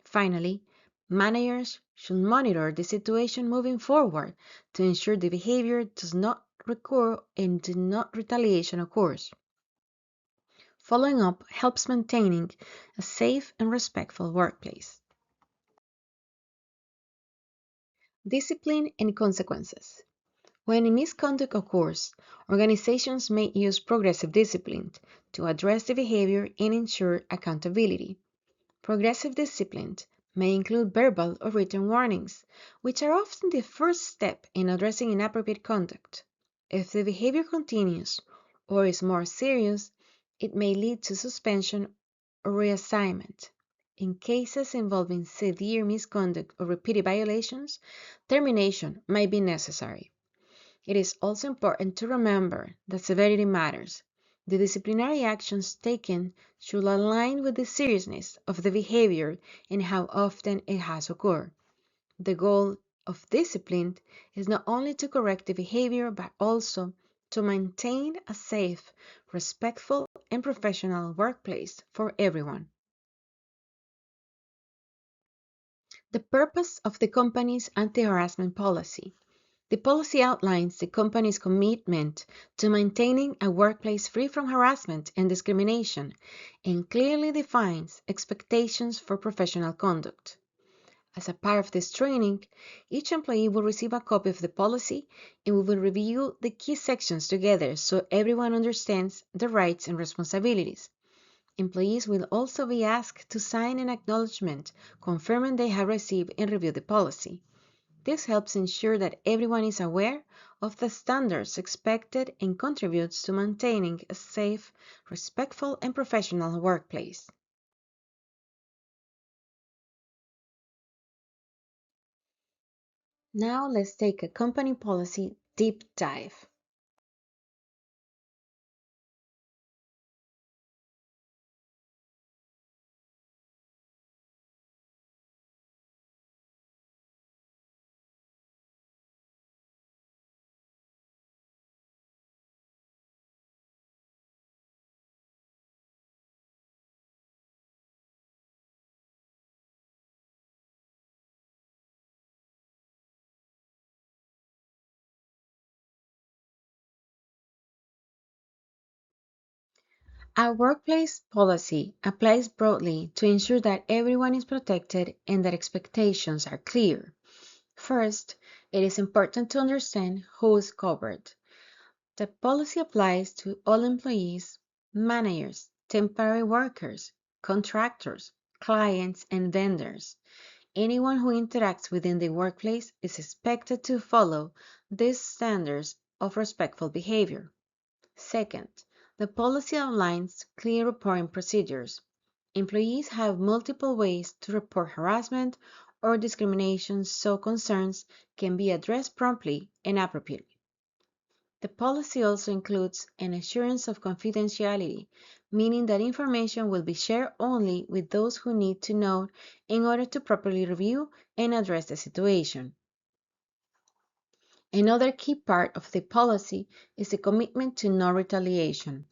Finally, managers should monitor the situation moving forward to ensure the behavior does not recur and no retaliation occurs. Following up helps maintaining a safe and respectful workplace. Discipline and consequences. When misconduct occurs, organizations may use progressive discipline to address the behavior and ensure accountability. Progressive discipline may include verbal or written warnings, which are often the first step in addressing inappropriate conduct. If the behavior continues or is more serious, it may lead to suspension or reassignment. In cases involving severe misconduct or repeated violations, termination may be necessary. It is also important to remember that severity matters. The disciplinary actions taken should align with the seriousness of the behavior and how often it has occurred. The goal of discipline is not only to correct the behavior but also to maintain a safe, respectful, and professional workplace for everyone. The purpose of the company's anti-harassment policy. The policy outlines the company's commitment to maintaining a workplace free from harassment and discrimination and clearly defines expectations for professional conduct. As a part of this training, each employee will receive a copy of the policy and we will review the key sections together so everyone understands the rights and responsibilities. Employees will also be asked to sign an acknowledgement confirming they have received and reviewed the policy. This helps ensure that everyone is aware of the standards expected and contributes to maintaining a safe, respectful, and professional workplace. Now let's take a company policy deep dive. Our workplace policy applies broadly to ensure that everyone is protected and that expectations are clear. First, it is important to understand who is covered. The policy applies to all employees, managers, temporary workers, contractors, clients, and vendors. Anyone who interacts within the workplace is expected to follow these standards of respectful behavior. Second, the policy outlines clear reporting procedures. Employees have multiple ways to report harassment or discrimination so concerns can be addressed promptly and appropriately. The policy also includes an assurance of confidentiality, meaning that information will be shared only with those who need to know in order to properly review and address the situation. Another key part of the policy is the commitment to no retaliation.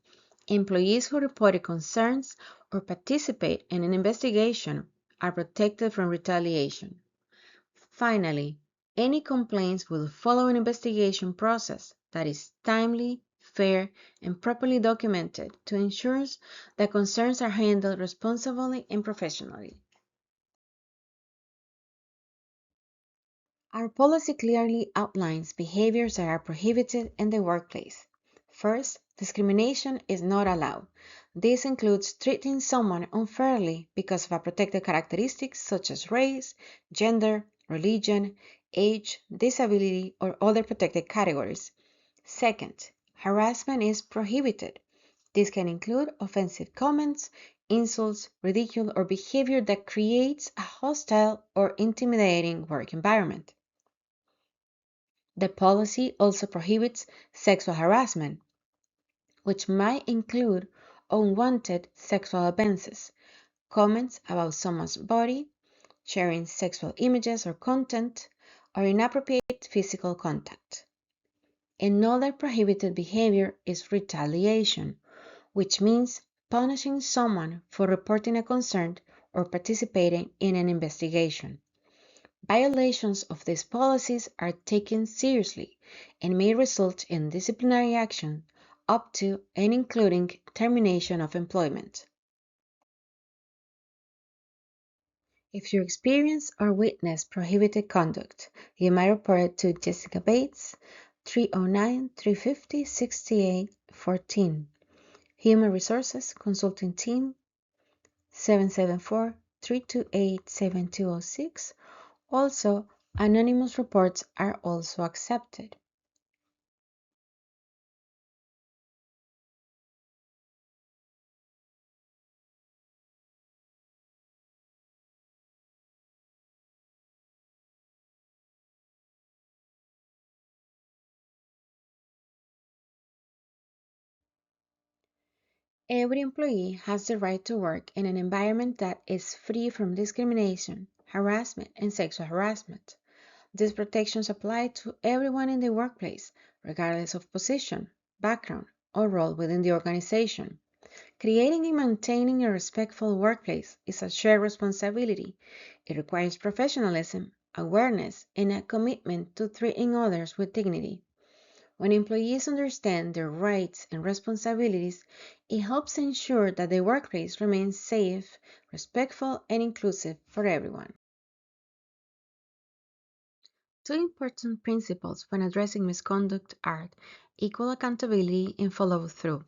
Employees who report concerns or participate in an investigation are protected from retaliation. Finally, any complaints will follow an investigation process that is timely, fair, and properly documented to ensure that concerns are handled responsibly and professionally. Our policy clearly outlines behaviors that are prohibited in the workplace. First, discrimination is not allowed. This includes treating someone unfairly because of a protected characteristics such as race, gender, religion, age, disability, or other protected categories. Second, harassment is prohibited. This can include offensive comments, insults, ridicule, or behavior that creates a hostile or intimidating work environment. The policy also prohibits sexual harassment, which might include unwanted sexual advances, comments about someone's body, sharing sexual images or content, or inappropriate physical contact. Another prohibited behavior is retaliation, which means punishing someone for reporting a concern or participating in an investigation. Violations of these policies are taken seriously and may result in disciplinary action up to and including termination of employment. If you experience or witness prohibited conduct, you may report it to Jessica Bates, 309 350 6814, Human Resources Consulting Team, 774 328 7206. Also, anonymous reports are also accepted. Every employee has the right to work in an environment that is free from discrimination, harassment, and sexual harassment. These protections apply to everyone in the workplace, regardless of position, background, or role within the organization. Creating and maintaining a respectful workplace is a shared responsibility. It requires professionalism, awareness, and a commitment to treating others with dignity. When employees understand their rights and responsibilities, it helps ensure that the workplace remains safe, respectful, and inclusive for everyone. Two important principles when addressing misconduct are equal accountability and follow through.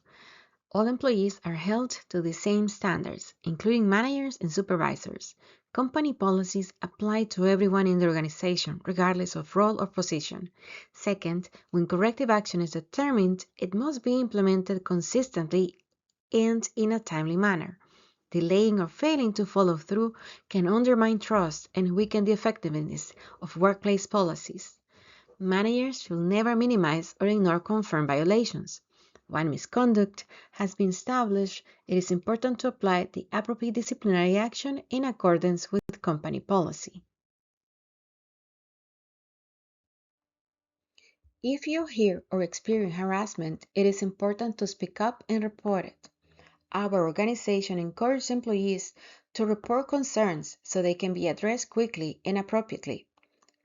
All employees are held to the same standards, including managers and supervisors. Company policies apply to everyone in the organization, regardless of role or position. Second, when corrective action is determined, it must be implemented consistently and in a timely manner. Delaying or failing to follow through can undermine trust and weaken the effectiveness of workplace policies. Managers should never minimize or ignore confirmed violations. When misconduct has been established, it is important to apply the appropriate disciplinary action in accordance with company policy. If you hear or experience harassment, it is important to speak up and report it. Our organization encourages employees to report concerns so they can be addressed quickly and appropriately.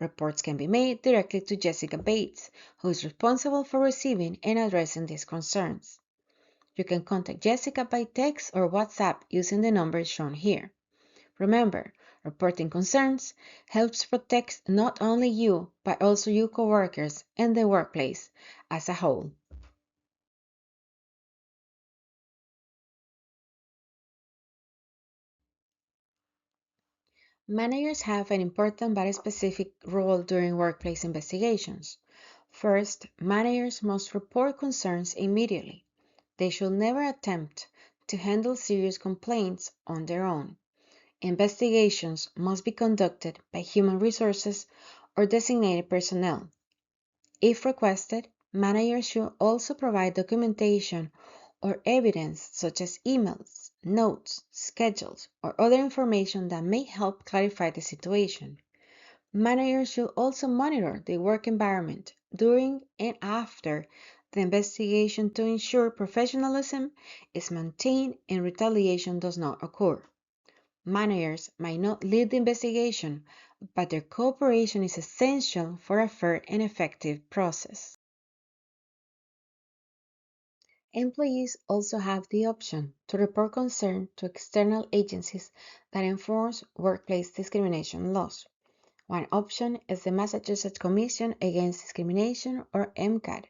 Reports can be made directly to Jessica Bates, who is responsible for receiving and addressing these concerns. You can contact Jessica by text or WhatsApp using the numbers shown here. Remember, reporting concerns helps protect not only you, but also your coworkers and the workplace as a whole. Managers have an important but specific role during workplace investigations. First, managers must report concerns immediately. They should never attempt to handle serious complaints on their own. Investigations must be conducted by human resources or designated personnel. If requested, managers should also provide documentation or evidence such as emails, notes, schedules, or other information that may help clarify the situation. Managers should also monitor the work environment during and after the investigation to ensure professionalism is maintained and retaliation does not occur. Managers might not lead the investigation, but their cooperation is essential for a fair and effective process. Employees also have the option to report concern to external agencies that enforce workplace discrimination laws. One option is the Massachusetts Commission Against Discrimination, or MCAD,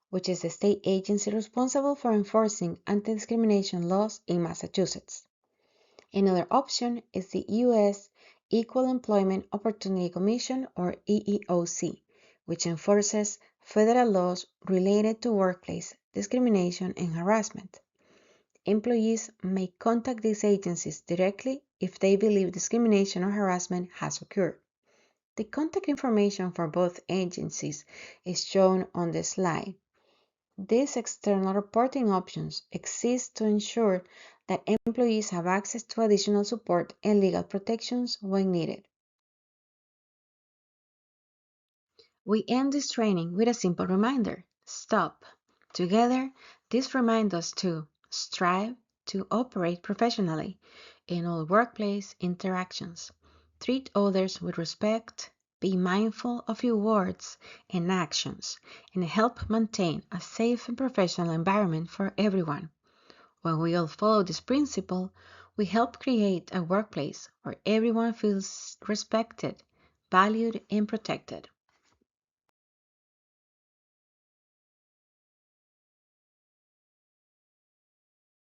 which is the state agency responsible for enforcing anti-discrimination laws in Massachusetts. Another option is the U.S. Equal Employment Opportunity Commission, or EEOC, which enforces federal laws related to workplace discrimination and harassment. Employees may contact these agencies directly if they believe discrimination or harassment has occurred. The contact information for both agencies is shown on the slide. These external reporting options exist to ensure that employees have access to additional support and legal protections when needed. We end this training with a simple reminder: stop. Together, this reminds us to strive to operate professionally in all workplace interactions, treat others with respect, be mindful of your words and actions, and help maintain a safe and professional environment for everyone. When we all follow this principle, we help create a workplace where everyone feels respected, valued, and protected.